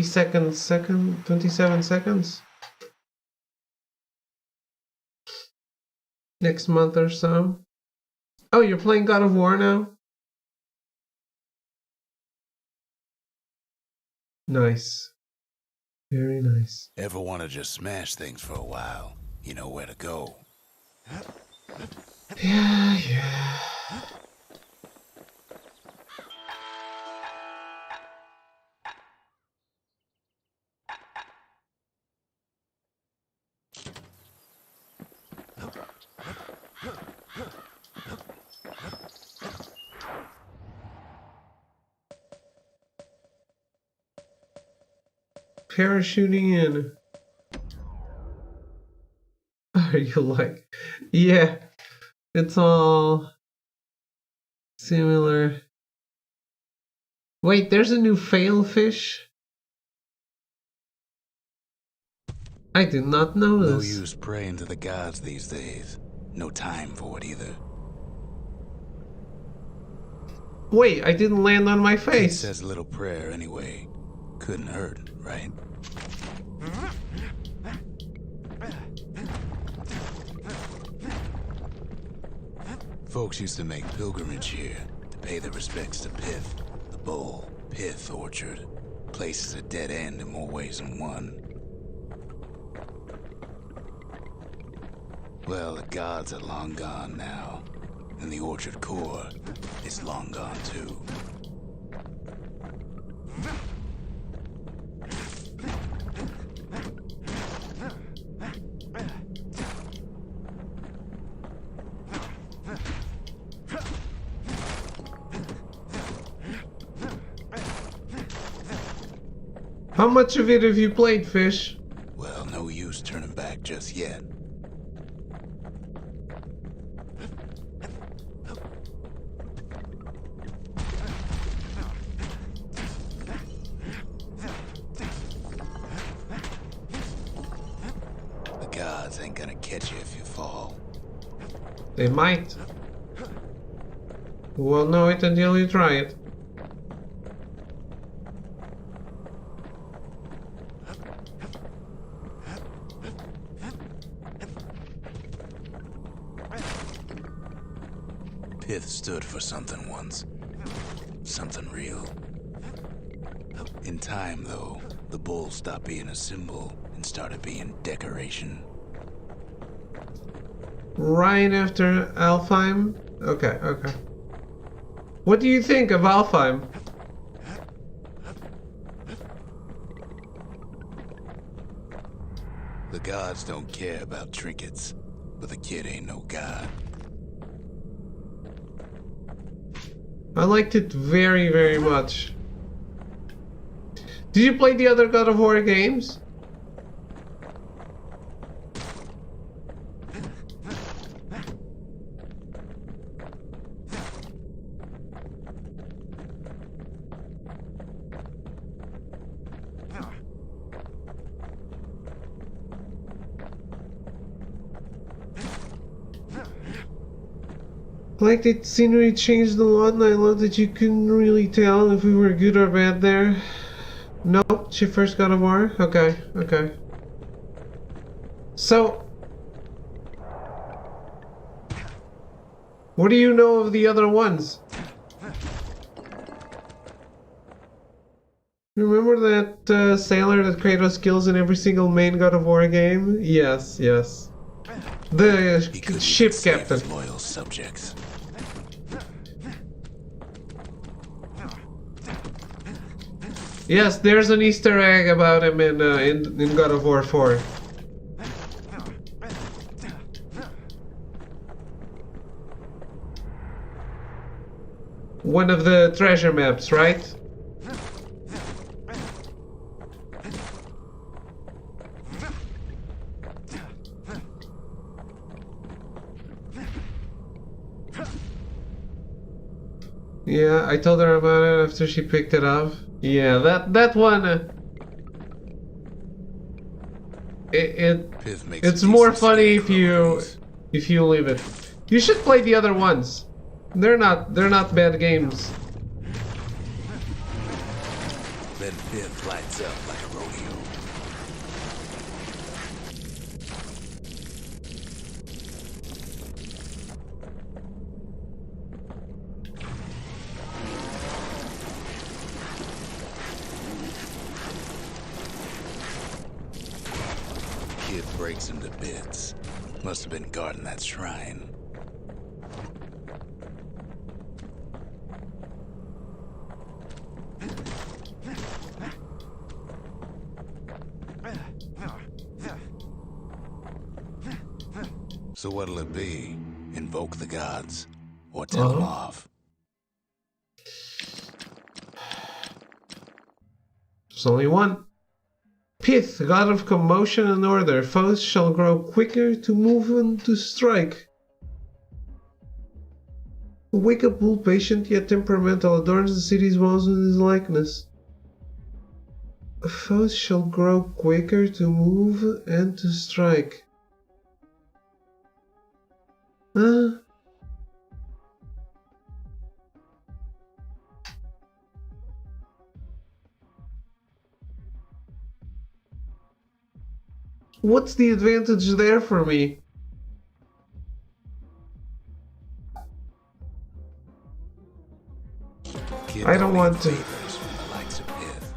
Speaker 1: Second, 27 seconds. Next month or so. Oh, you're playing God of War now? Nice. Very nice.
Speaker 2: Ever want to just smash things for a while? You know where to go.
Speaker 1: Yeah. Parachuting in. Are you like, yeah, it's all similar. Wait, there's a new fail fish? I did not know
Speaker 2: No
Speaker 1: this.
Speaker 2: use praying to the gods these days. No time for it either.
Speaker 1: Wait, I didn't land on my
Speaker 2: It
Speaker 1: face.
Speaker 2: says a little prayer anyway. Couldn't hurt, right? Folks used to make pilgrimage here to pay their respects to Pith, the bull, Pith Orchard. Place is a dead end in more ways than one. Well, the gods are long gone now, and the orchard core is long gone too.
Speaker 1: How much of it have you played, Fish?
Speaker 2: Well, no use turning back just yet. The gods ain't gonna catch you if you fall.
Speaker 1: They might. You won't know it until you try it.
Speaker 2: Pith stood for something once. Something real. In time, though, the bull stopped being a symbol and started being decoration.
Speaker 1: Right after Alfheim? Okay, okay. What do you think of Alfheim?
Speaker 2: The gods don't care about trinkets, but the kid ain't no god.
Speaker 1: I liked it very, very much. Did you play the other God of War games? Like the scenery changed a lot, and I love that you couldn't really tell if we were good or bad there. Nope, she first God of War? Okay, okay. So, what do you know of the other ones? Remember that sailor that Kratos kills in every single main God of War game? Yes, yes. The ship captain.
Speaker 2: His loyal subjects.
Speaker 1: Yes, there's an Easter egg about him in God of War 4. One of the treasure maps, right? Yeah, I told her about it after she picked it up. Yeah, that one. It's more funny if you leave it. You should play the other ones. They're not bad games.
Speaker 2: Then Pith lights up like a rodeo. Kid breaks him to bits. Must have been guarding that shrine. So what'll it be? Invoke the gods? Or tell them off?
Speaker 1: There's only one. Pith, god of commotion and order. Foes shall grow quicker to move and to strike. A wake-up bull, patient yet temperamental, adorns the city's walls with his likeness. Foes shall grow quicker to move and to strike. What's the advantage there for me?
Speaker 2: Kid
Speaker 1: I don't want to.
Speaker 2: favors from the likes of Pith.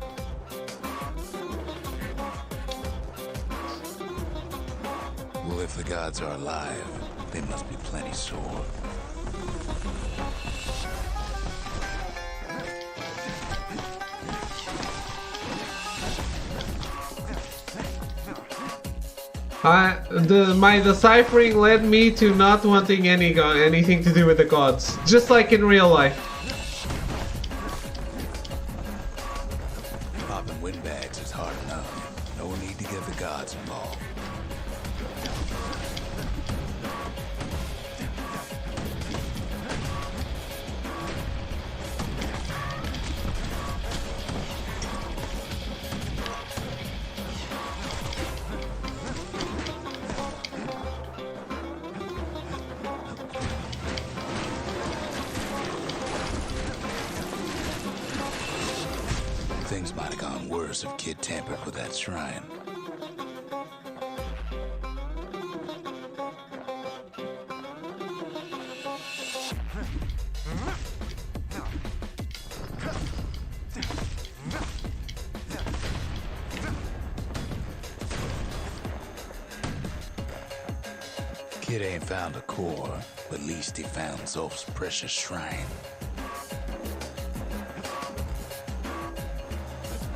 Speaker 2: Well, if the gods are alive, they must be plenty sore.
Speaker 1: My deciphering led me to not wanting anything to do with the gods, just like in real life.
Speaker 2: Popping windbags is hard enough. No need to get the gods involved. Things might have gone worse if Kid tampered with that shrine. Kid ain't found a core, but at least he found Zolf's precious shrine.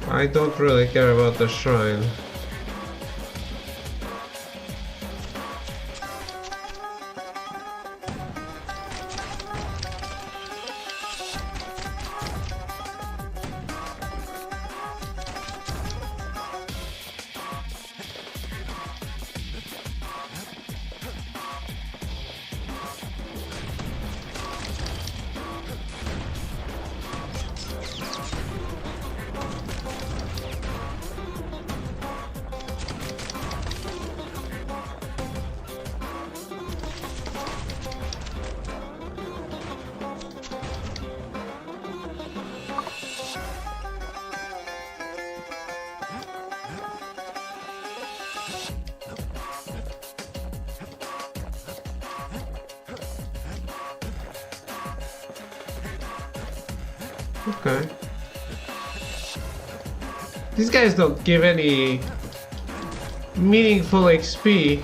Speaker 1: I don't really care about the shrine. Okay. These guys don't give any meaningful XP.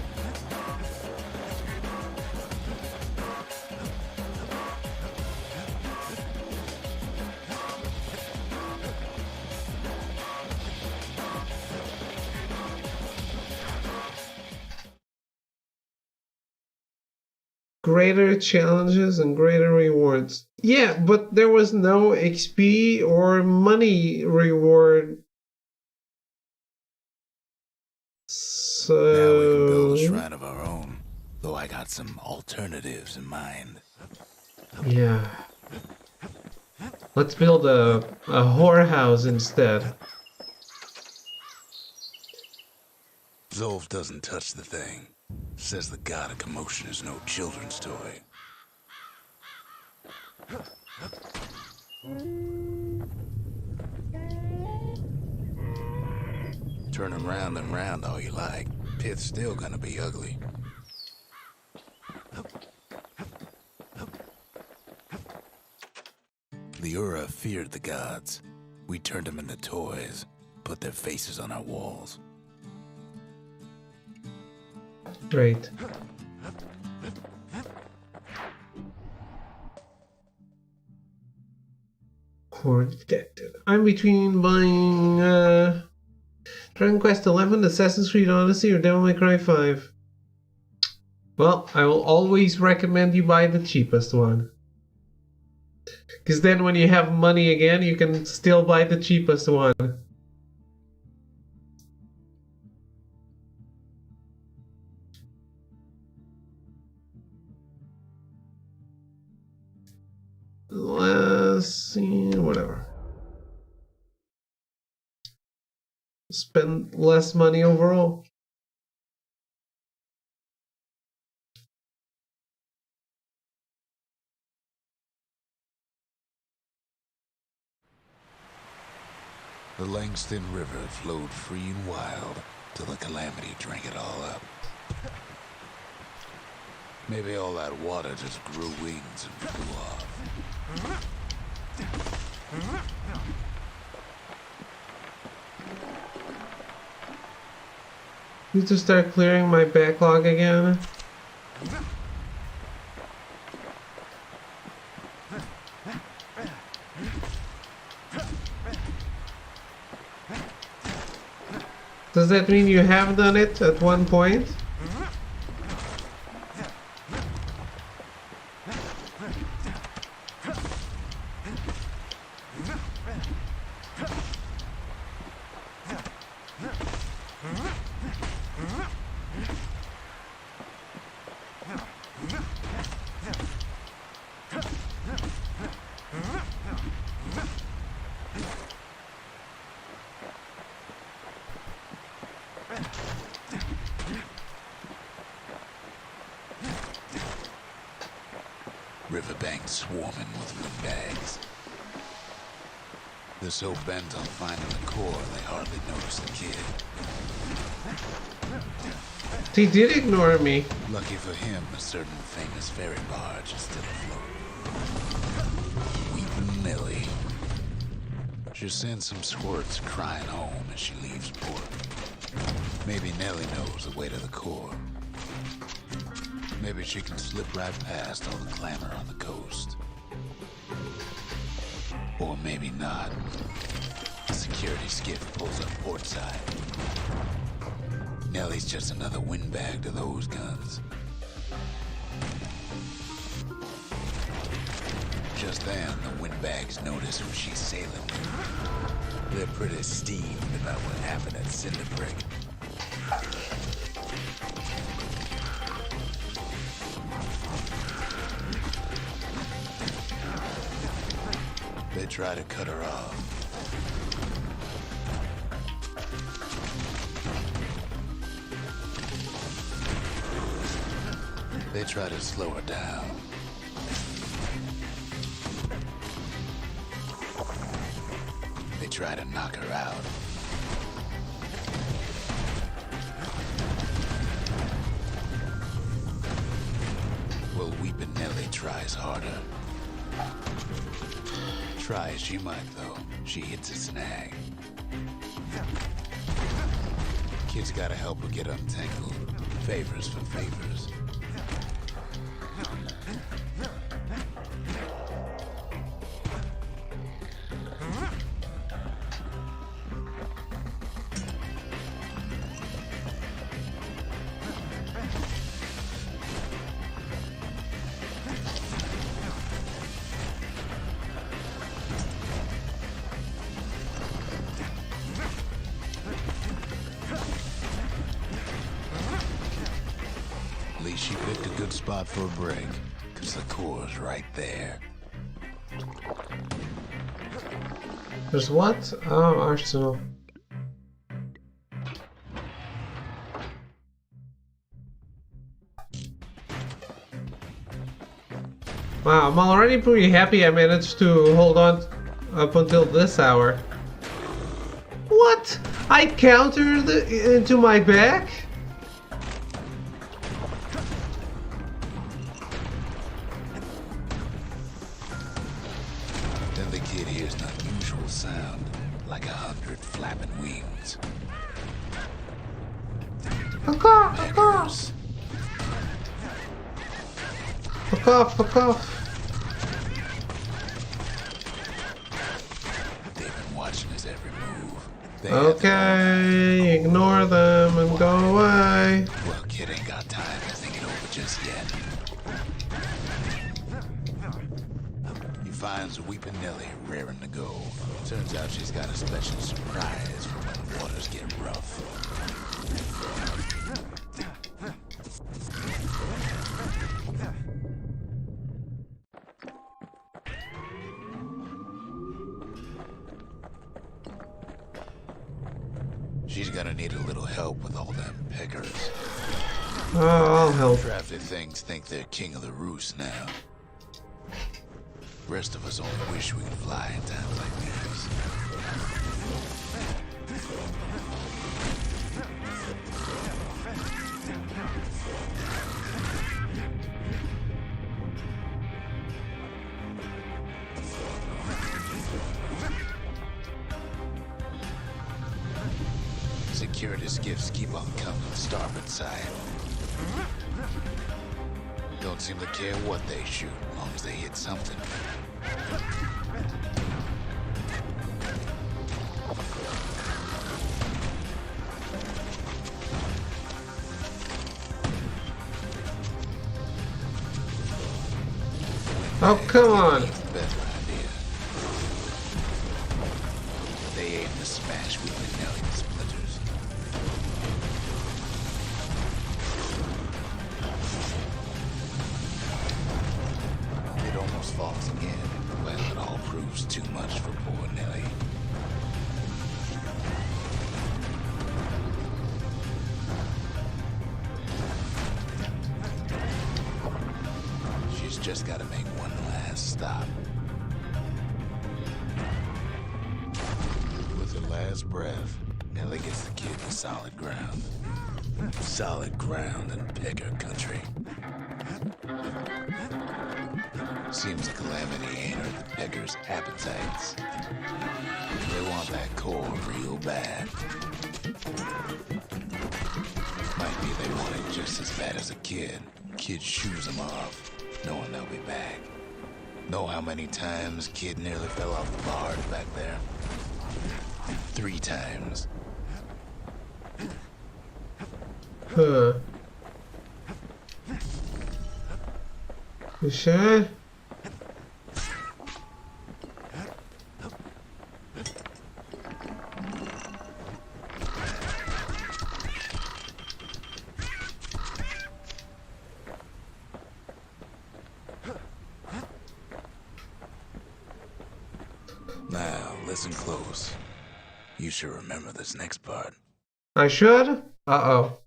Speaker 1: Greater challenges and greater rewards. Yeah, but there was no XP or money reward. So
Speaker 2: Now we can build a shrine of our own, though I got some alternatives in mind.
Speaker 1: Yeah. Let's build a whorehouse instead.
Speaker 2: Zolf doesn't touch the thing. Says the god of commotion is no children's toy. Turn him round and round all you like. Pit's still gonna be ugly. The Ura feared the gods. We turned them into toys, put their faces on our walls.
Speaker 1: Great. Core detected. I'm between buying Dragon Quest XI, Assassin's Creed Odyssey, or Devil May Cry 5. Well, I will always recommend you buy the cheapest one. Because then when you have money again, you can still buy the cheapest one. Let's see, whatever. Spend less money overall.
Speaker 2: The Langston River flowed free and wild till the calamity drank it all up. Maybe all that water just grew wings and flew off.
Speaker 1: Need to start clearing my backlog again. Does that mean you have done it at one point?
Speaker 2: Riverbank swarming with windbags. They're so bent on finding the core, they hardly notice the kid.
Speaker 1: He did ignore me.
Speaker 2: Lucky for him, a certain famous ferry barge is still afloat. Weeping Nellie. She'll send some squirts crying home as she leaves port. Maybe Nellie knows the way to the core. Maybe she can slip right past all the clamor on the coast. Or maybe not. The security skiff pulls up portside. Nellie's just another windbag to those guns. Just then, the windbags notice who she's sailing with. They're pretty steamed about what happened at Cinderbrig. They try to cut her off. They try to slow her down. They try to knock her out. Well, Weepin' Nellie tries harder. Try as she might, though, she hits a snag. Kid's gotta help her get untangled. Favors for favors. At least she picked a good spot for a break, because the core's right there.
Speaker 1: There's what? Oh, arsenal. Wow, I'm already pretty happy I managed to hold on up until this hour. What? I countered into my back?
Speaker 2: Then the kid hears an unusual sound, like 100 flapping wings.
Speaker 1: Fuck off, fuck off.
Speaker 2: Beggars.
Speaker 1: Fuck off, fuck off.
Speaker 2: They've been watching his every move. They
Speaker 1: Okay, ignore them and go away.
Speaker 2: Well, kid ain't got time to think it over just yet. He finds Weepin' Nellie raring to go. Turns out she's got a special surprise for when the waters get rough. She's gonna need a little help with all them pickers.
Speaker 1: Oh, I'll help.
Speaker 2: Crafty things think they're king of the roost now. Rest of us only wish we could fly in times like these. Security skiffs keep on coming starboard side. Don't seem to care what they shoot, as long as they hit something.
Speaker 1: Oh, come on.
Speaker 2: Better idea. They aim to smash Weepin' Nellie to splinters. It almost falls again. Well, it all proves too much for poor Nellie. She's just got to make one last stop. With her last breath, Nellie gets the kid to solid ground. Solid ground in Pecker country. Seems the calamity ain't hurt the Peckers' appetites. They want that core real bad. Might be they want it just as bad as a kid. Kid shoes them off, knowing they'll be back. Know how many times kid nearly fell off the bars back there? 3 times.
Speaker 1: Huh. You sure?
Speaker 2: Now, listen close. You should remember this next part.
Speaker 1: I should? Uh-oh.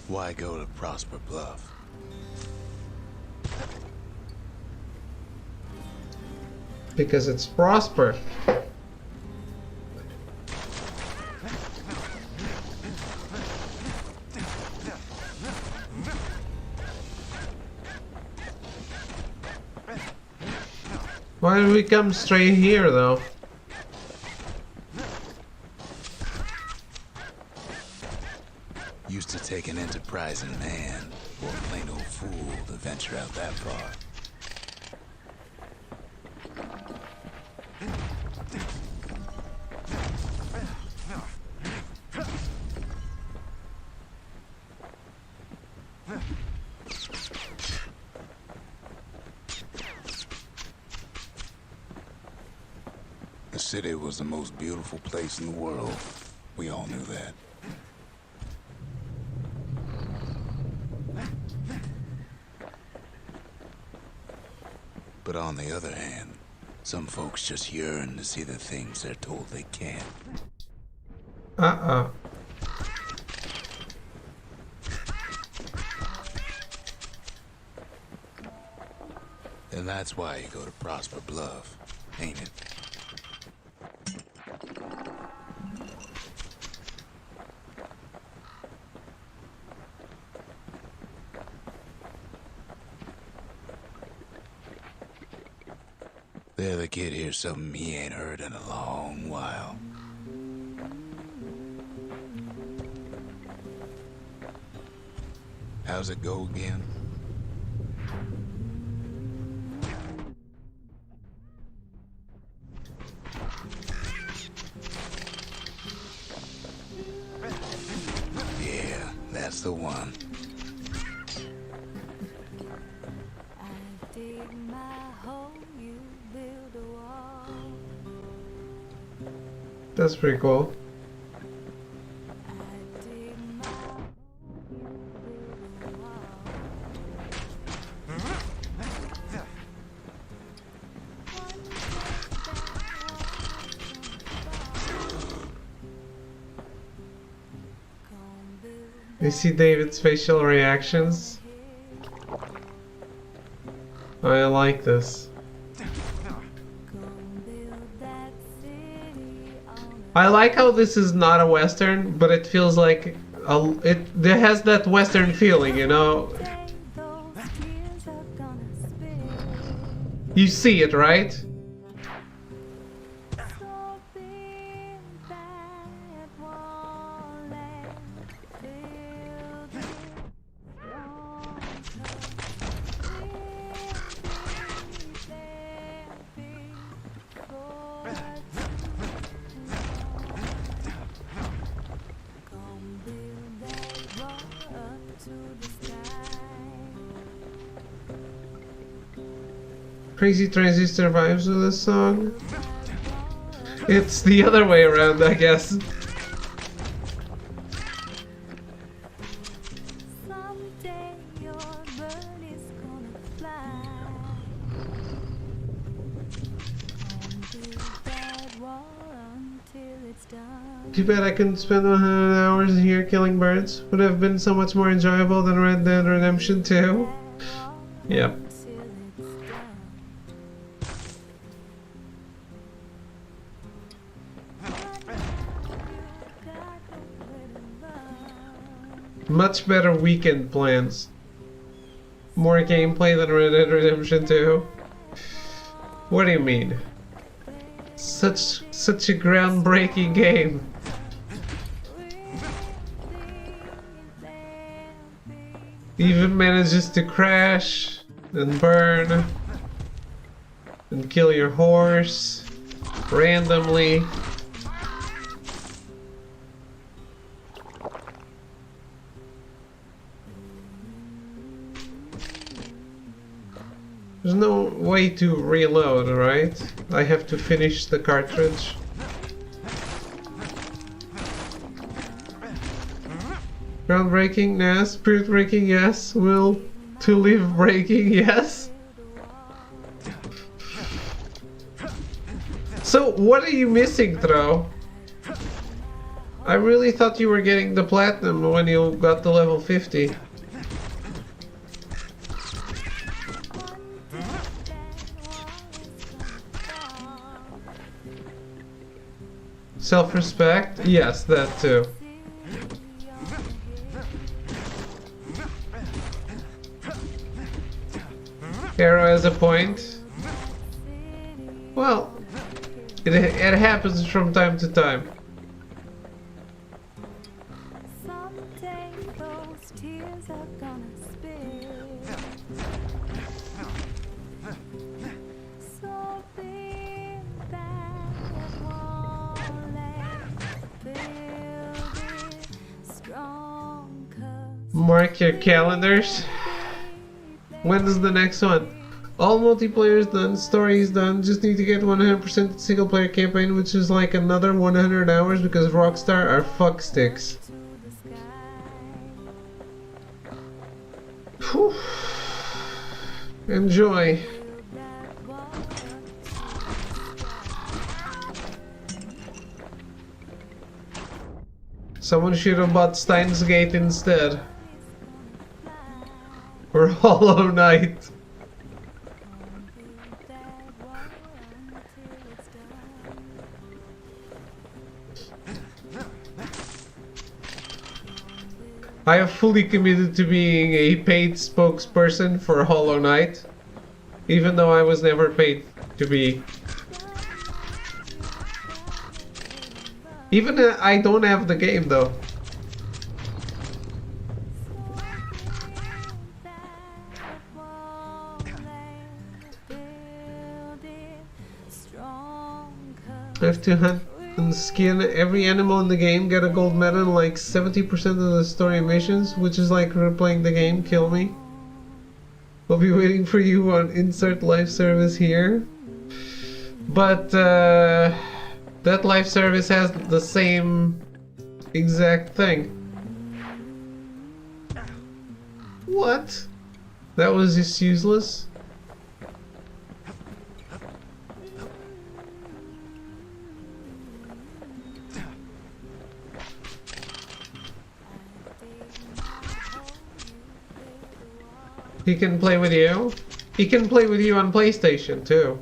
Speaker 2: Why go to Prosper Bluff?
Speaker 1: Because it's Prosper. Why did we come straight here, though?
Speaker 2: Used to take an enterprising man or a plain old fool to venture out that far. The city was the most beautiful place in the world. We all knew that. But on the other hand, some folks just yearn to see the things they're told they can't.
Speaker 1: Uh-oh.
Speaker 2: And that's why you go to Prosper Bluff, ain't it? There the kid hears something he ain't heard in a long while. How's it go again? Yeah, that's the one.
Speaker 1: That's pretty cool. You see David's facial reactions? I like this. I like how this is not a Western, but it feels like it has that Western feeling, you know? You see it, right? Crazy transistor vibes with this song. It's the other way around, I guess. Too bad I couldn't spend 100 hours here killing birds. Would have been so much more enjoyable than Red Dead Redemption 2. Yep. Much better weekend plans. More gameplay than Red Dead Redemption 2? What do you mean? Such a groundbreaking game. Even manages to crash and burn and kill your horse randomly. There's no way to reload, right? I have to finish the cartridge. Groundbreaking, yes. Spirit breaking, yes. Will to live breaking, yes. So, what are you missing, Tro? I really thought you were getting the platinum when you got to level 50. Self-respect? Yes, that too. Arrow has a point. Well, it happens from time to time.
Speaker 3: Someday those tears are gonna spill. So big that it won't let build it strong, 'cause
Speaker 1: Mark your calendars. When is the next one? All multiplayer is done, story is done, just need to get 100% single player campaign, which is like another 100 hours because Rockstar are fucksticks. Whew. Enjoy. Someone should have bought Steins Gate instead. Or Hollow Knight. I have fully committed to being a paid spokesperson for Hollow Knight, even though I was never paid to be. Even I don't have the game though. I have to hunt and skin every animal in the game, get a gold medal, like 70% of the story missions, which is like replaying the game, kill me. We'll be waiting for you on insert life service here. But that life service has the same exact thing. What? That was just useless? He can play with you? He can play with you on PlayStation too.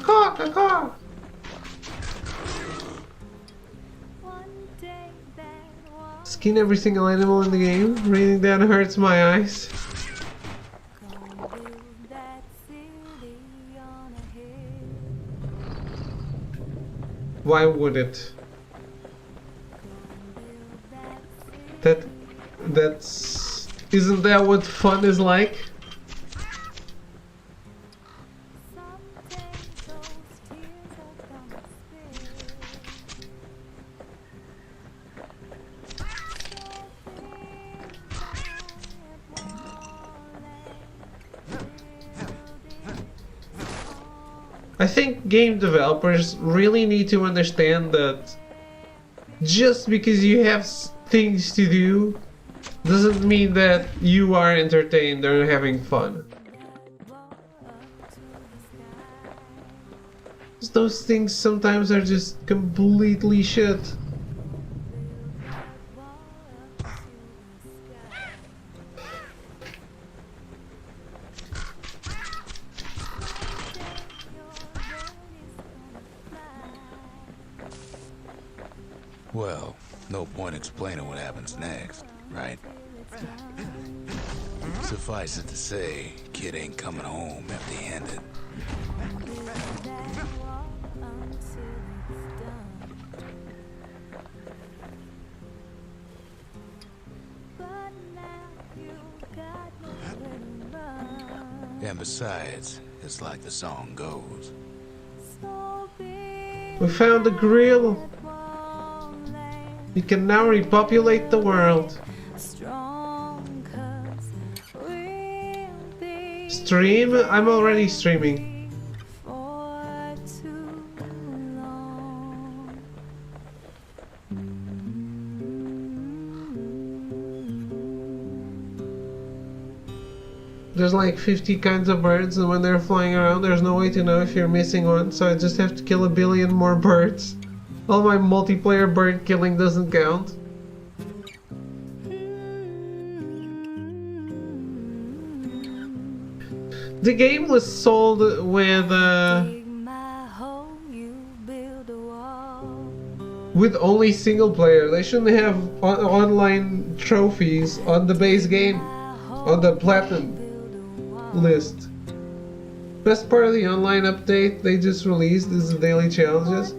Speaker 1: Caw. Skin every single animal in the game. Reading that hurts my eyes. Why would it? That's... Isn't that what fun is like? I think game developers really need to understand that just because you have things to do doesn't mean that you are entertained or having fun. Those things sometimes are just completely shit.
Speaker 2: Well, No point explaining what happens next, right? Suffice it to say, kid ain't coming home empty-handed. And besides, it's like the song goes.
Speaker 1: We found the grill. We can now repopulate the world. Stream? I'm already streaming. There's like 50 kinds of birds, and when they're flying around, there's no way to know if you're missing one, so I just have to kill a billion more birds. All my multiplayer bird killing doesn't count. The game was sold with only single player. They shouldn't have online trophies on the base game, on the platinum list. Best part of the online update they just released is the daily challenges.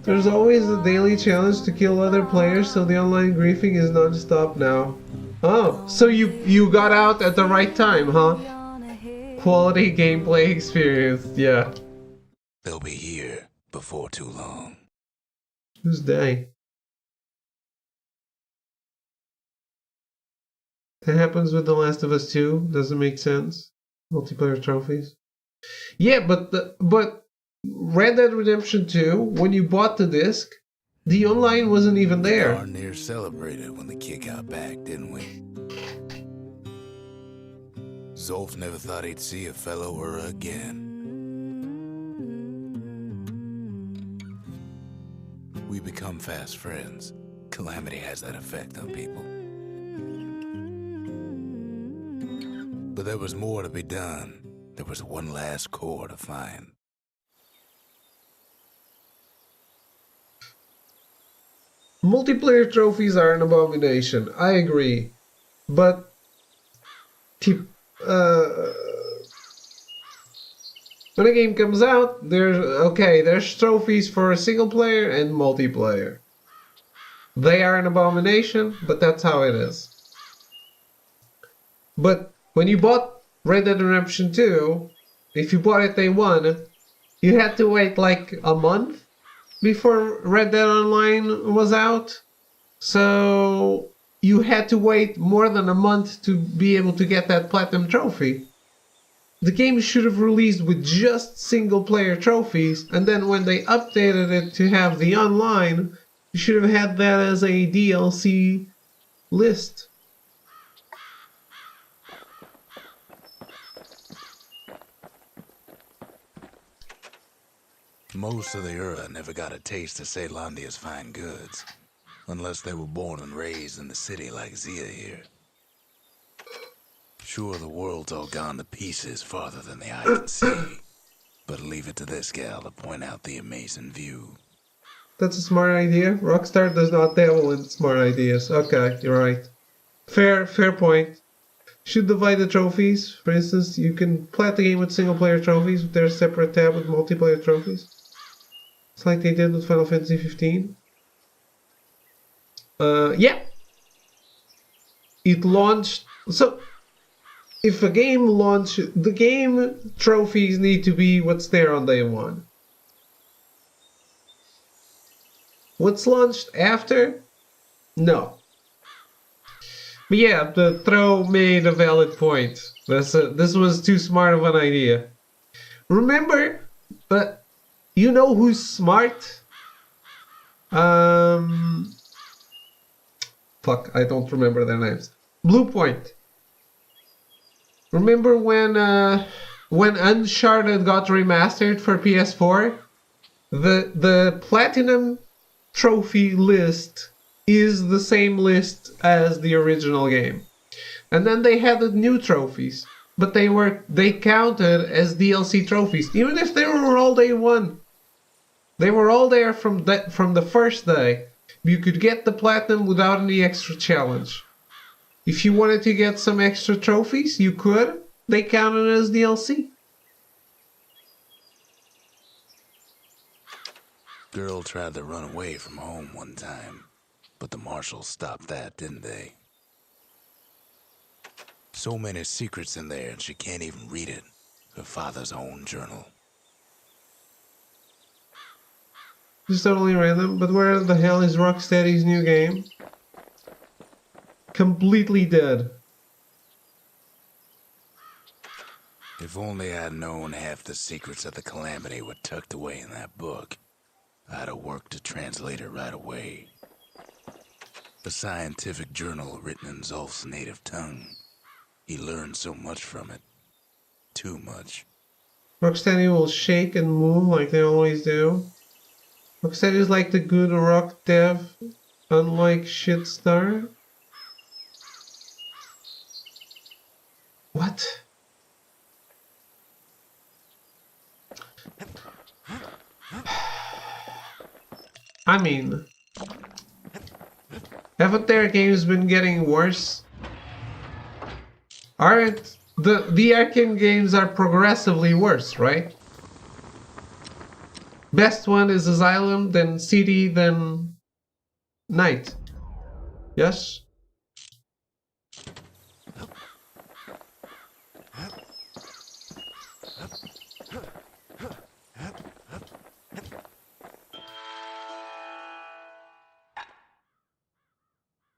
Speaker 1: There's always a daily challenge to kill other players, so the online griefing is non-stop now. Oh, so you got out at the right time, huh? Quality gameplay experience, yeah.
Speaker 2: They'll be here before too long.
Speaker 1: Who's they? That happens with The Last of Us 2. Doesn't make sense. Multiplayer trophies. Yeah, but Red Dead Redemption 2, when you bought the disc, the online wasn't even there.
Speaker 2: Darn near celebrated when the kid got back, didn't we? Zolf never thought he'd see a fellow her again. We become fast friends. Calamity has that effect on people. But there was more to be done. There was one last core to find.
Speaker 1: Multiplayer trophies are an abomination. I agree. But when a game comes out, there's trophies for single player and multiplayer. They are an abomination, but that's how it is. But when you bought Red Dead Redemption 2, if you bought it day one, you had to wait like a month before Red Dead Online was out. So you had to wait more than a month to be able to get that platinum trophy. The game should have released with just single player trophies, and then when they updated it to have the online, you should have had that as a DLC list.
Speaker 2: Most of the Ura never got a taste of Ceylondia's fine goods, unless they were born and raised in the city like Zia here. Sure, the world's all gone to pieces farther than the eye can see, but leave it to this gal to point out the amazing view.
Speaker 1: That's a smart idea. Rockstar does not dabble in smart ideas. Okay, you're right. Fair point. Should divide the trophies. For instance, you can play the game with single player trophies, but there's a separate tab with multiplayer trophies. It's like they did with Final Fantasy 15. Yeah. It launched. So, if a game launches, the game trophies need to be what's there on day one. What's launched after? No. But yeah, the throw made a valid point. This was too smart of an idea. Remember, you know who's smart? Fuck, I don't remember their names. Bluepoint. Remember when Uncharted got remastered for PS4? The Platinum trophy list is the same list as the original game. And then they added new trophies, but they counted as DLC trophies, even if they were all day one. They were all there from the first day. you could get the platinum without any extra challenge. If you wanted to get some extra trophies, you could. They counted as DLC.
Speaker 2: Girl tried to run away from home one time, but the marshals stopped that, didn't they? So many secrets in there and she can't even read it. Her father's own journal.
Speaker 1: Just totally random, but where the hell is Rocksteady's new game? Completely dead.
Speaker 2: If only I'd known half the secrets of the Calamity were tucked away in that book, I'd have worked to translate it right away. A scientific journal written in Zolf's native tongue. He learned so much from it. Too much.
Speaker 1: Rocksteady will shake and move like they always do. Rocksteady is like the good rock dev, unlike Shitstar. What? I mean, haven't their games been getting worse? Aren't the Arkham games are progressively worse, right? Best one is Asylum, then City, then Night. Yes?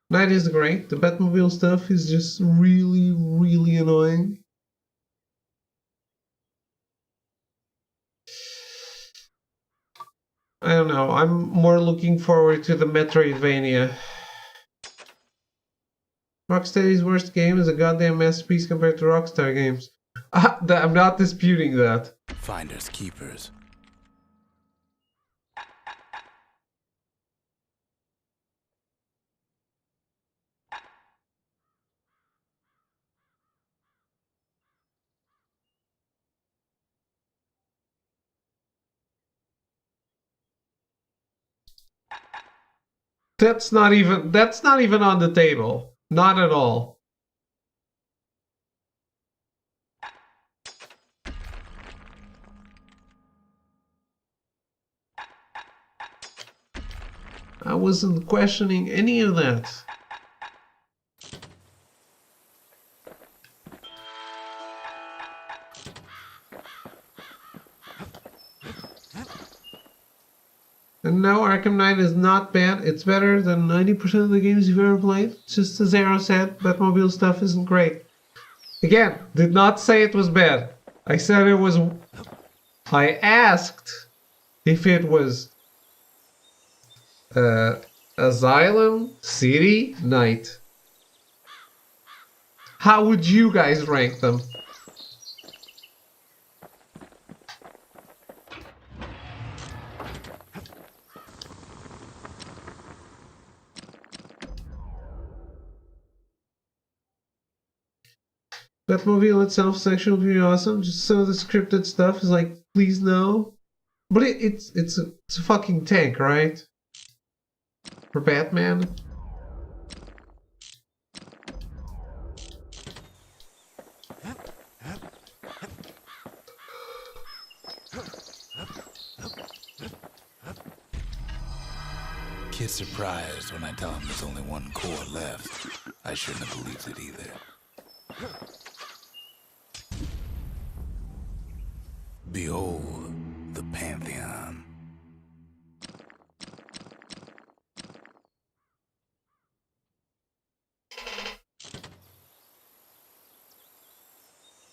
Speaker 1: Night is great. The Batmobile stuff is just really, really annoying. I don't know. I'm more looking forward to the Metroidvania. Rocksteady's worst game is a goddamn masterpiece compared to Rockstar games. I'm not disputing that.
Speaker 2: Finders keepers.
Speaker 1: That's not even on the table. Not at all. I wasn't questioning any of that. And no, Arkham Knight is not bad. It's better than 90% of the games you've ever played. Just as Zero said, Batmobile stuff isn't great. Again, did not say it was bad. I said it was... I asked if it was... Asylum, City, Night. How would you guys rank them? Batmobile itself is actually pretty awesome. Just some of the scripted stuff is like, please no. But it's a fucking tank, right? For Batman.
Speaker 2: Kid's surprised when I tell him there's only one core left. I shouldn't have believed it either. Behold the Pantheon.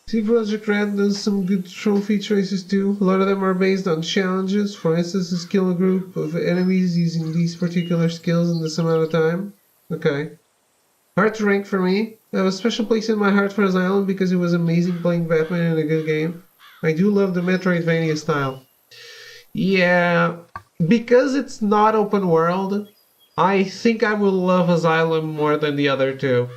Speaker 1: See, Project Red does some good trophy choices too. A lot of them are based on challenges. For instance, kill a group of enemies using these particular skills in this amount of time. Okay. Hard to rank for me. I have a special place in my heart for Asylum because it was amazing playing Batman in a good game. I do love the Metroidvania style. Yeah, because it's not open world, I think I will love Asylum more than the other two.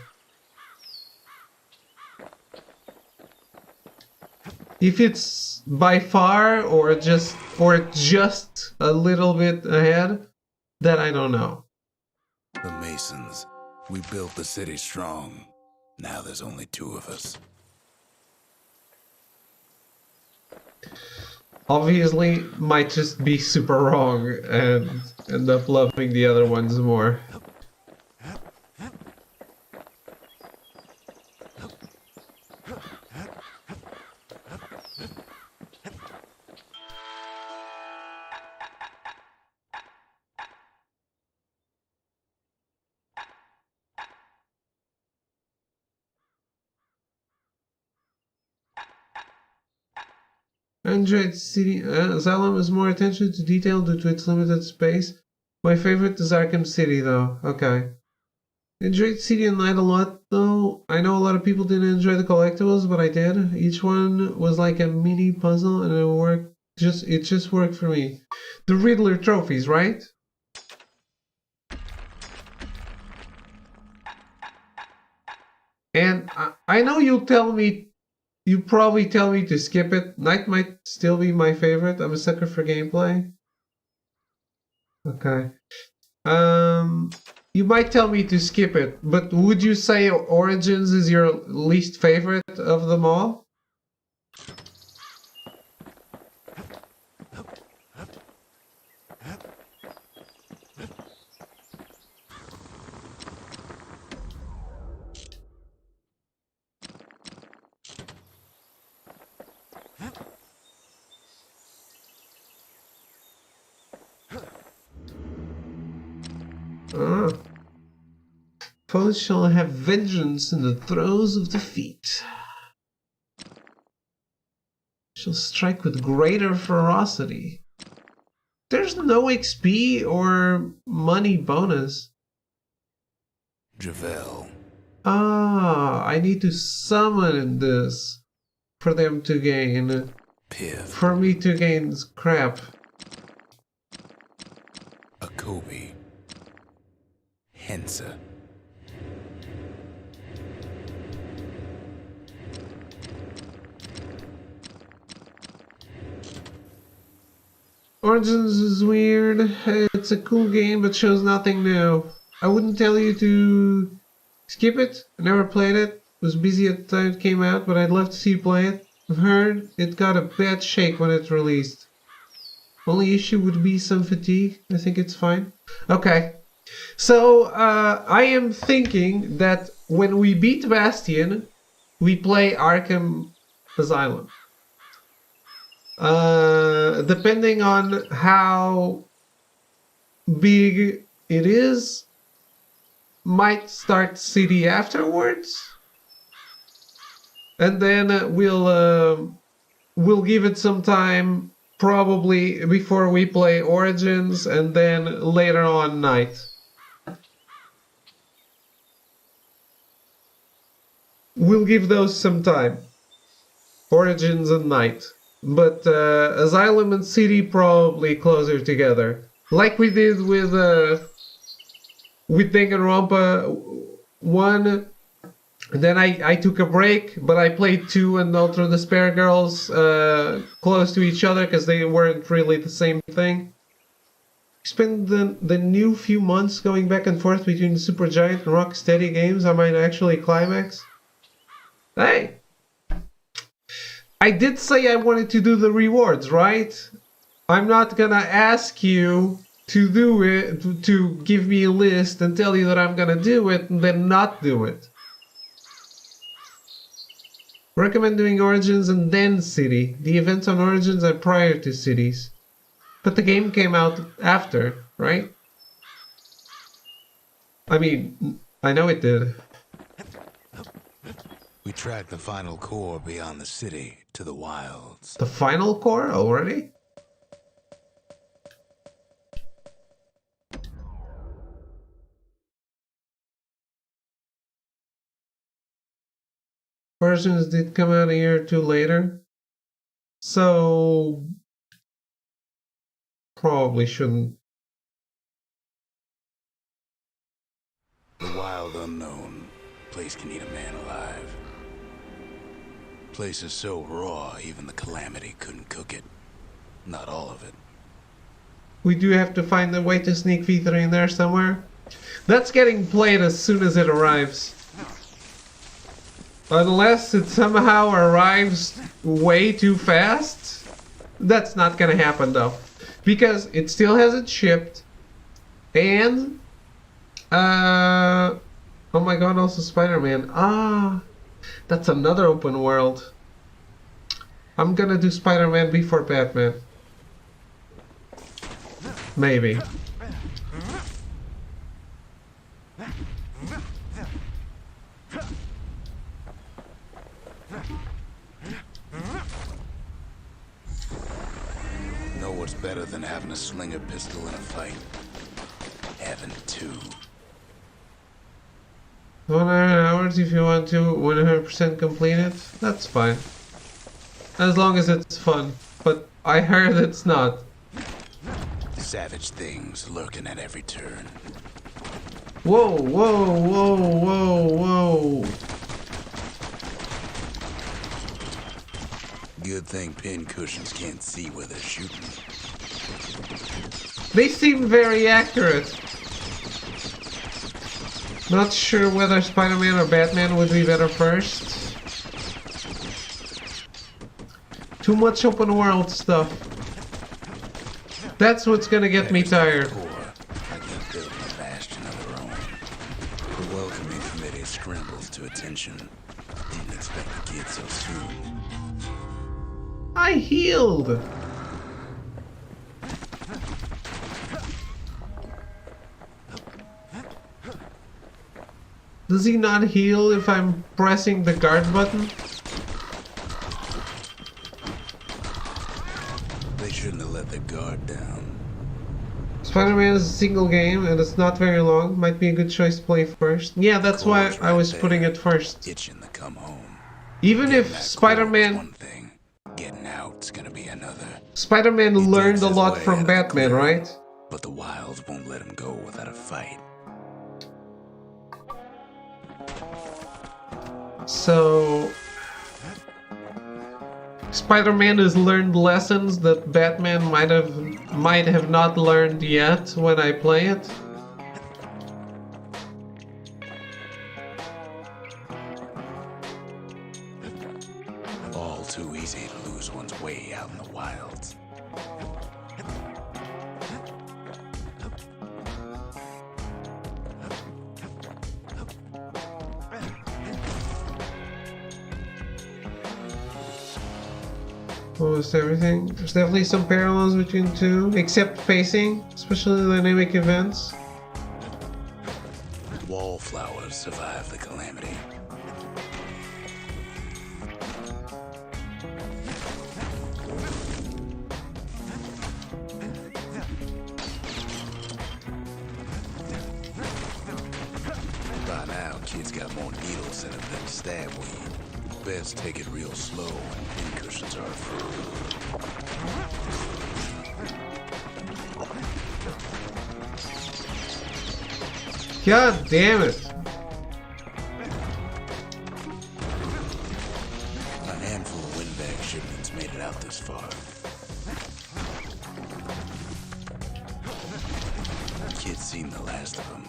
Speaker 1: If it's by far or just a little bit ahead, then I don't know.
Speaker 2: The Masons. We built the city strong. Now there's only 2 of us.
Speaker 1: Obviously, might just be super wrong and end up loving the other ones more. Android City Asylum is more attention to detail due to its limited space. My favorite is Arkham City, though. Okay. Enjoyed City and Night a lot, though. I know a lot of people didn't enjoy the collectibles, but I did. Each one was like a mini puzzle, and it just worked for me. The Riddler trophies, right? And I know you probably tell me to skip it. Night might still be my favorite. I'm a sucker for gameplay. Okay. You might tell me to skip it, but would you say Origins is your least favorite of them all? Foes shall have vengeance in the throes of defeat. Shall strike with greater ferocity. There's no XP or money bonus.
Speaker 2: Javel.
Speaker 1: Ah, I need to summon this for them to gain.
Speaker 2: Piv.
Speaker 1: For me to gain crap.
Speaker 2: Akobi. Hensa.
Speaker 1: Origins is weird. It's a cool game, but shows nothing new. I wouldn't tell you to skip it. I never played it. Was busy at the time it came out, but I'd love to see you play it. I've heard it got a bad shake when it released. Only issue would be some fatigue. I think it's fine. Okay. So, I am thinking that when we beat Bastion, we play Arkham Asylum. Depending on how big it is, might start City afterwards. And then we'll give it some time, probably before we play Origins, and then later on Night. We'll give those some time. Origins and Night. But Asylum and City probably closer together. Like we did with Danganronpa 1. Then I took a break, but I played 2 and Ultra Despair Girls close to each other because they weren't really the same thing. Spend the new few months going back and forth between Supergiant and Rocksteady games. I might actually climax. Hey! I did say I wanted to do the rewards, right? I'm not gonna ask you to do it, to give me a list and tell you that I'm gonna do it and then not do it. Recommend doing Origins and then City. The events on Origins are prior to Cities. But the game came out after, right? I mean, I know it did.
Speaker 2: We tracked the final core beyond the city to the wilds.
Speaker 1: The final core already? Versions did come out a year or two later. So probably shouldn't.
Speaker 2: The wild unknown. Place can eat a man alive. Place is so raw, even the Calamity couldn't cook it. Not all of it.
Speaker 1: We do have to find a way to sneak V3 in there somewhere. That's getting played as soon as it arrives. Unless it somehow arrives way too fast. That's not gonna happen though. Because it still hasn't shipped. And... oh my god, also Spider-Man. Ah, that's another open world. I'm gonna do Spider-Man before Batman. Maybe.
Speaker 2: Know what's better than having a slinger pistol in a fight? Having two.
Speaker 1: 100 hours if you want to 100% complete it. That's fine. As long as it's fun. But I heard it's not.
Speaker 2: Savage things lurking at every turn.
Speaker 1: Whoa, whoa, whoa, whoa, whoa.
Speaker 2: Good thing pin cushions can't see where they're shooting.
Speaker 1: They seem very accurate. Not sure whether Spider-Man or Batman would be better first. Too much open world stuff. That's what's gonna get me tired.
Speaker 2: I can build a bastion of their own. The welcoming committee scrambles to attention. Didn't expect the kid so soon.
Speaker 1: I healed. Does he not heal if I'm pressing the guard button?
Speaker 2: They shouldn't have let the guard down.
Speaker 1: Spider-Man is a single game and it's not very long. Might be a good choice to play first. Yeah, that's why
Speaker 2: Chloe's
Speaker 1: I was
Speaker 2: right
Speaker 1: putting
Speaker 2: there,
Speaker 1: it first.
Speaker 2: itching to come home.
Speaker 1: Even
Speaker 2: Getting
Speaker 1: if
Speaker 2: that
Speaker 1: Spider-Man...
Speaker 2: core was one thing, getting out's gonna be another.
Speaker 1: Spider-Man
Speaker 2: He
Speaker 1: learned
Speaker 2: digs
Speaker 1: a
Speaker 2: his
Speaker 1: lot
Speaker 2: way
Speaker 1: from
Speaker 2: out of
Speaker 1: Batman,
Speaker 2: the clearing,
Speaker 1: right?
Speaker 2: But the wilds won't let him go without a fight.
Speaker 1: So... Spider-Man has learned lessons that Batman might have not learned yet when I play it.
Speaker 2: All too easy to lose one's way out in the wilds.
Speaker 1: Almost everything. There's definitely some parallels between the two, except pacing, especially dynamic events.
Speaker 2: Wallflowers survive the calamity. By now, kids got more needles in them than stab weed. Best take it real slow when pin cushions are full.
Speaker 1: God damn it!
Speaker 2: A handful of windbag shipments made it out this far. Kids seen the last of them.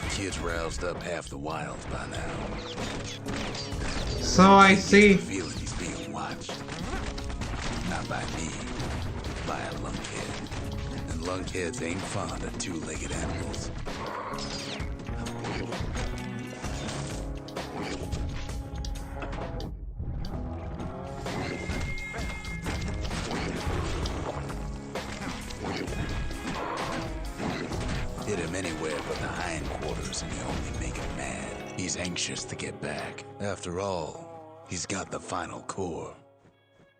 Speaker 2: Kids roused up half the wilds by now.
Speaker 1: So I see.
Speaker 2: The feeling he's being watched. Not by me, by a lunkhead. And lunkheads ain't fond of two-legged animals. Hit him anywhere but the hindquarters and you only make him mad. He's anxious to get back. After all, he's got the final core.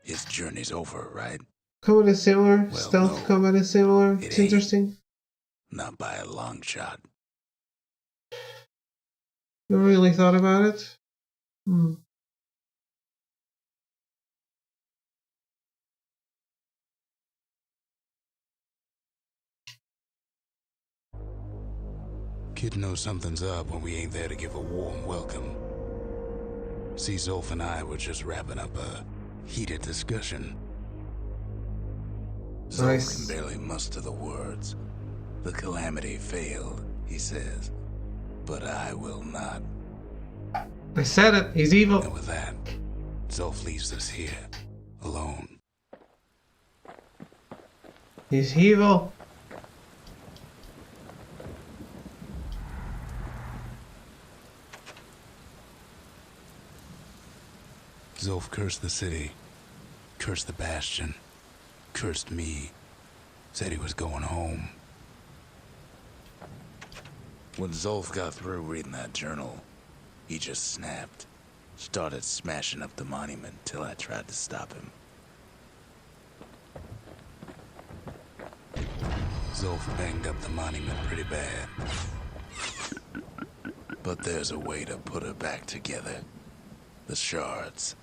Speaker 2: His journey's over, right?
Speaker 1: Combat is similar.
Speaker 2: Well,
Speaker 1: Stealth
Speaker 2: no,
Speaker 1: combat is similar.
Speaker 2: it
Speaker 1: It's
Speaker 2: ain't.
Speaker 1: interesting.
Speaker 2: Not by a long shot.
Speaker 1: Never really thought about it.
Speaker 2: Kid knows something's up when we ain't there to give a warm welcome. See, Zolf and I were just wrapping up a heated discussion. Zolf
Speaker 1: Nice.
Speaker 2: can barely muster the words. The calamity failed, he says. But I will not.
Speaker 1: I said it. He's
Speaker 2: And
Speaker 1: evil.
Speaker 2: with that, Zolf leaves us here, alone.
Speaker 1: He's evil.
Speaker 2: Zolf cursed the city, cursed the Bastion, cursed me, said he was going home. When Zolf got through reading that journal, he just snapped, started smashing up the monument till I tried to stop him. Zolf banged up the monument pretty bad. But there's a way to put it back together. The shards.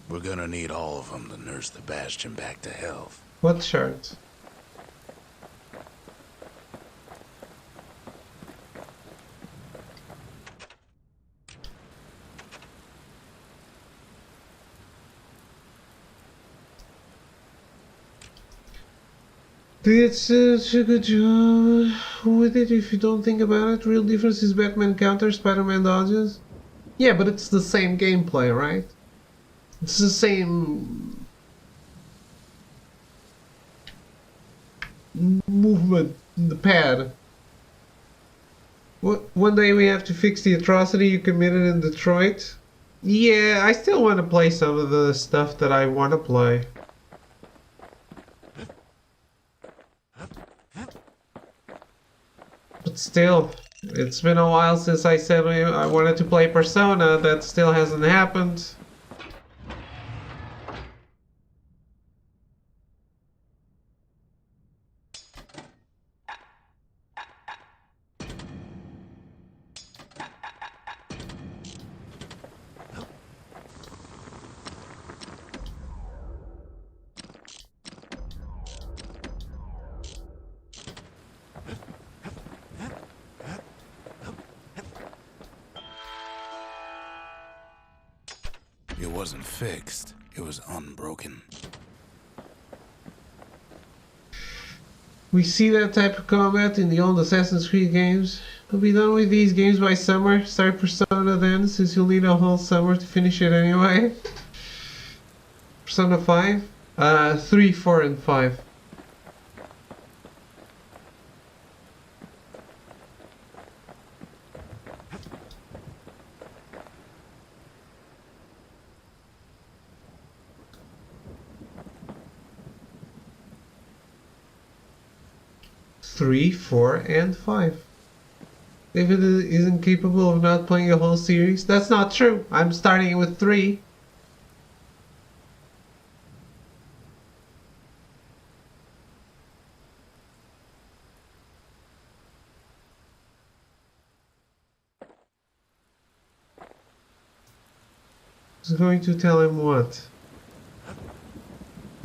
Speaker 2: We're gonna need all of them to nurse the Bastion back to health.
Speaker 1: What shards? Did such a good job with it if you don't think about it. Real difference is Batman counters, Spider-Man dodges. Yeah, but it's the same gameplay, right? It's the same movement in the pad. One day we have to fix the atrocity you committed in Detroit. Yeah, I still want to play some of the stuff that I want to play. But still, it's been a while since I said I wanted to play Persona. That still hasn't happened.
Speaker 2: It wasn't fixed, it was unbroken.
Speaker 1: We see that type of combat in the old Assassin's Creed games. We'll be done with these games by summer. Start Persona then, since you'll need a whole summer to finish it anyway. Persona 5? 3, 4, and 5. Three, 4, and 5. David isn't capable of not playing a whole series. That's not true. I'm starting with 3. I was going to tell him what?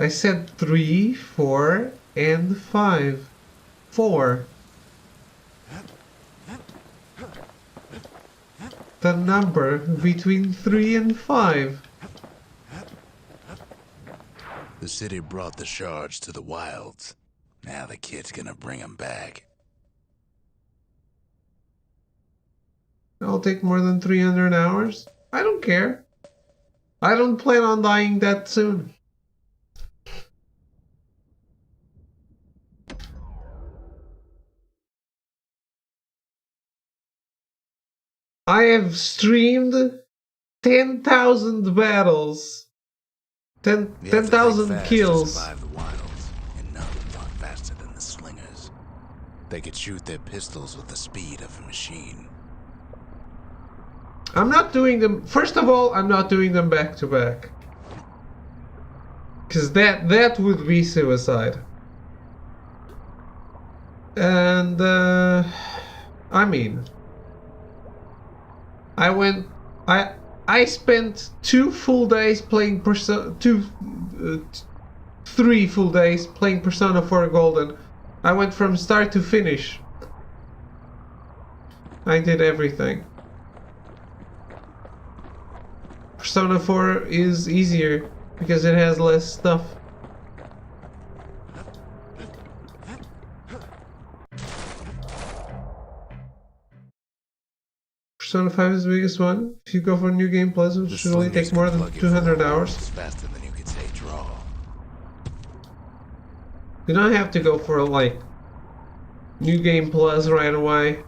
Speaker 1: I said 3, 4, and 5. 4. The number between 3 and 5.
Speaker 2: The city brought the shards to the wilds. Now the kid's gonna bring them back.
Speaker 1: It'll take more than 300 hours. I don't care. I don't plan on dying that soon. I have streamed 10,000 battles.
Speaker 2: You have to think
Speaker 1: 10,000
Speaker 2: fast to
Speaker 1: kills.
Speaker 2: survive the wilds, and none fought faster than the slingers. They could shoot their pistols with the speed of a machine.
Speaker 1: I'm not doing them. First of all, I'm not doing them back to back. Because that would be suicide. And, I mean, I spent 2 full days playing Persona, 3 full days playing Persona 4 Golden. I went from start to finish. I did everything. Persona 4 is easier because it has less stuff. Persona 5 is the biggest one. If you go for New Game Plus, it
Speaker 2: The
Speaker 1: should only
Speaker 2: slingers
Speaker 1: take more
Speaker 2: can
Speaker 1: than
Speaker 2: plug it full of
Speaker 1: 200 hours.
Speaker 2: holes faster than you could say draw.
Speaker 1: You don't have to go for like New Game Plus right away.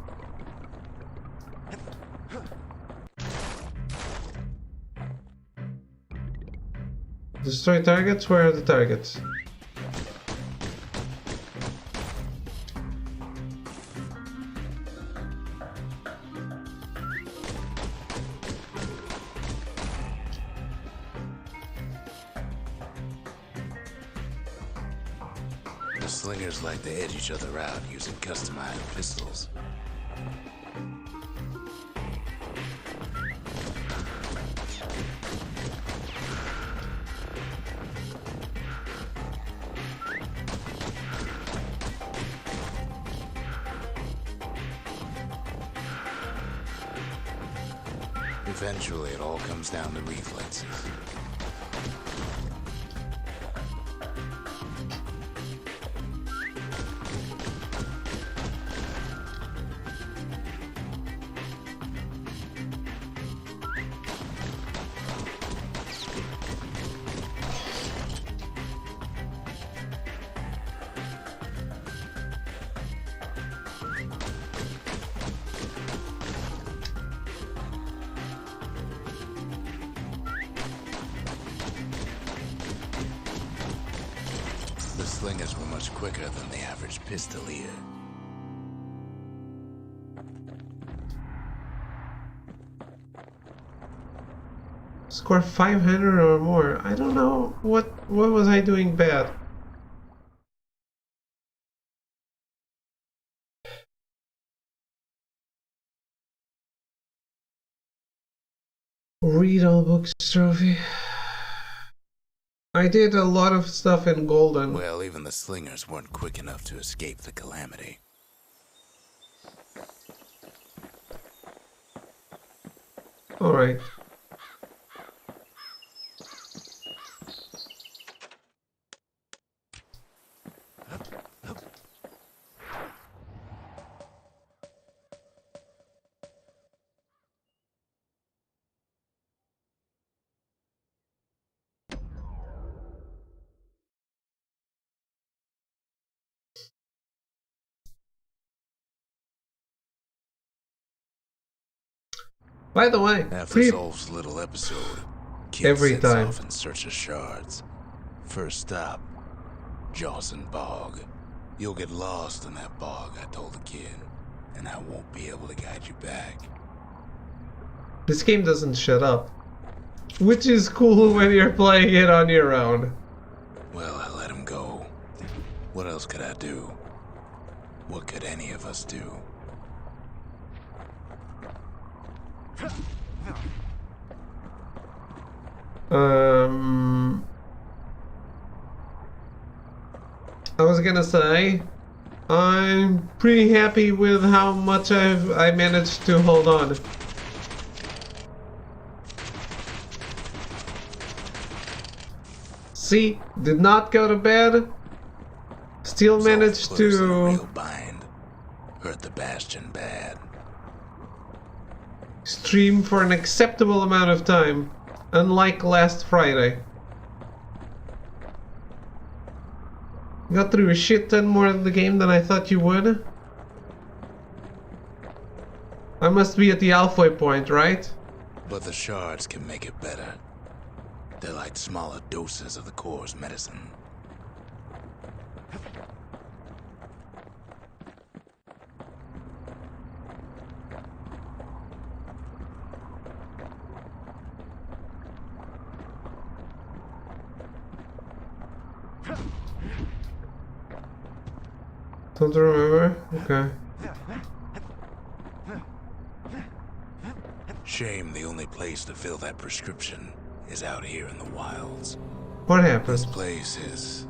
Speaker 1: Destroy targets? Where are the targets?
Speaker 2: The slingers like to edge each other out using customized pistols. Eventually, it all comes down to reflexes. The slingers were much quicker than the average pistolier.
Speaker 1: Score 500 or more. I don't know what was I doing bad. Read all books trophy. I did a lot of stuff in Golden.
Speaker 2: Well, even the slingers weren't quick enough to escape the calamity.
Speaker 1: Alright. By the way,
Speaker 2: After Zolf's little episode, Kid
Speaker 1: Every
Speaker 2: sets
Speaker 1: time.
Speaker 2: off in search of shards. First stop, Jawson Bog. You'll get lost in that bog, I told the kid, and I won't be able to guide you back.
Speaker 1: this game doesn't shut up. Which is cool when you're playing it on your own.
Speaker 2: Well, I let him go. What else could I do? What could any of us do?
Speaker 1: I was gonna say, I'm pretty happy with how much I managed to hold on. See, did not go to bed. Still
Speaker 2: Zolf
Speaker 1: managed
Speaker 2: put us in a
Speaker 1: to
Speaker 2: real bind. Hurt the Bastion bad.
Speaker 1: stream for an acceptable amount of time, unlike last Friday. Got through a shit ton more of the game than I thought you would. I must be at the halfway point, right?
Speaker 2: But the shards can make it better. They're like smaller doses of the core's medicine.
Speaker 1: Don't remember? Okay.
Speaker 2: Shame the only place to fill that prescription is out here in the wilds.
Speaker 1: What
Speaker 2: This
Speaker 1: happened?
Speaker 2: place is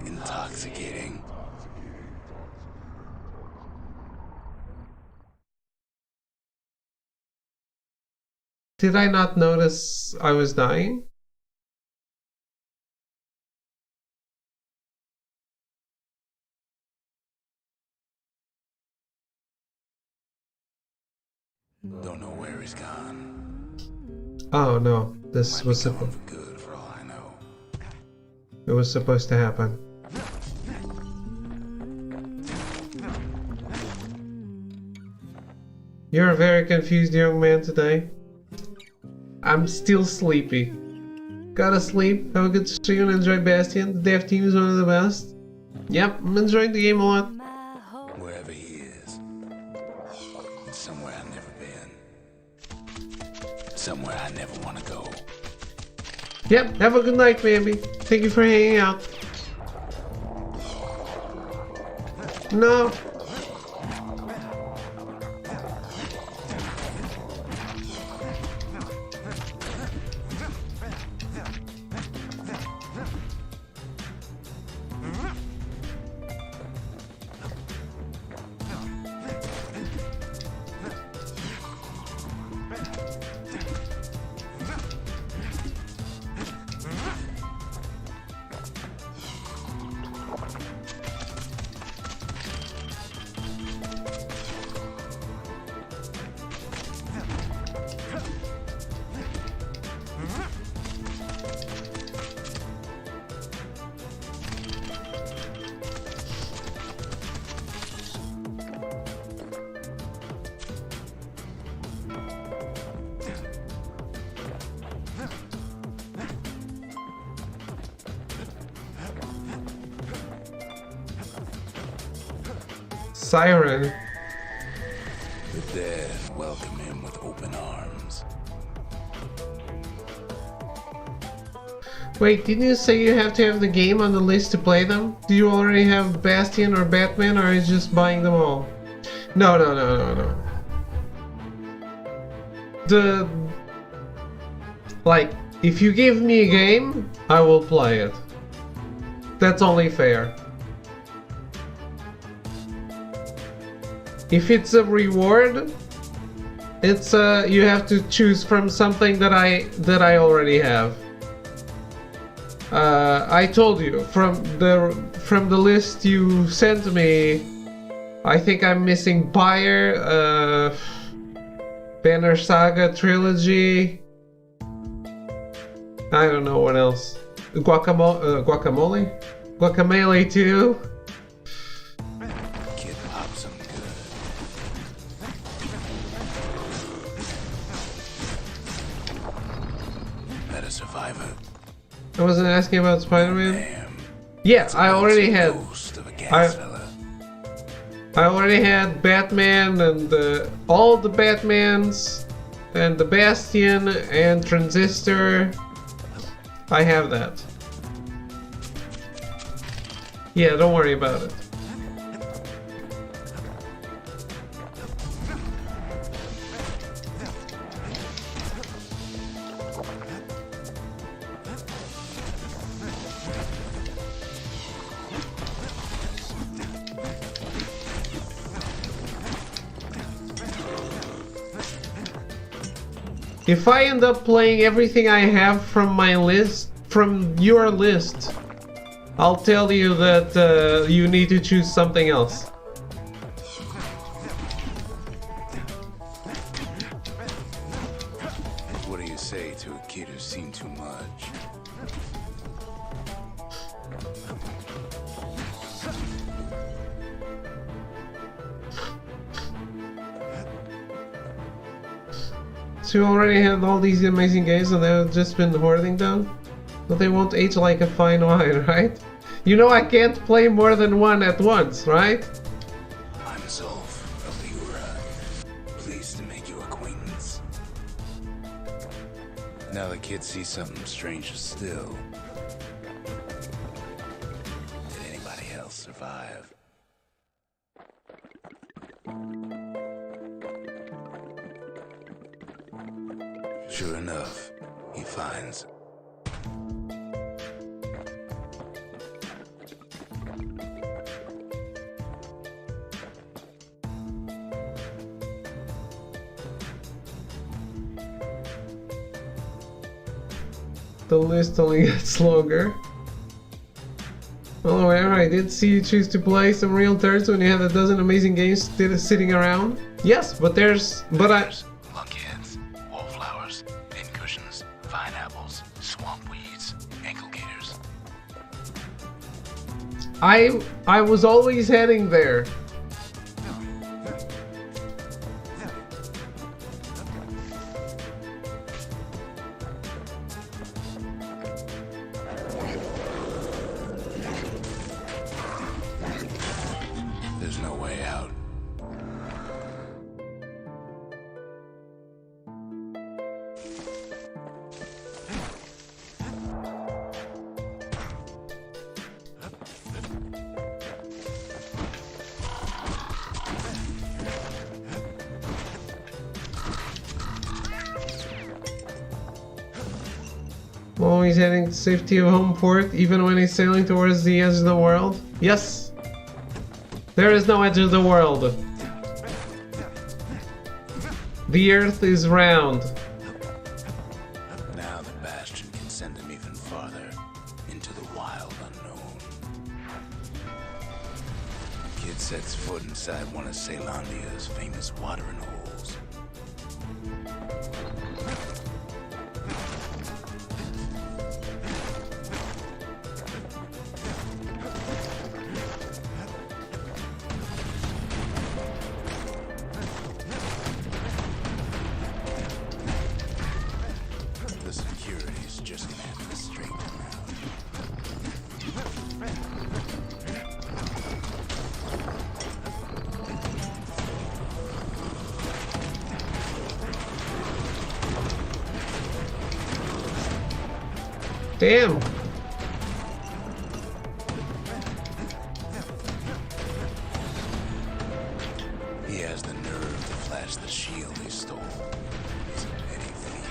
Speaker 2: intoxicating.
Speaker 1: Did I not notice I was dying?
Speaker 2: Don't know where he's gone.
Speaker 1: Oh no, this
Speaker 2: Might
Speaker 1: was
Speaker 2: be gone
Speaker 1: supposed.
Speaker 2: for good for all I know.
Speaker 1: It was supposed to happen. You're a very confused young man today. I'm still sleepy. Gotta sleep, have a good stream and enjoy Bastion. The dev team is one of the best. Yep, I'm enjoying the game a lot.
Speaker 3: My hope
Speaker 2: Wherever he is. Somewhere I've never been. Somewhere I never want to go.
Speaker 1: Yep, have a good night, baby. Thank you for hanging out. No. Siren.
Speaker 2: The dead welcome him with open arms.
Speaker 1: Wait, didn't you say you have to have the game on the list to play them? Do you already have Bastion or Batman, or are you just buying them all? No. Like, if you give me a game, I will play it. That's only fair. If it's a reward, it's you have to choose from something that I already have. I told you from the list you sent me, I think I'm missing Pyre, Banner Saga Trilogy. I don't know what else. Guacamole 2.
Speaker 2: Kid pops him good. Better survivor.
Speaker 1: I wasn't asking about Spider-Man.
Speaker 2: Damn.
Speaker 1: Yeah, I already had.
Speaker 2: Ghost of a gas fella.
Speaker 1: I already had Batman and all the Batmans and the Bastion and Transistor. I have that. Yeah, don't worry about it. If I end up playing everything I have from my list, from your list, I'll tell you that you need to choose something else.
Speaker 2: What do you say to a kid who's seen too much?
Speaker 1: So you already had all these amazing games and they've just been hoarding them? But they won't age like a fine wine, right? You know I can't play more than one at once, right?
Speaker 2: I'm Zolf of the Ura. Pleased to make your acquaintance. Now the kid sees something stranger still. Did anybody else survive? Sure enough, he finds
Speaker 1: the list only gets longer. Well, however, I did see you choose to play some real turds when you had a dozen amazing games sitting around. Yes, but
Speaker 2: Lunkheads, wallflowers, pincushions, vine apples, swamp weeds, ankle gators.
Speaker 1: I was always heading there.
Speaker 2: There's no way out.
Speaker 1: Always heading to safety of home port, even when he's sailing towards the edge of the world. Yes! There is no edge of the world. The earth is round.
Speaker 2: Now the Bastion can send him even farther into the wild unknown. Kid sets foot inside one of Ceylandia's famous watering holes. The security's just gonna have to straighten him out.
Speaker 1: Damn!
Speaker 2: He has the nerve to flash the shield he stole. He's a petty thief.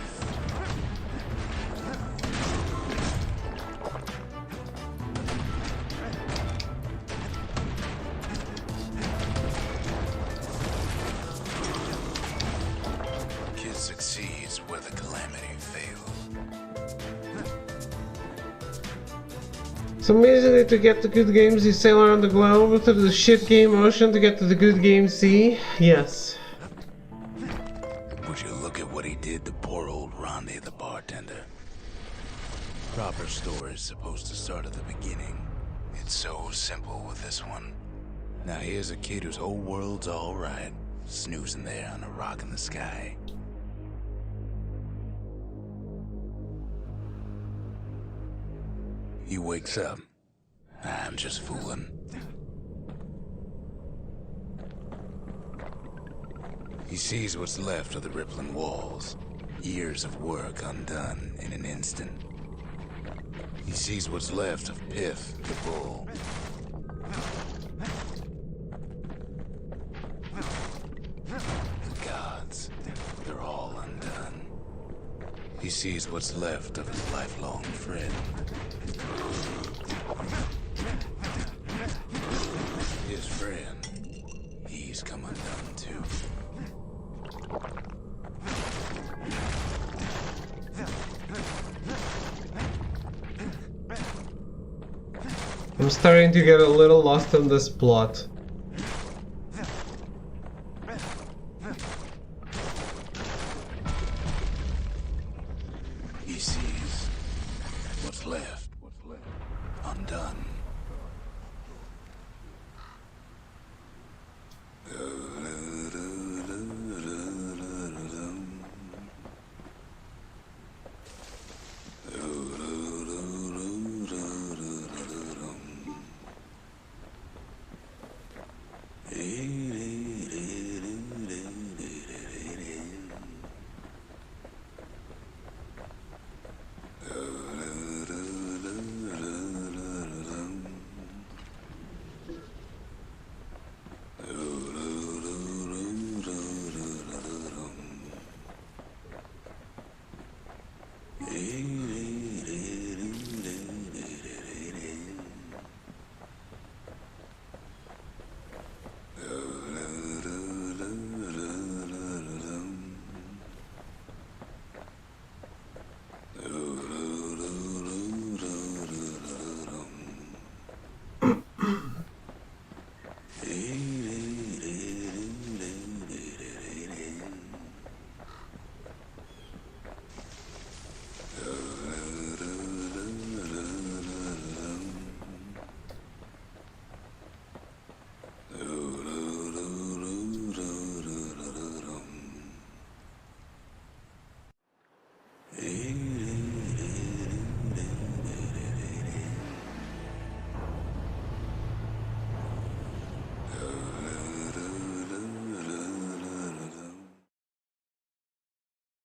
Speaker 2: Kid succeeds where the calamity failed.
Speaker 1: So basically, to get the good games, you sail around the globe through the shit game ocean to get to the good game sea? Yes.
Speaker 2: Would you look at what he did to poor old Ronde the bartender? Proper story's supposed to start at the beginning. It's so simple with this one. Now here's a kid whose whole world's alright, snoozing there on a rock in the sky. He wakes up. I'm just fooling. He sees what's left of the rippling walls. Years of work undone in an instant. He sees what's left of Piff, the bull. The gods, they're all undone. He sees what's left of his lifelong friend. His friend, he's come undone too.
Speaker 1: I'm starting to get a little lost in this plot.
Speaker 2: He sees what's left undone.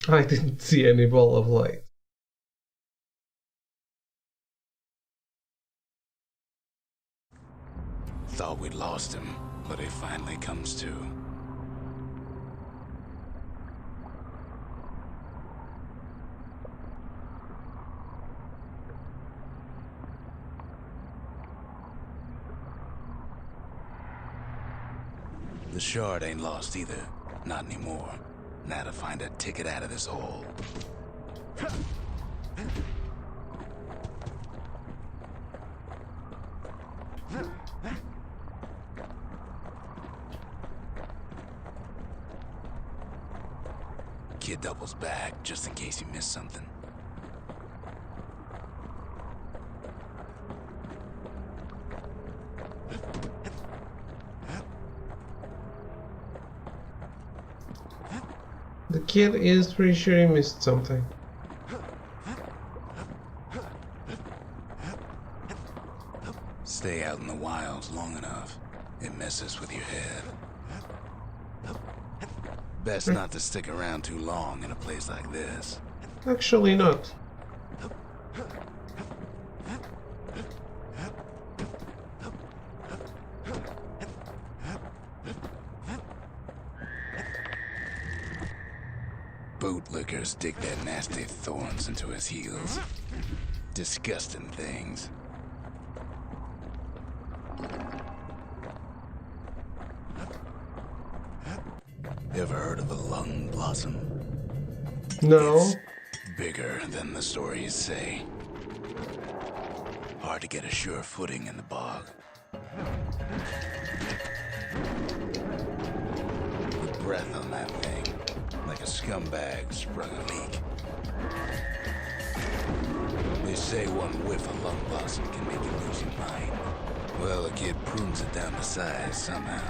Speaker 1: I didn't see any ball of light.
Speaker 2: Thought we'd lost him, but he finally comes to. The shard ain't lost either. Not anymore. Now to find a ticket out of this hole. Kid doubles back, just in case you missed something.
Speaker 1: The kid is pretty sure he missed something.
Speaker 2: Stay out in the wilds long enough. It messes with your head. Best not to stick around too long in a place like this.
Speaker 1: Actually not.
Speaker 2: Bootlickers dig their nasty thorns into his heels. Disgusting things. Ever heard of a lung blossom?
Speaker 1: No.
Speaker 2: It's bigger than the stories say. Hard to get a sure footing in the bog. The breath on that thing, like a scumbag sprung a leak. They say one whiff of lung blossom can make you lose your mind. Well, a kid prunes it down to size somehow.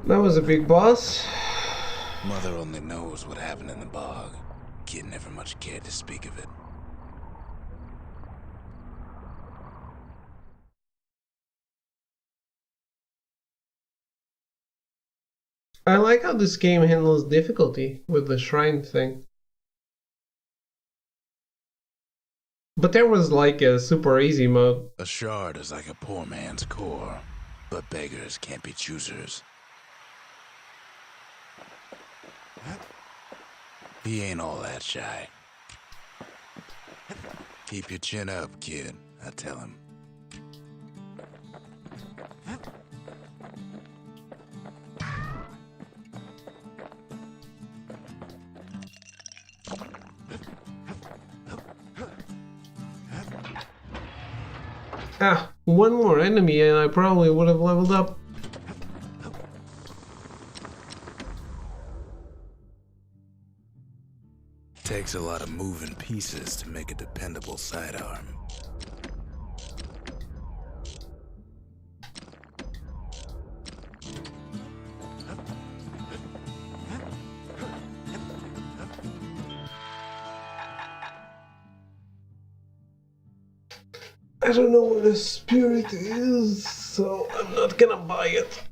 Speaker 1: That was a big boss.
Speaker 2: Mother only knows what happened in the bog. Kid never much cared to speak of it.
Speaker 1: I like how this game handles difficulty with the shrine thing. But there was like a super easy mode.
Speaker 2: A shard is like a poor man's core, but beggars can't be choosers. He ain't all that shy. Keep your chin up, kid, I tell him.
Speaker 1: Ah, one more enemy and I probably would have leveled up.
Speaker 2: Takes a lot of moving pieces to make a dependable sidearm.
Speaker 1: I don't know what a spirit is, so I'm not gonna buy it.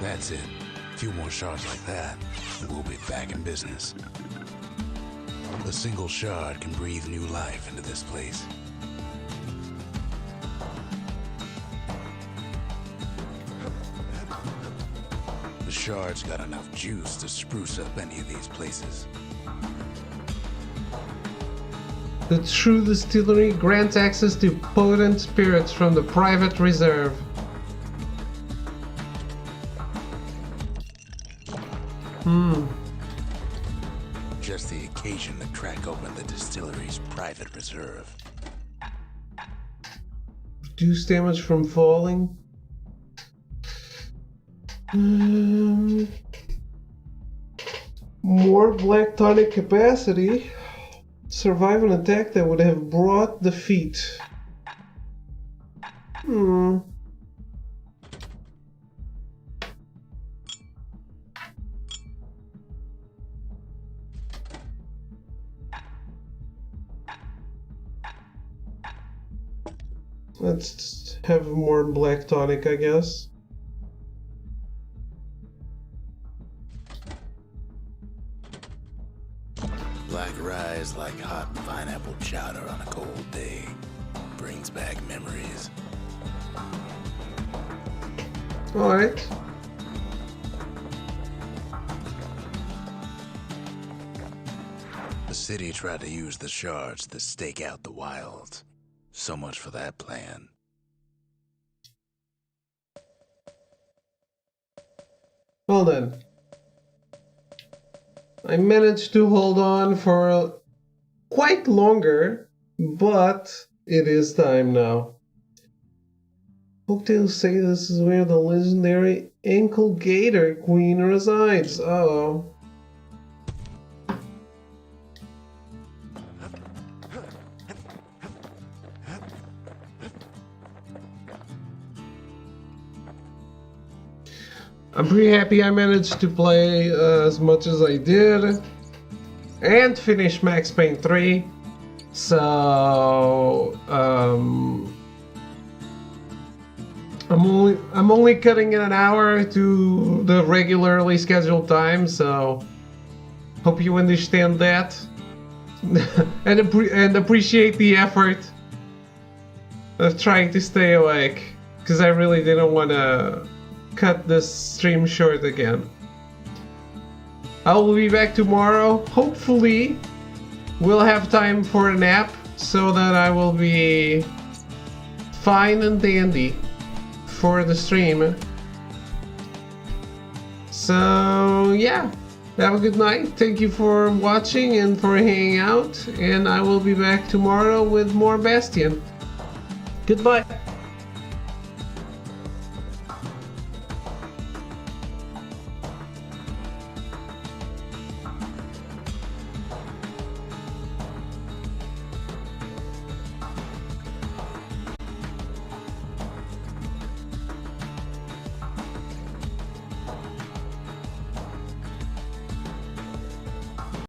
Speaker 2: That's it. A few more shards like that, and we'll be back in business. A single shard can breathe new life into this place. shards got enough juice to spruce up any of these places.
Speaker 1: The true distillery grants access to potent spirits from the private reserve.
Speaker 2: Just the occasion to crack open the distillery's private reserve.
Speaker 1: Reduce damage from falling. More black tonic capacity. Survive an attack that would have brought defeat. Let's have more black tonic, I guess.
Speaker 2: Black rise like hot pineapple chowder on a cold day. Brings back memories.
Speaker 1: Alright.
Speaker 2: The city tried to use the shards to stake out the wilds. So much for that plan.
Speaker 1: Well then. I managed to hold on for quite longer, but it is time now. Folktales say this is where the legendary Ankle Gator Queen resides. Uh-oh. I'm pretty happy I managed to play as much as I did and finish Max Payne 3. So I'm only cutting in an hour to the regularly scheduled time, so hope you understand that and appreciate the effort of trying to stay awake, because I really didn't want to cut this stream short again. I will be back tomorrow. Hopefully we'll have time for a nap so that I will be fine and dandy for the stream. So yeah, have a good night. Thank you for watching and for hanging out, and I will be back tomorrow with more Bastion. Goodbye.